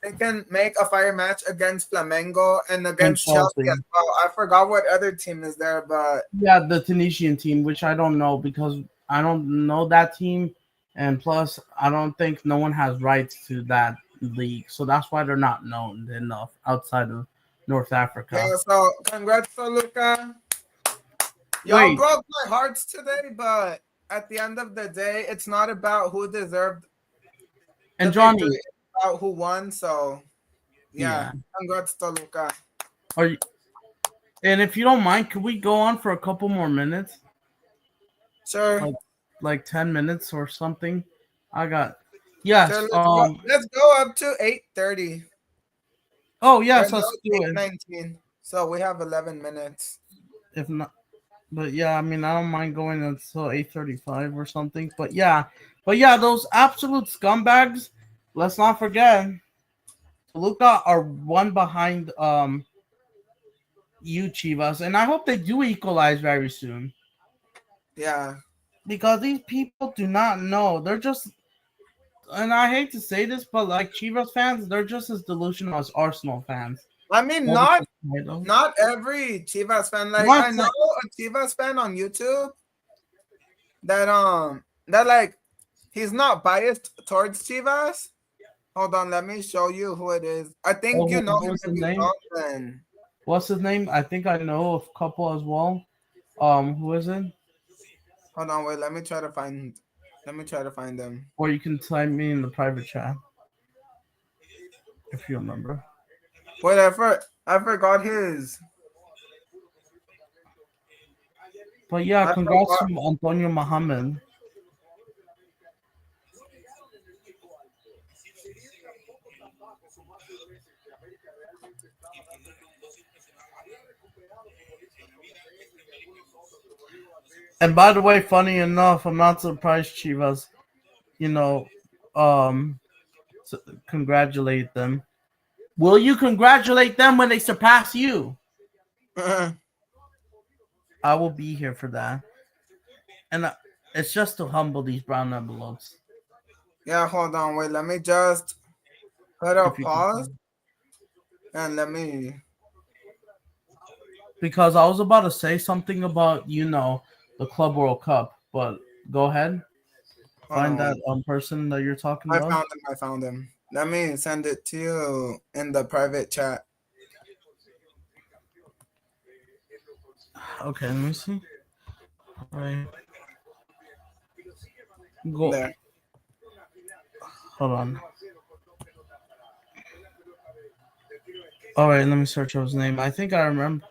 They can make a fire match against Flamengo and And against Chelsea as Chelsea. well. I forgot what other team is there, but Yeah, the Tunisian team, which I don't know because I don't know that team. And plus, I don't think no one has rights to that league. So that's why they're not known enough outside of North Africa. yeah, so congrats to Luca. Y'all Wait, broke my hearts today, but at the end of the day, it's not about who deserved the and victory, Johnny, it's about who won. So yeah, yeah. congrats to Luca. Are you, and if you don't mind, could we go on for a couple more minutes? Sure. Like 10 minutes or something? I got yes. Sure, let's go up to 8:30. Oh Right yes, now let's it's do it. 8:19. So we have 11 minutes. If not, but yeah, I mean, I don't mind going until 8:35 or something. But yeah, those absolute scumbags. Let's not forget, Toluca are one behind you Chivas, and I hope they do equalize very soon Yeah. because these people do not know. They're just, and I hate to say this, but like Chivas fans, they're just as delusional as Arsenal fans. I mean, All not because of titles. not every Chivas fan. Like Not I know like, a Chivas fan on YouTube that like he's not biased towards Chivas. Hold on, let me show you who it is. I think you know what him. was If his you name? don't, then What's his name? I think I know a couple as well. Who is it? hold on, wait. Let me try to find them. Or you can type me in the private chat if you remember. Wait, I forgot his. But yeah, I congrats to forgot. Antonio Mohammed. And by the way, funny enough, I'm not surprised Chivas, you know, um, congratulate them. Will you congratulate them when they surpass you? I will be here for that. And it's just to humble these brown envelopes. Yeah, hold on, wait. Let me just put a If you can. pause and let me. Because I was about to say something about, the Club World Cup, but go ahead. Hold Find on, that wait. person that you're talking I about. found him. I found him. Let me send it to you in the private chat. Okay, let me see. All right. Go. There. Hold on. All right, let me search up his name. I think I remember.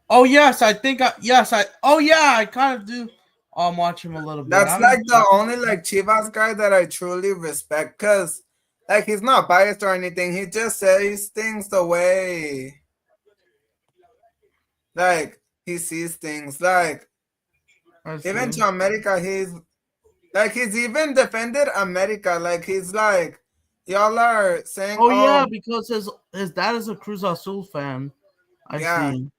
Oh yes, I think I yes I. Oh yeah, I kind of do. Watch him a little bit. That's like the only like Chivas guy that I truly respect, cause like he's not biased or anything. He just says things the way like he sees things. Like I even see. to America, he's even defended America. Like he's like y'all are saying, Oh oh yeah, because his dad is a Cruz Azul fan. I yeah. see.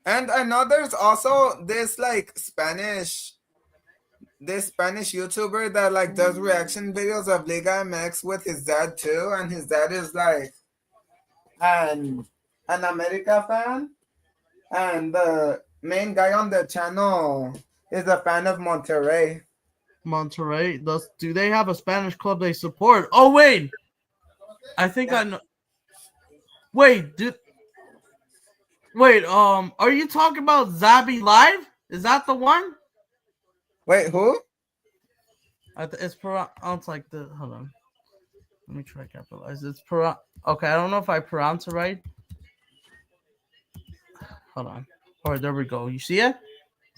And I know there's also this like Spanish this Spanish YouTuber that like does reaction videos of Liga MX with his dad too, and his dad is like an America fan, and the main guy on the channel is a fan of Monterrey. Monterrey. Do they have a Spanish club they support? Oh wait, I think I know. Wait, are you talking about Zabi Live? Is that the one? Wait, who? It's pronounced like the. Hold on. Let me try to capitalize. Okay, I don't know if I pronounce it right. Hold on. All right, there we go. You see it?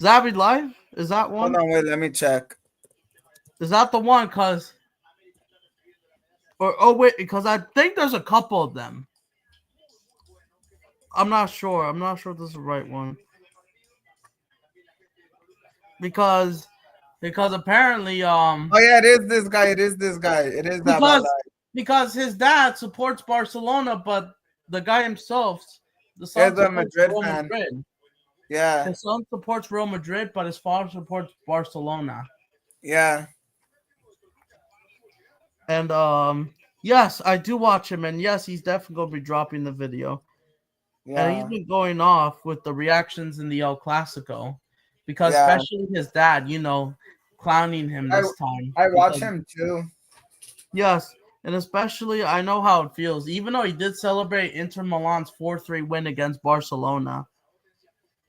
Zabi Live? Is that one? Hold on, wait, let me check. Is that the one? Because I think there's a couple of them. I'm not sure. I'm not sure if this is the right one. Because apparently Oh yeah, it is this guy. It is this guy. It is that because his dad supports Barcelona, but the guy himself, the son is a supports Madrid Real fan. Madrid. Yeah. His son supports Real Madrid, but his father supports Barcelona. Yeah. And yes, I do watch him, and yes, he's definitely gonna be dropping the video. Yeah. And he's been going off with the reactions in the El Clasico, because especially his dad, clowning him this time. I watch him too. Yes, and especially I know how it feels. Even though he did celebrate Inter Milan's 4-3 win against Barcelona.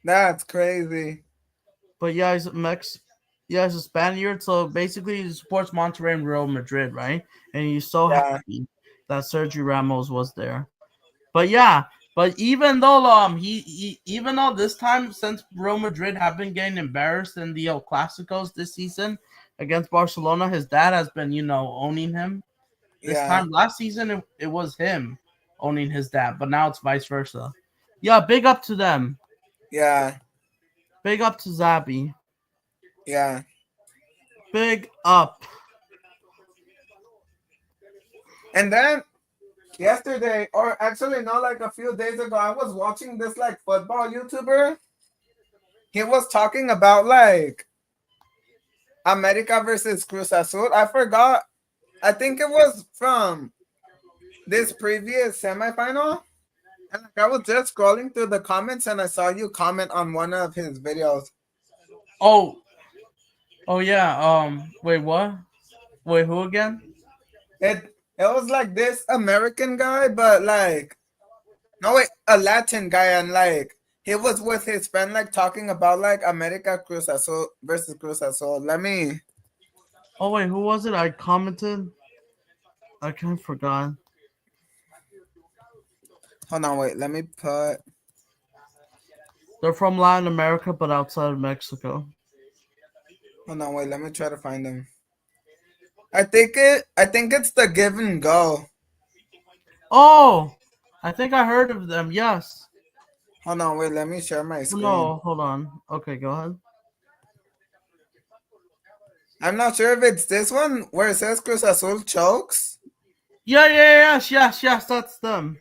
That's crazy. But yeah, he's a Spaniard, so basically he supports Monterrey and Real Madrid, right? And he's so happy that Sergio Ramos was there. But yeah, even though even though this time, since Real Madrid have been getting embarrassed in the El Clasicos this season against Barcelona, his dad has been owning him. This time last season it was him owning his dad, but now it's vice versa. Yeah, big up to them. Yeah. Big up to Zabi. Yeah. Big up. And then yesterday, or actually not like a few days ago, I was watching this like football YouTuber. He was talking about like America versus Cruz Azul. I forgot. I think it was from this previous semifinal. And like, I was just scrolling through the comments and I saw you comment on one of his videos. Oh yeah. Wait, what? Wait, who again? It was like this American guy, but like a Latin guy, and like he was with his friend, like talking about like America Cruz Azul versus Cruz Azul. Let me. Oh wait, who was it? I commented. I kind of forgot. Hold on, wait. Let me put. They're from Latin America, but outside of Mexico. Hold on, wait. Let me try to find them. I think it's the Give and Go. Oh, I think I heard of them. Yes. Hold on, wait. Let me share my screen. No, hold on. Okay, go ahead. I'm not sure if it's this one where it says Cruz Azul chokes. Yes, that's them.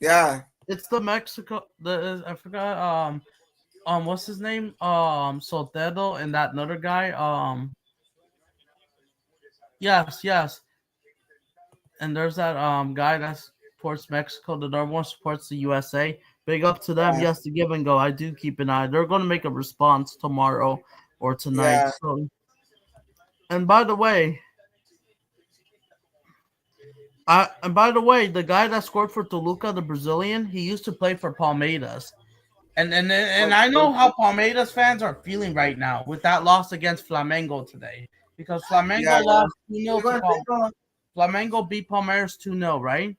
Yeah. It's the Mexico. I forgot. What's his name? Soltero and that another guy. Yes. And there's that guy that supports Mexico. The other one supports the USA. Big up to them. Yeah. Yes, the Give and Go. I do keep an eye. They're going to make a response tomorrow or tonight. Yeah. So, and by the way, the guy that scored for Toluca, the Brazilian, he used to play for Palmeiras. And I know how Palmeiras fans are feeling right now with that loss against Flamengo today. Because Flamengo lost 2-0 to Flamengo beat Palmeiras 2-0, right?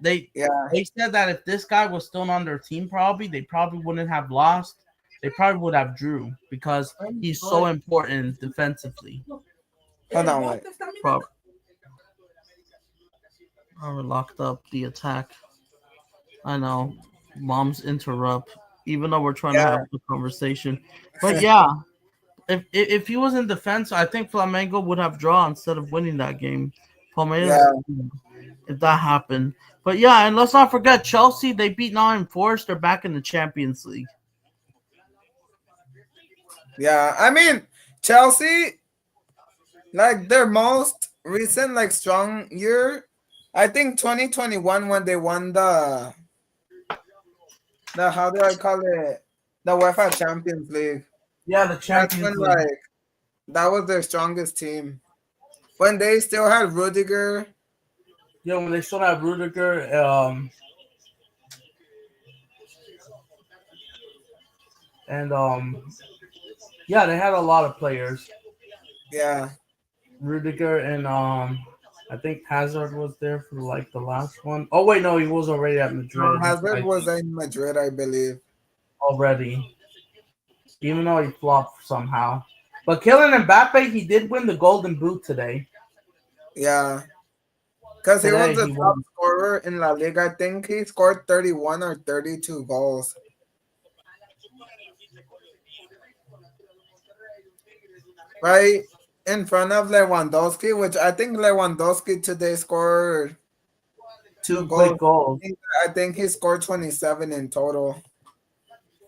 They said that if this guy was still on their team, they probably wouldn't have lost. They probably would have drew because he's so important defensively. Hold on, wait. I locked up the attack. I know. Moms interrupt, even though we're trying to have the conversation. But yeah, if he was in defense, I think Flamengo would have drawn instead of winning that game. Palmeiras, if that happened. But yeah, and let's not forget Chelsea. They beat Nottingham Forest. They're back in the Champions League. Yeah, I mean Chelsea. Like their most recent like strong year, I think 2021 when they won the how do I call it, the UEFA Champions League. Yeah, the That's when Champions League. like that was their strongest team. When they still had Rudiger. Yeah, when they still have Rudiger, and yeah, they had a lot of players. Yeah. Rudiger and I think Hazard was there for like the last one. Oh wait, no, he was already at No, Madrid. Hazard I was in Madrid, I believe. already, even though he flopped somehow. But Kylian Mbappe, he did win the Golden Boot today. Yeah. Because he was Today the he top won. scorer in La Liga. I think he scored 31 or 32 goals. Right in front of Lewandowski, which I think Lewandowski today scored two Two quick goals. goals, I think he scored 27 in total.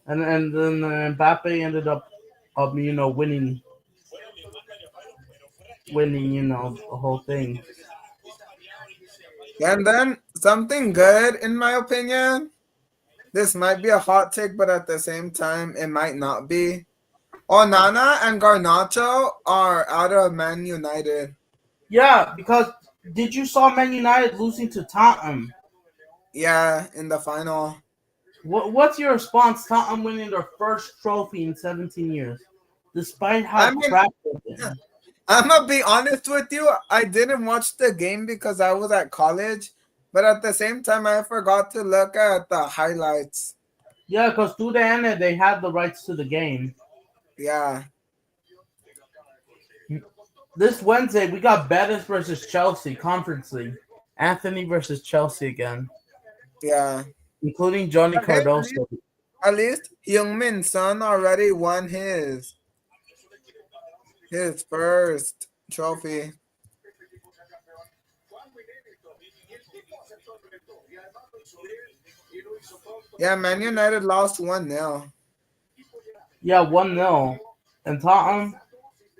and then Mbappe ended up winning the whole thing. And then something good, in my opinion. This might be a hot take, but at the same time, it might not be. Onana and Garnacho are out of Man United. Yeah, because did you saw Man United losing to Tottenham? Yeah, in the final. What's your response? Tottenham winning their first trophy in 17 years, despite how I mean, crap they've been. I'm gonna be honest with you. I didn't watch the game because I was at college, but at the same time, I forgot to look at the highlights. Yeah, because through the end, they had the rights to the game. Yeah, This Wednesday, we got Betis versus Chelsea, Conference League. Anthony versus Chelsea again, yeah. including Johnny But hey, Cardoso. at least Heung-min Son already won his first trophy. Yeah, Man United lost 1-0. Yeah, 1-0. And Tottenham,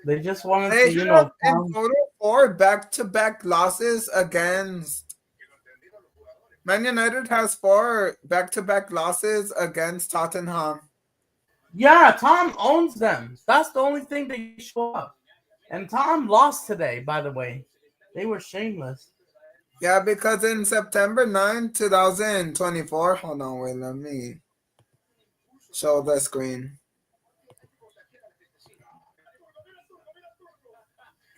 they just wanted They to, have in pound. total 4 back-to-back losses against Man United has 4 back-to-back losses against Tottenham. Yeah, Tom owns them. That's the only thing they show up. And Tom lost today, by the way. They were shameless. Yeah, because in September 9, 2024, hold on, wait, let me show the screen.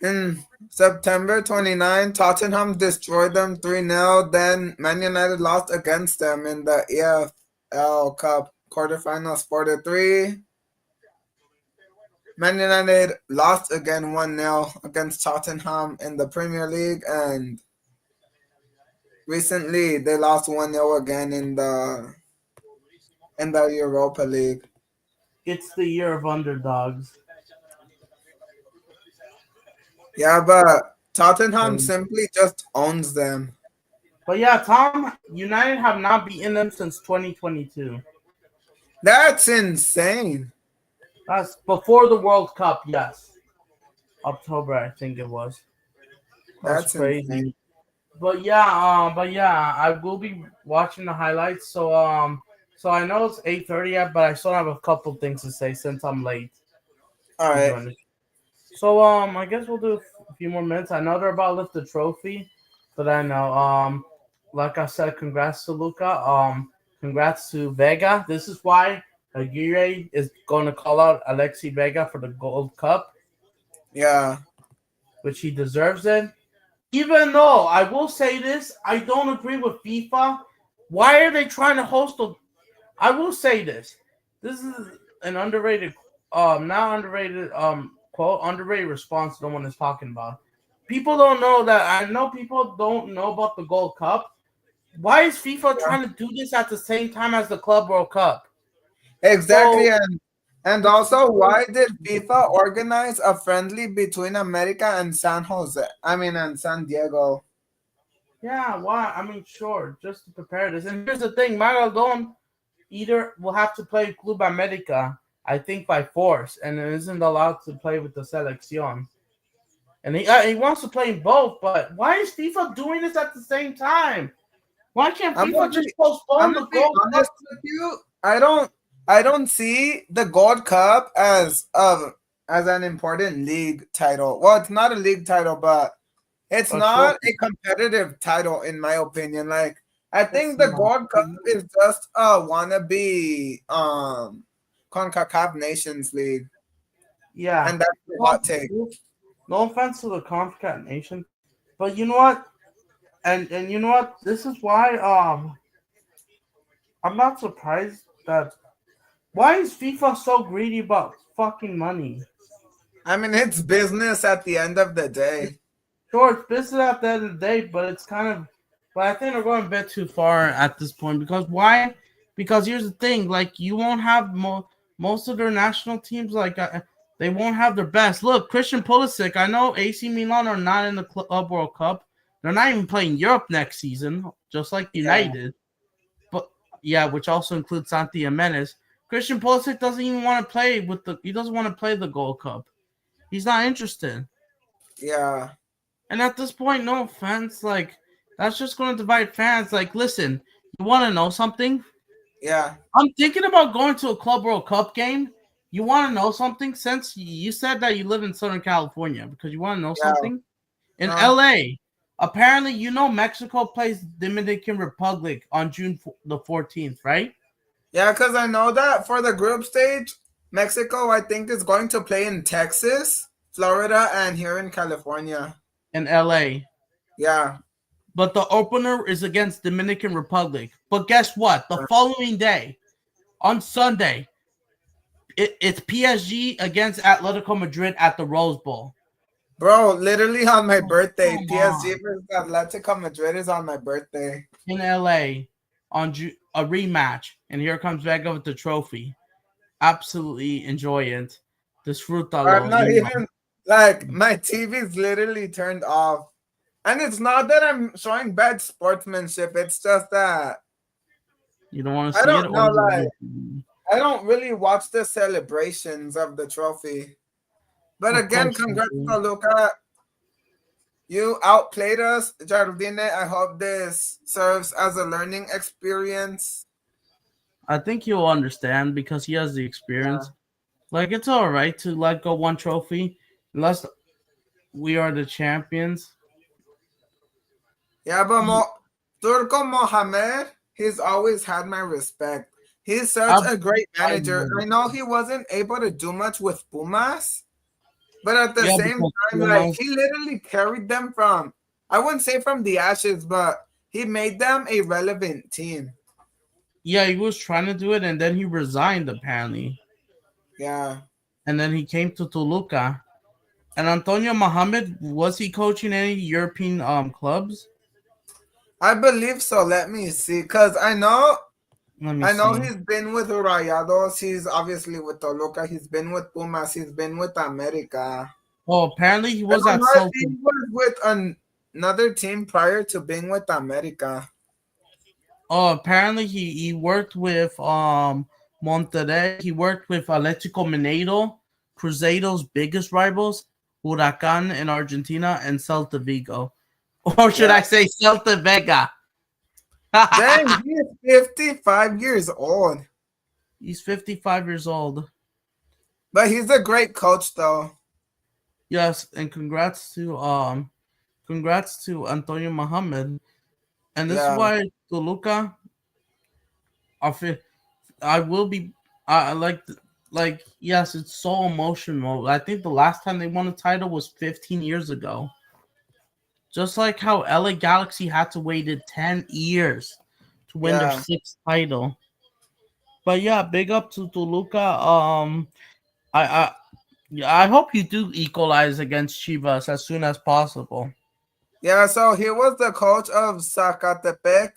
In September 29, Tottenham destroyed them 3-0. Then Man United lost against them in the EFL Cup quarterfinals 4-3. Man United lost again 1-0 against Tottenham in the Premier League, and recently they lost 1-0 again in the Europa League. It's the year of underdogs. Yeah, but Tottenham Um, simply just owns them. But yeah, Tom United have not beaten them since 2022. That's insane. That's before the World Cup, yes. October, I think it was. That's That's insane. crazy. But yeah, I will be watching the highlights. So I know it's 8:30 yet, but I still have a couple things to say since I'm late All to right. join it. So I guess we'll do a few more minutes. I know they're about to lift the trophy, but I know like I said, congrats to Luca. Congrats to Vega. This is why Aguirre is going to call out Alexi Vega for the Gold Cup, Yeah. which he deserves it. Even though I will say this, I don't agree with FIFA. Why are they trying to host a? I will say this. This is an underrated, not underrated, quote, underrated response no one is talking about. People don't know that. I know people don't know about the Gold Cup. Why is FIFA trying to do this at the same time as the Club World Cup? Exactly. So And also, why did FIFA organize a friendly between America and San Jose? I mean, and San Diego. yeah, why? I mean, sure, just to prepare this. And here's the thing: Maradona either will have to play Club America, I think by force, and isn't allowed to play with the selección. And he wants to play in both, but why is FIFA doing this at the same time? Why can't I'm FIFA gonna just be, I'm postpone gonna the be Gold Cup? honest with you. I don't see the Gold Cup as an important league title. Well, it's not a league title, but it's A not trophy. a competitive title in my opinion. Like I It's think the not. Gold Cup is just a wannabe CONCACAF Nations League, Yeah. and that's the No, hot take. no offense to the CONCACAF nation, but you know what? And you know what? This is why I'm not surprised that why is FIFA so greedy about fucking money? I mean, it's business at the end of the day. Sure, it's business at the end of the day, but it's kind of. But I think they're going a bit too far at this point because why? Because here's the thing: like you won't have most of their national teams. Like they won't have their best. Look, Christian Pulisic. I know AC Milan are not in the Club World Cup. They're not even playing Europe next season, just like Yeah, United. But yeah, which also includes Santi Jimenez. Christian Pulisic doesn't even want to play with the. He doesn't want to play the Gold Cup. He's not interested. yeah, And at this point, no offense, like that's just going to divide fans. Like, listen, you want to know something? yeah, I'm thinking about going to a Club World Cup game. You want to know something? Since you said that you live in Southern California, because you want to know yeah. something? In Huh? LA, apparently, you know Mexico plays Dominican Republic on June the 14th, right? Yeah, because I know that for the group stage, Mexico, I think, is going to play in Texas, Florida, and here in California. In LA. Yeah. But the opener is against Dominican Republic. But guess what? The following day, on Sunday, it's PSG against Atletico Madrid at the Rose Bowl. Bro, literally on my birthday, Come PSG on. versus Atletico Madrid is on my birthday. In LA on a rematch. And here comes Vega with the trophy. Absolutely enjoy it. I'm Disfrútalo, not you know. even, like, my TV's literally turned off. And it's not that I'm showing bad sportsmanship, it's just that You don't want to I see it don't or know, you like, I don't really watch the celebrations of the trophy. But of again, course you congrats do. to Luca. You outplayed us, Jardine. I hope this serves as a learning experience. I think he'll understand because he has the Yeah, experience. Like it's all right to let go one trophy unless we are the champions. yeah, but Turco Mohamed, he's always had my respect. He's such a great manager. Absolutely. I know he wasn't able to do much with Pumas, but at the Yeah, same because time, like he literally carried them from, I wouldn't say from the ashes, but he made them a relevant team. yeah, he was trying to do it and then he resigned apparently. Yeah. And then he came to Toluca. And Antonio Mohamed, was he coaching any European clubs? I believe so. Let me see. Cause Let me I know see. he's been with Rayados. He's obviously with Toluca. He's been with Pumas. He's been with America. Oh, apparently he I was don't at know if Celta. he was with another team prior to being with America. Oh, apparently he worked with Monterrey. He worked with Atletico Mineiro, Cruzado's biggest rivals, Huracan in Argentina, and Celta Vigo. Or should Yeah. I say Celta Vega? Dang, he is 55 years old. He's 55 years old. But he's a great coach though. Yes, and congrats to Antonio Mohamed. And this is Yeah. why Toluca, I feel I will be. I like yes, it's so emotional. I think the last time they won a title was 15 years ago. Just like how LA Galaxy had to wait 10 years to win their Yeah. sixth title. But yeah, big up to Toluca. I I yeah, I hope you do equalize against Chivas as soon as possible. Yeah, so he was the coach of Zacatepec,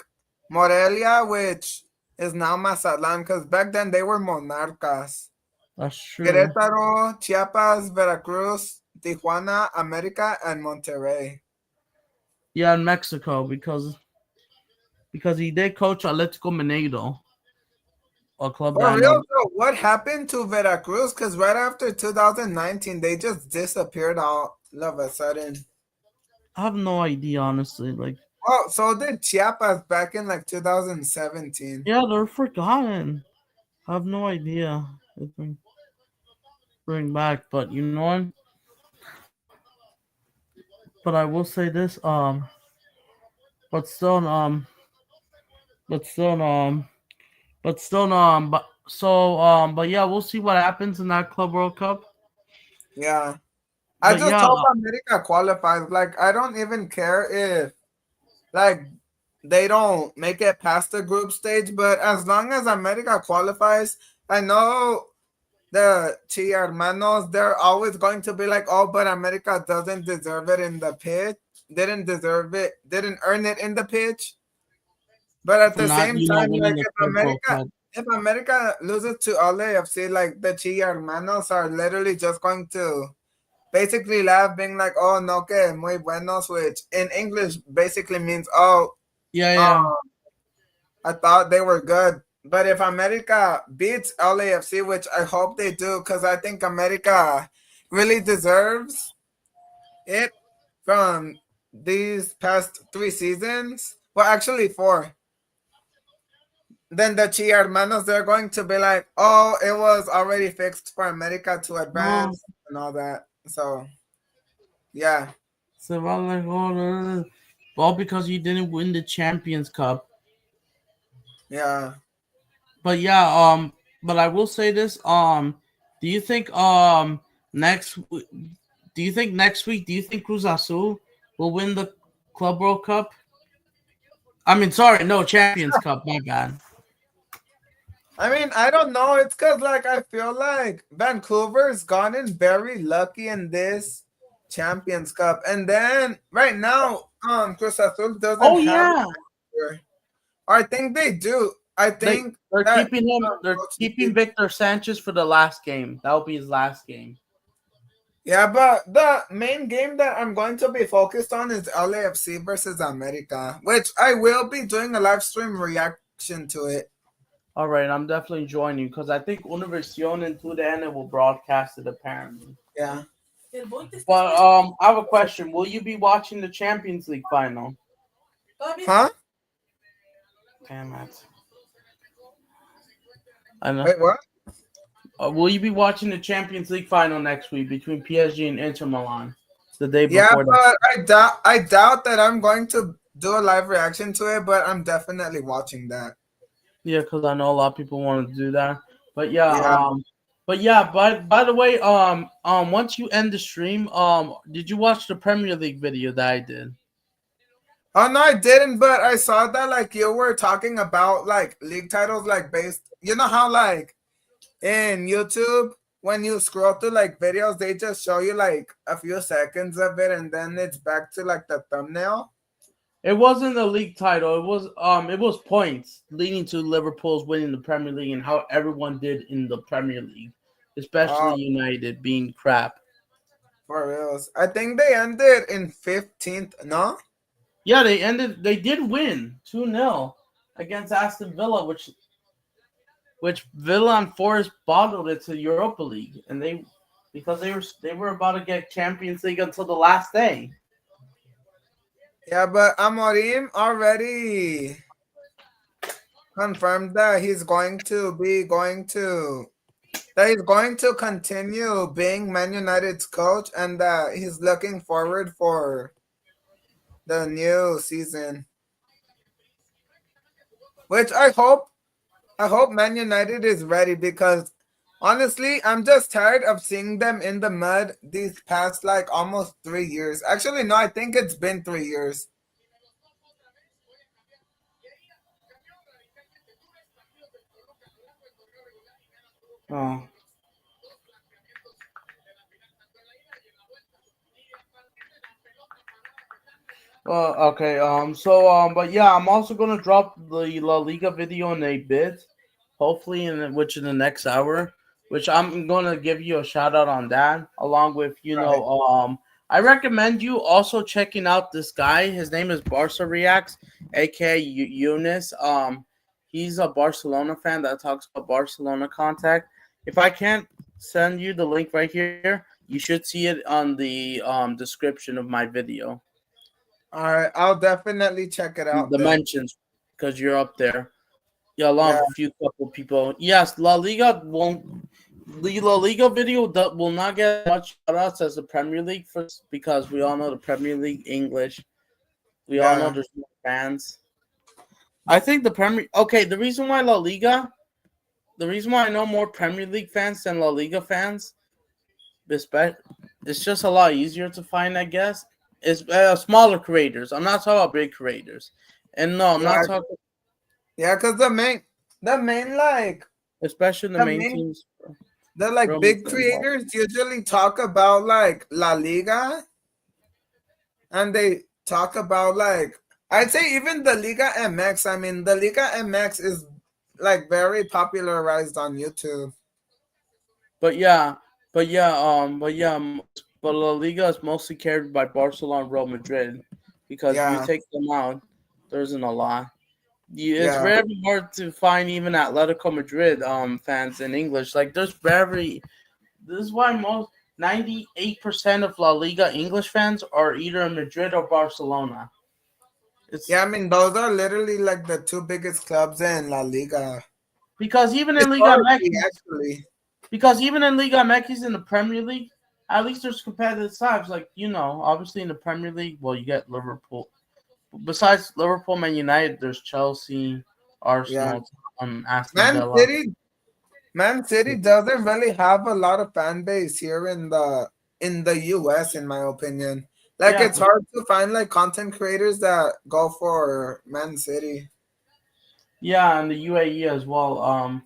Morelia, which is now Mazatlan, because back then they were Monarcas. That's true. Querétaro, Chiapas, Veracruz, Tijuana, America, and Monterrey. Yeah, in Mexico because he did coach Atletico Mineiro. a club For that I real know. though, what happened to Veracruz? Because right after 2019, they just disappeared all of a sudden. I have no idea, honestly. Like, Oh, so did Chiapas back in like 2017. yeah, they're forgotten. I have no idea. If they bring back, but you know what? But I will say this. But still, but still, but still, but yeah, we'll see what happens in that Club World Cup. Yeah. I But just yeah, hope America qualifies. Like, I don't even care if, like, they don't make it past the group stage, but as long as America qualifies, I know the Chi Hermanos, they're always going to be like, oh, but America doesn't deserve it in the pitch. Didn't deserve it, didn't earn it in the pitch. But at for the not, same you know, time, winning like the Club World Cup. if America loses to LAFC, like the Chi Hermanos are literally just going to basically laugh, being like, oh, no, que muy buenos, which in English basically means, oh, Yeah, uh, yeah. I thought they were good. But if America beats LAFC, which I hope they do, because I think America really deserves it from these past 3 seasons. Well, actually, 4. Then the Chi Hermanos, they're going to be like, oh, it was already fixed for America to No, advance and all that. So, yeah. so I'm like, oh, no, no, no. All because you didn't win the Champions Cup. Yeah. But yeah, but I will say this. Do you think next? Do you think next week? Do you think Cruz Azul will win the Club World Cup? I mean, sorry, no Champions Cup. My bad. I mean, I don't know. It's because, like, I feel like Vancouver's gotten very lucky in this Champions Cup. And then right now, Cruz Azul doesn't Oh have yeah, or I think they do. I think they're that keeping him. They're Coach keeping Lee- Victor Sanchez for the last game. That will be his last game. yeah, but the main game that I'm going to be focused on is LAFC versus America, which I will be doing a live stream reaction to it. All right, I'm definitely joining because I think Univision and TUDN will broadcast it apparently. Yeah. But I have a question. Will you be watching the Champions League final? Huh? Damn it. I know. Wait, what? Will you be watching the Champions League final next week between PSG and Inter Milan? The day Yeah, before. but I doubt that I'm going to do a live reaction to it, but I'm definitely watching that. Yeah, because I know a lot of people want to do that. But yeah, Yeah. By the way, once you end the stream, did you watch the Premier League video that I did? Oh no, I didn't, but I saw that like you were talking about like league titles like based. You know how like in YouTube when you scroll through like videos, they just show you like a few seconds of it, and then it's back to like the thumbnail. It wasn't a league title. It was points leading to Liverpool's winning the Premier League and how everyone did in the Premier League, especially Oh, United being crap. for reals. I think they ended in 15th. No. Yeah, they did win 2-0 against Aston Villa, which Villa and Forest bottled it to Europa League, and because they were about to get Champions League until the last day. Yeah, but Amorim already confirmed that he's going to continue being Man United's coach, and that he's looking forward for the new season. Which I hope Man United is ready, because honestly, I'm just tired of seeing them in the mud these past like almost 3 years. Actually, no, I think it's been 3 years. Oh. Okay. But yeah, I'm also gonna drop the La Liga video in a bit, hopefully in the next hour, which I'm gonna give you a shout out on that, along with Right. I recommend you also checking out this guy. His name is Barca Reacts, aka Eunice. He's a Barcelona fan that talks about Barcelona contact. If I can't send you the link right here, you should see it on the description of my video. All right, I'll definitely check it out The then. mentions, because you're up there. Yeah, along Yeah, with a few couple people. Yes, La Liga won't. The La Liga video will not get much shout outs as the Premier League because we all know the Premier League English. We all know yeah, there's more fans. I think the Premier. Okay, the reason why La Liga, the reason why I know more Premier League fans than La Liga fans, it's just a lot easier to find, I guess. It's smaller creators. I'm not talking about big creators, and no, I'm not yeah, talking, yeah. Because the main like especially the the main main teams. the like Real big Madrid and Barca. creators usually talk about like La Liga, and they talk about like I'd say even the Liga MX. I mean, the Liga MX is like very popularized on YouTube. But yeah, but La Liga is mostly carried by Barcelona and Real Madrid because if you Yeah, take them out, there isn't a lot. It's yeah, very hard to find even Atletico Madrid fans in English. Like there's very this is why most 98% of La Liga English fans are either in Madrid or Barcelona. It's yeah. I mean, those are literally like the two biggest clubs in La Liga because even in Liga historically, MX, actually. because even in Liga MX in the Premier League, at least there's competitive sides. Like obviously in the Premier League, well, you get Liverpool. Besides Liverpool, Man United, there's Chelsea, Yeah, Arsenal, Aston Man Villa. City. Man City doesn't really have a lot of fan base here in the US, in my opinion. Like Yeah, it's hard to find like content creators that go for Man City. yeah, and the UAE as well.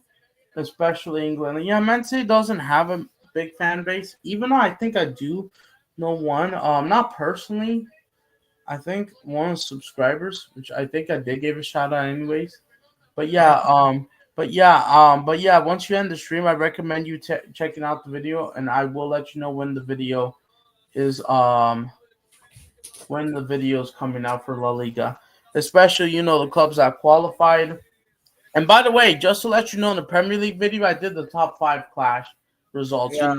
Especially England. Yeah, Man City doesn't have a big fan base, even though I think I do know one. Not personally. I think one of the subscribers, which I think I did give a shout out anyways. But yeah, once you end the stream, I recommend you checking out the video, and I will let you know is when the video is coming out for La Liga. Especially, the clubs that qualified. And by the way, just to let you know, in the Premier League video, I did the top 5 clash results. Yeah,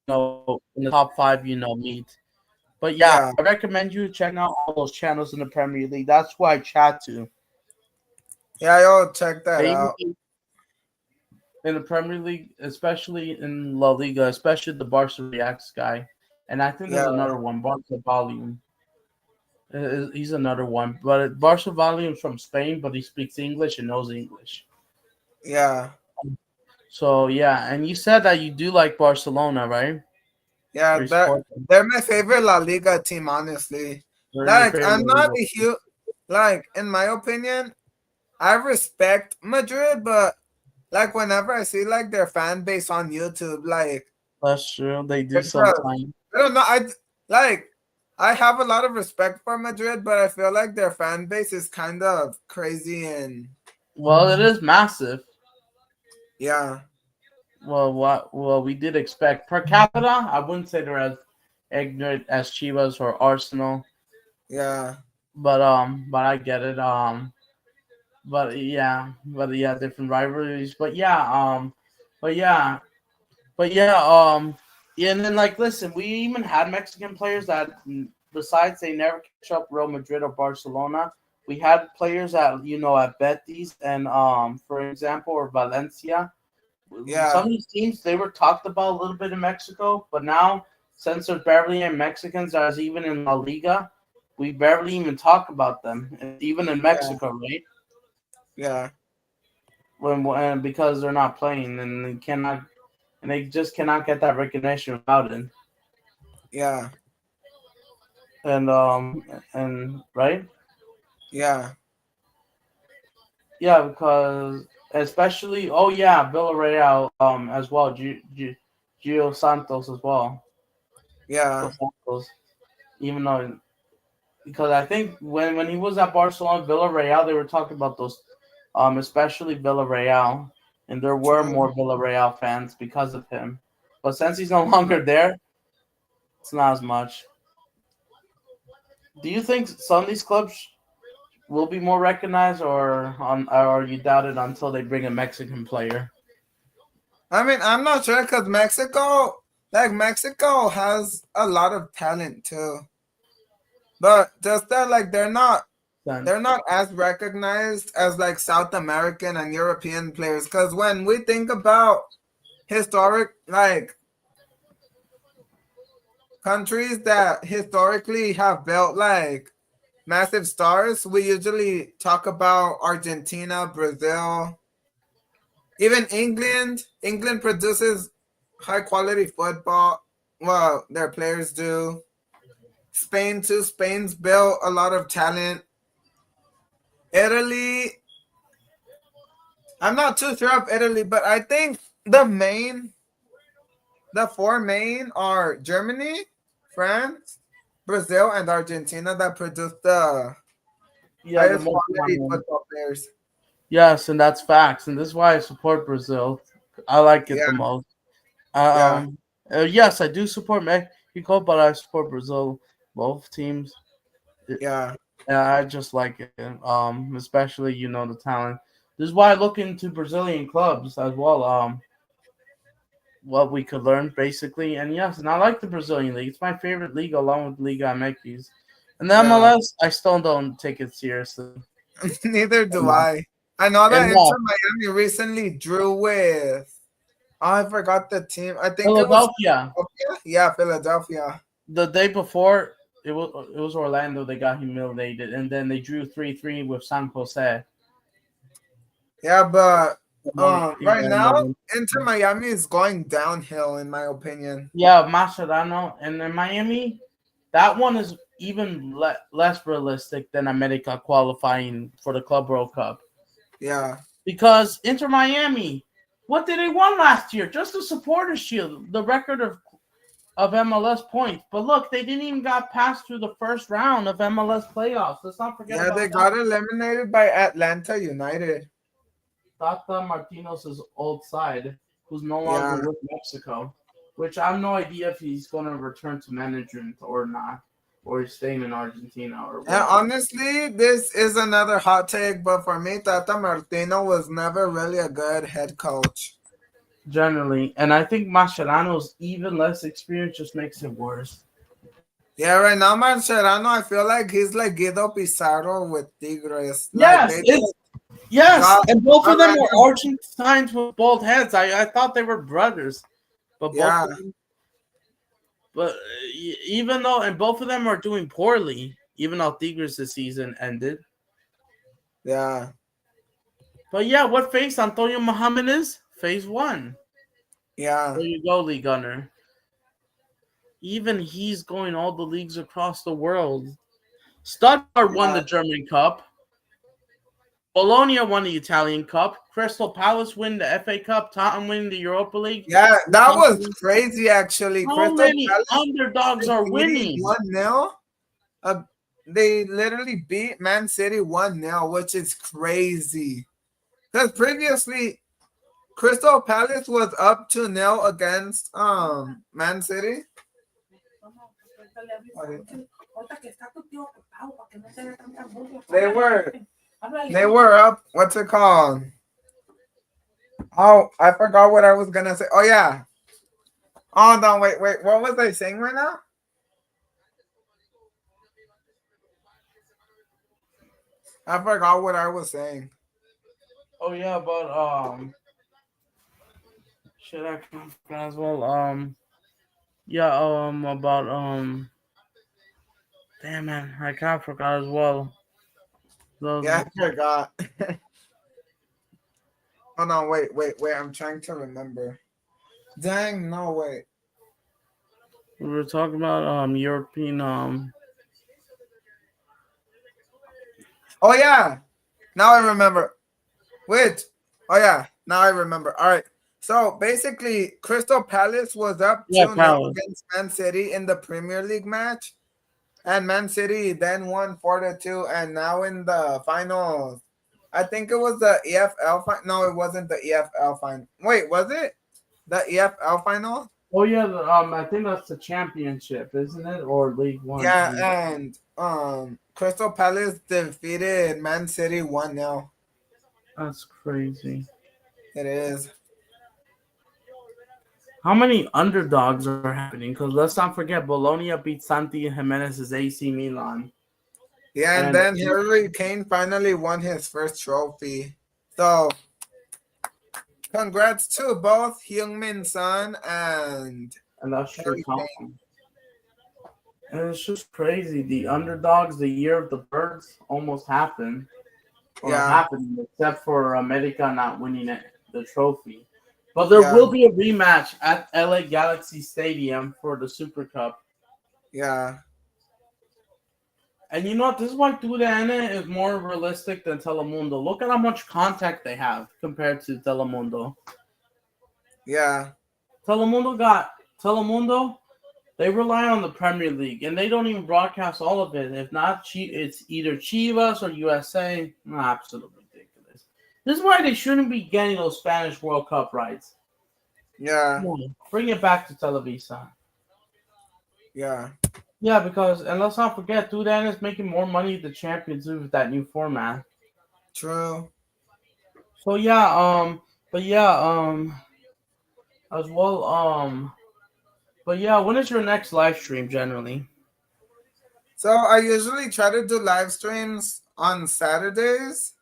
In the top 5, meet. But yeah, yeah, I recommend you checking out all those channels in the Premier League. That's who I chat to. yeah. Yo, check that They out. in the Premier League, especially in La Liga, especially the Barca Reacts guy. And I think there's Yeah, another one, Barca Volume. He's another one. But Barca Volume is from Spain, but he speaks English and knows English. yeah, So yeah, and you said that you do like Barcelona, right? yeah. Or you support them. They're my favorite La Liga team, honestly. They're your Like favorite I'm not Liga. a huge like in my opinion, I respect Madrid, but like whenever I see like their fan base on YouTube, like That's true. They do it's a, sometimes. I don't know. Like I have a lot of respect for Madrid, but I feel like their fan base is kind of crazy and Well, it is massive. yeah, Well, what? Well, we did expect per capita. I wouldn't say they're as ignorant as Chivas or Arsenal, yeah, but I get it. But yeah, different rivalries. But yeah, but yeah, yeah. And then listen, we even had Mexican players that, besides they never catch up Real Madrid or Barcelona. We had players at Betis and for example, or Valencia. yeah, Some of these teams they were talked about a little bit in Mexico, but now since there's barely any Mexicans as even in La Liga, we barely even talk about them, even in yeah, Mexico, right? yeah, When because they're not playing and they just cannot get that recognition without it. yeah, And right, yeah, yeah, because especially Villarreal as well, Gio Santos as well, yeah, Dos Santos, even though. Because I think when he was at Barcelona, Villarreal, they were talking about those, especially Villarreal, and there were true. more Villarreal fans because of him. But since he's no longer there, it's not as much. Do you think some of these clubs will be more recognized, or you doubt it until they bring a Mexican player? I mean, I'm not sure because Mexico has a lot of talent too, but just that like Then they're not as recognized as like South American and European players. Because when we think about historic like countries that historically have built like massive stars, we usually talk about Argentina, Brazil, even England. England produces high quality football. Well, their players do. Spain too. Spain's built a lot of talent. Italy, I'm not too sure of Italy, but I think the four main are Germany, France, Brazil, and Argentina that produce the yeah, the highest most quality common. football players. Yes, and that's facts, and this is why I support Brazil. I like it Yeah, the most. yeah, Um, yes, I do support Mexico, but I support Brazil, both teams. yeah, Yeah, I just like it. Especially the talent. This is why I look into Brazilian clubs as well. What we could learn basically, and yes, and I like the Brazilian league. It's my favorite league along with Liga MX. And the yeah. MLS, I still don't take it seriously Neither do enough. I. I know that Inter Enough. Miami recently drew with. Oh, I forgot the team. I think it was Philadelphia. Philadelphia. Yeah, Philadelphia. The day before, it was Orlando. They got humiliated, and then they drew 3-3 with San Jose. Yeah, but The most team right that now never- Inter Miami is going downhill in my opinion. Yeah, Mascherano, and then Miami. That one is even less realistic than America qualifying for the Club World Cup Yeah, because Inter Miami, what did they won last year? Just the Supporters Shield, the record of MLS points. But look, they didn't even got passed through the first round of MLS playoffs. Let's not forget yeah, they about got that. eliminated by Atlanta United. Tata Martino's old side, who's no longer Yeah, with Mexico, which I have no idea if he's going to return to management or not, or he's staying in Argentina or and whatever. honestly, this is another hot take, but for me, Tata Martino was never really a good head coach. Generally, and I think Mascherano's even less experience just makes it worse. Yeah, right now, Mascherano, I feel like he's like Guido Pizarro with Tigres. Like Yes, they it's just yes, got and both a of them were random. Argentines with bald heads. I thought they were brothers, but both Yeah, of them, but even though and both of them are doing poorly, even though Tigres' this season ended. yeah, But yeah, what phase Antonio Muhammad is? Phase one. yeah, There you go, Lee Gunner. Even he's going all the leagues across the world. Stuttgart won yeah. the German Cup. Bologna won the Italian Cup. Crystal Palace win the FA Cup. Tottenham win the Europa League. Yeah, that was crazy actually. How Crystal many Palace underdogs are beating winning? 1-0. They literally beat Man City 1-0, which is crazy. Because previously Crystal Palace was up 2-0 against Man City. They were up, what's it called? Oh, I forgot what I was gonna say. Oh yeah. Oh no, wait. What was I saying right now? I forgot what I was saying. Oh yeah, but shit, I can forget as well. Yeah, about damn man, I can't forgot as well. Yeah, The, I forgot. Oh no, wait. I'm trying to remember. Dang, no, wait. we were talking about European Oh yeah, now I remember. Wait. Oh yeah, now I remember. All right. So basically, Crystal Palace was up yeah 2-0 Palace. against Man City in the Premier League match. And Man City then won 4-2. And now in the finals, I think it was the EFL final. No, it wasn't the EFL final. Wait, was it the EFL final? Oh yeah, I think that's the championship, isn't it, or League One? Yeah, and Crystal Palace defeated Man City 1-0. That's crazy. It is. How many underdogs are happening? Because let's not forget, Bologna beat Santi Jimenez's AC Milan, Yeah, and and then Harry Kane finally won his first trophy. So congrats to both Heung-min Son and that's true. Harry Kane. And it's just crazy. The underdogs, the year of the birds, almost happened, or Yeah, happened, except for America not winning it, the trophy. But there yeah, will be a rematch at LA Galaxy Stadium for the Super Cup. yeah, And you know what? This is why TUDN is more realistic than Telemundo. Look at how much contact they have compared to Telemundo. yeah, Telemundo. They rely on the Premier League, and they don't even broadcast all of it. If not, it's either Chivas or USA. Absolutely ridiculous. This is why they shouldn't be getting those Spanish World Cup rights. yeah, Come on, bring it back to Televisa. yeah. Yeah, because and let's not forget, Dudan is making more money than Champions League with that new format. True. So yeah, but yeah, as well, but yeah, when is your next live stream generally? So I usually try to do live streams on Saturdays,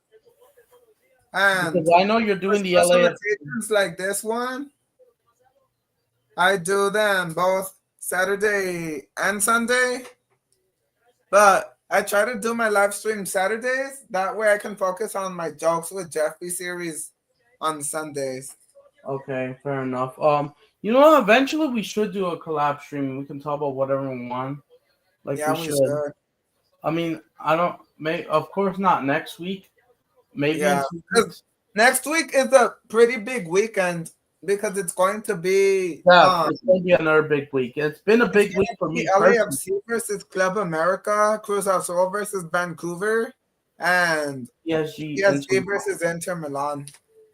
and Because I know you're for doing the special LA. occasions like this one, I do them both Saturday and Sunday. But I try to do my live stream Saturdays. That way I can focus on my Jokes with Jeffrey series on Sundays. Okay, fair enough. You know, eventually we should do a collab stream. We can talk about whatever we want. Like we Yeah, we should. should. I mean, I don't. Of course, not next week. Maybe in Yeah. 'Cause 2 weeks. next week is a pretty big weekend because it's going to be Yeah, it's gonna be another big week. It's been a it's big going week to for be me personally. LAFC versus Club America, Cruz Azul versus Vancouver, and PSG PSG versus Inter Milan.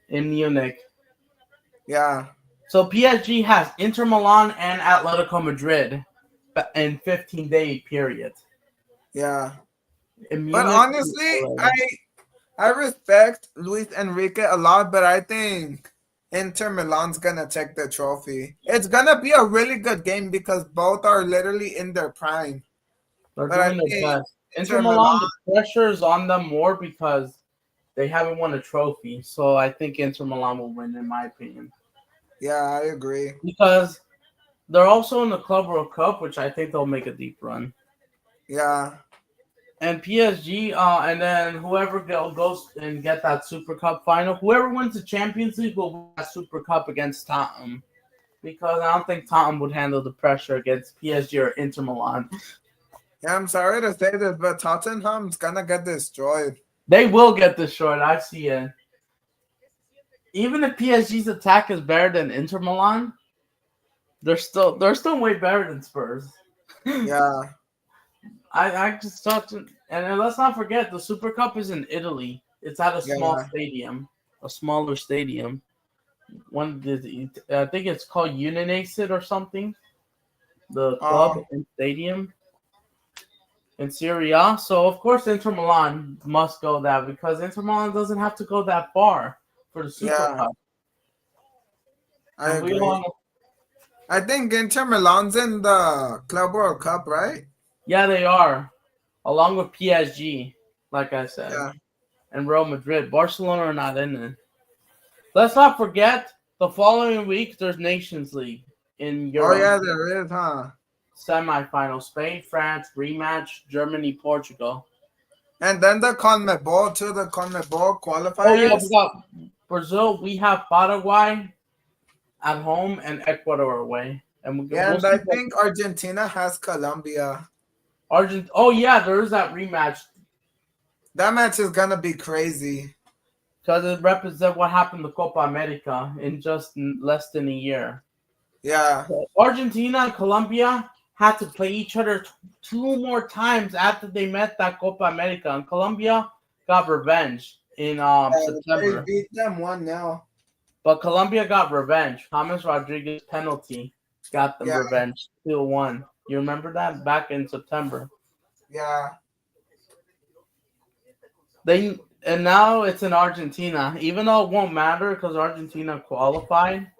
in Munich. Yeah. So PSG has Inter Milan and Atletico Madrid in 15-day period. Yeah. In But Munich, honestly, I respect Luis Enrique a lot, but I think Inter Milan's gonna take the trophy. It's gonna be a really good game because both are literally in their prime. they're But I doing their think best. Inter Inter Milan, Milan, the pressure is on them more because they haven't won a trophy. So I think Inter Milan will win, in my opinion. yeah, I agree. Because they're also in the Club World Cup, which I think they'll make a deep run. Yeah, And PSG, and then whoever goes and get that Super Cup final, whoever wins the Champions League will win that Super Cup against Tottenham. Because I don't think Tottenham would handle the pressure against PSG or Inter Milan. yeah. I'm sorry to say this, but Tottenham's gonna get destroyed. They will get destroyed. I see it. Even if PSG's attack is better than Inter Milan, they're still way better than Spurs. Yeah, I just thought, and then let's not forget the Super Cup is in Italy. It's at a small yeah. stadium, a smaller stadium. I think it's called Unionacid or something. The club Oh, and stadium in Serie A. So of course Inter Milan must go that because Inter Milan doesn't have to go that far for the Super yeah. Cup. I And we agree. all, I think Inter Milan's in the Club World Cup, right? yeah, they are, along with PSG, like I said, Yeah. and Real Madrid. Barcelona are not in it. Let's not forget the following week there's Nations League in Oh Europe. yeah, there is, huh? Semi-final: Spain, France, rematch, Germany, Portugal. And then the CONMEBOL too, the CONMEBOL Oh yeah, we qualifiers. got Brazil. We have Paraguay at home and Ecuador away, and Yeah, we'll and see I what think Argentina has Colombia. Argent. Oh yeah, there is that rematch That match is gonna be crazy. because it represents what happened to Copa America in just less than a year. Yeah. Argentina and Colombia had to play each other two more times after they met that Copa America, and Colombia got revenge in They September. beat them 1-0. But Colombia got revenge. James Rodriguez penalty got the Yeah. revenge. 2-1. You remember that back in September? Yeah. And now it's in Argentina, even though it won't matter because Argentina qualified.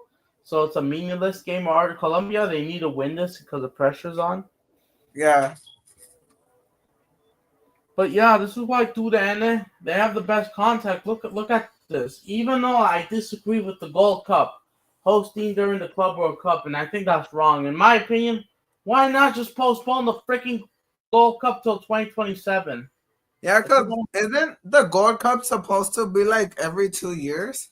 So it's a meaningless game. Colombia, they need to win this because the pressure's on. Yeah. But yeah, this is why TUDN, they have the best contact. Look at this. Even though I disagree with the Gold Cup hosting during the Club World Cup, and I think that's wrong. In my opinion, why not just postpone the freaking Gold Cup till 2027? Yeah, because isn't the Gold Cup supposed to be like every 2 years?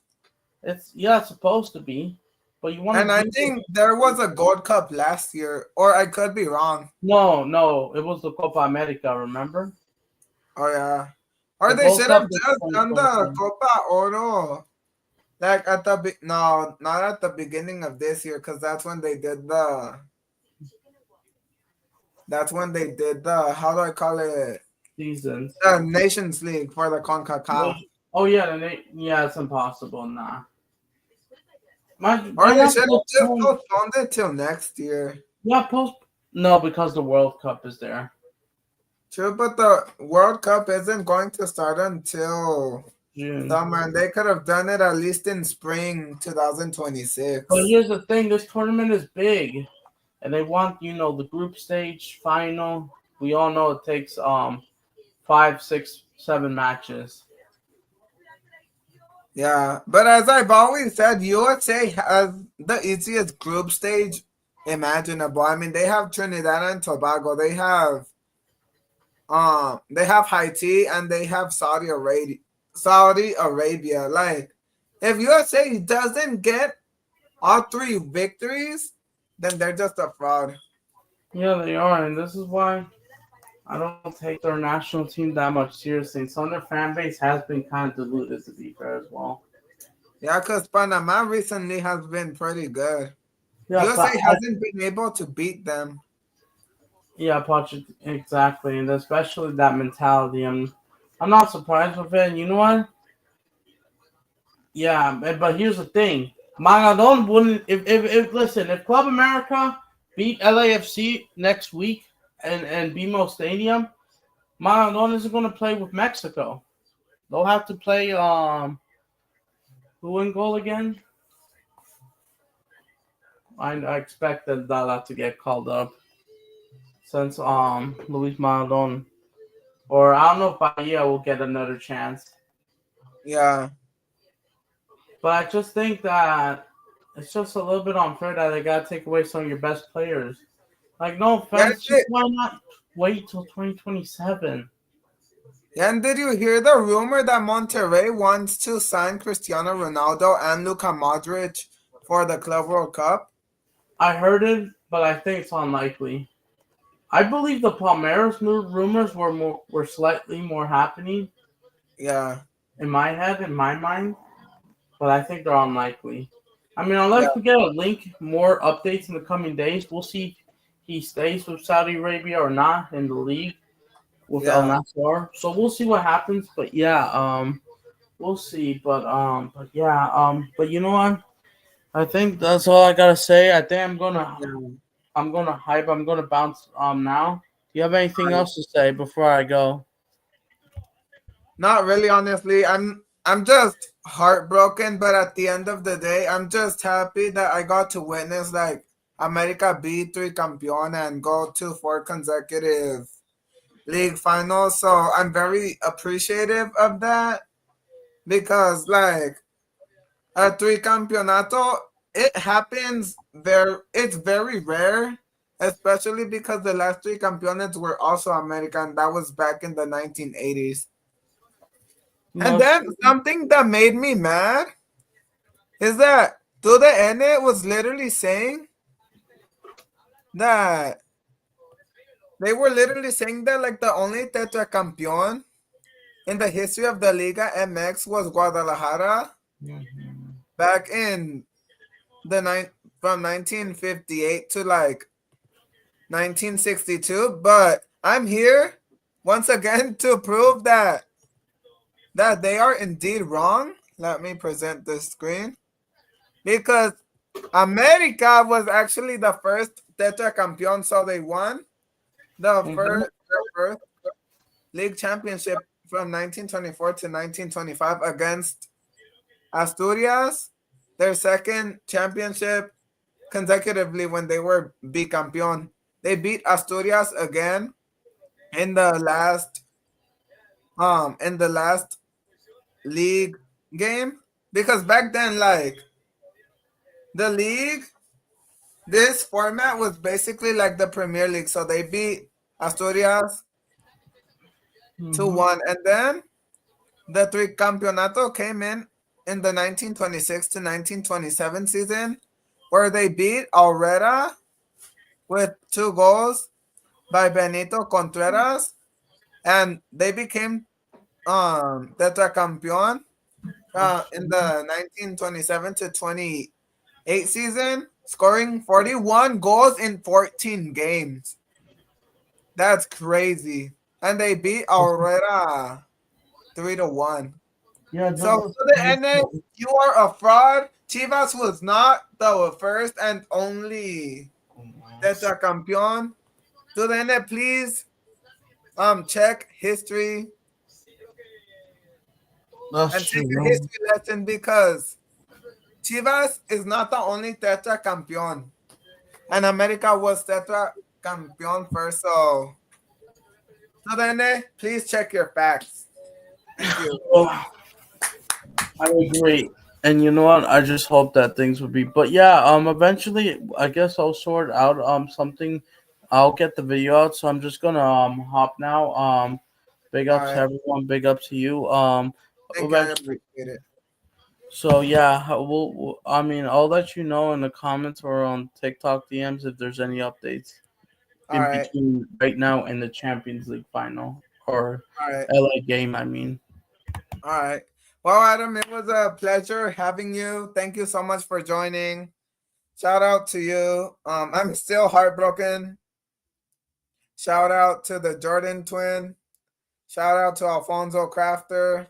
It's supposed to be. But you want And to I do think this. there was a Gold Cup last year, or I could be wrong. No, it was the Copa America, remember? Oh, yeah. Or The they Gold should Cup have is just done the 2027. Copa Oro. Like at the no, not at the beginning of this year, because that's when they did the how do I call it? Seasons. The Nations League for the CONCACAF. Oh yeah, it's impossible. Nah. Why Or they not should have just postpone? postponed it till next year. Yeah, No, because the World Cup is there. True, but the World Cup isn't going to start until June. summer, and they could have done it at least in spring But 2026. here's the thing: this tournament is big, and they want the group stage final. We all know it takes 5, 6, 7 matches. Yeah, but as I've always said, USA has the easiest group stage imaginable. I mean, they have Trinidad and Tobago, they have Haiti, and they have Saudi Arabia. Saudi Arabia. Like, if USA doesn't get all 3 victories, then they're just a fraud. Yeah, they are, and this is why I don't take their national team that much seriously. And some of their fan base has been kind of diluted, to be fair, as well. Yeah, because Panama recently has been pretty good. Yeah, USA hasn't been able to beat them. Yeah, exactly, and especially that mentality. I'm not surprised with it. And you know what? Yeah, but here's the thing: Maradon wouldn't. If listen, if Club America beat LAFC next week and BMO Stadium, Maradon isn't going to play with Mexico. They'll have to play who in goal again? I expected that to get called up since Luis Maradon. Or I don't know if Bahia will get another chance. Yeah. But I just think that it's just a little bit unfair that they got to take away some of your best players. Like, no offense, just why not wait till 2027? Yeah, and did you hear the rumor that Monterrey wants to sign Cristiano Ronaldo and Luka Modric for the Club World Cup? I heard it, but I think it's unlikely. I believe the Palmeiras rumors were slightly more happening. Yeah. In my head, in my mind, but I think they're unlikely. I mean, unless we get a link, more updates in the coming days, we'll see if he stays with Saudi Arabia or not in the league with El Nassr. So we'll see what happens. But yeah, we'll see. But but you know what? I think that's all I gotta say. I think I'm gonna hype. I'm gonna bounce now. Do you have anything else to say before I go? Not really, honestly. I'm just heartbroken, but at the end of the day, I'm just happy that I got to witness like America be Tricampeón and go to 4 consecutive league finals. So I'm very appreciative of that because like a Tricampeonato, it happens it's very rare, especially because the last 3 campeones were also American. That was back in the 1980s. And then something that made me mad is that TUDN was literally saying that they were literally saying that like the only tetracampeón in the history of the Liga MX was Guadalajara back in from 1958 to like 1962. But I'm here once again to prove that they are indeed wrong. Let me present the screen. Because America was actually the first tetracampeón, so they won their first league championship from 1924 to 1925 against Asturias. Their second championship consecutively when they were bicampeón. They beat Asturias again in the last league game because back then like the league this format was basically like the Premier League, so they beat Asturias 2-1, and then the tricampeonato came in the 1926 to 1927 season where they beat Aurora with 2 goals by Benito Contreras, and they became tetracampeón in the 1927 to 28 season, scoring 41 goals in 14 games. That's crazy. And they beat Aurora 3-1. Yeah, So to the end, you are a fraud. Chivas was not the first and only tetracampeón. To the end, please check history that's and take a true. history lesson because Chivas is not the only tetracampeón. And America was tetracampeón first. So to the end, please check your facts. Thank you. Oh, I agree. And you know what? I just hope that things would be. But yeah, eventually, I guess I'll sort out something. I'll get the video out. So I'm just gonna hop now. Big All ups to right. everyone. Big up to you. Thank you. I Eventually. appreciate it. So yeah, I mean, I'll let you know in the comments or on TikTok DMs if there's any updates All in right. between right now and the Champions League final or All right. LA game. I mean. All right. Well, Adam, it was a pleasure having you. Thank you so much for joining. Shout out to you. I'm still heartbroken. Shout out to the Jordan twin. Shout out to Alfonso Crafter.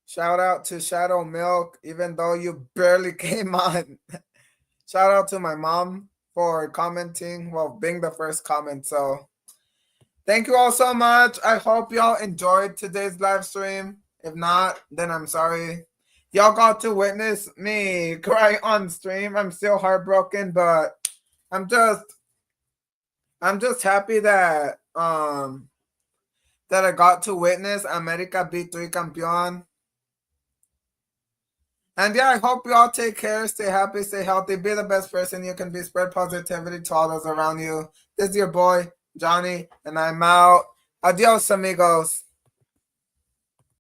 Shout out to Shadow Milk, even though you barely came on. Shout out to my mom for commenting, well, being the first comment. So thank you all so much. I hope y'all enjoyed today's live stream. If not, then I'm sorry. Y'all got to witness me cry on stream. I'm still heartbroken, but I'm just happy that I got to witness America beat Tricampeón. And yeah, I hope you all take care, stay happy, stay healthy, be the best person you can be, spread positivity to all those around you. This is your boy, Johnny, and I'm out. Adios, amigos.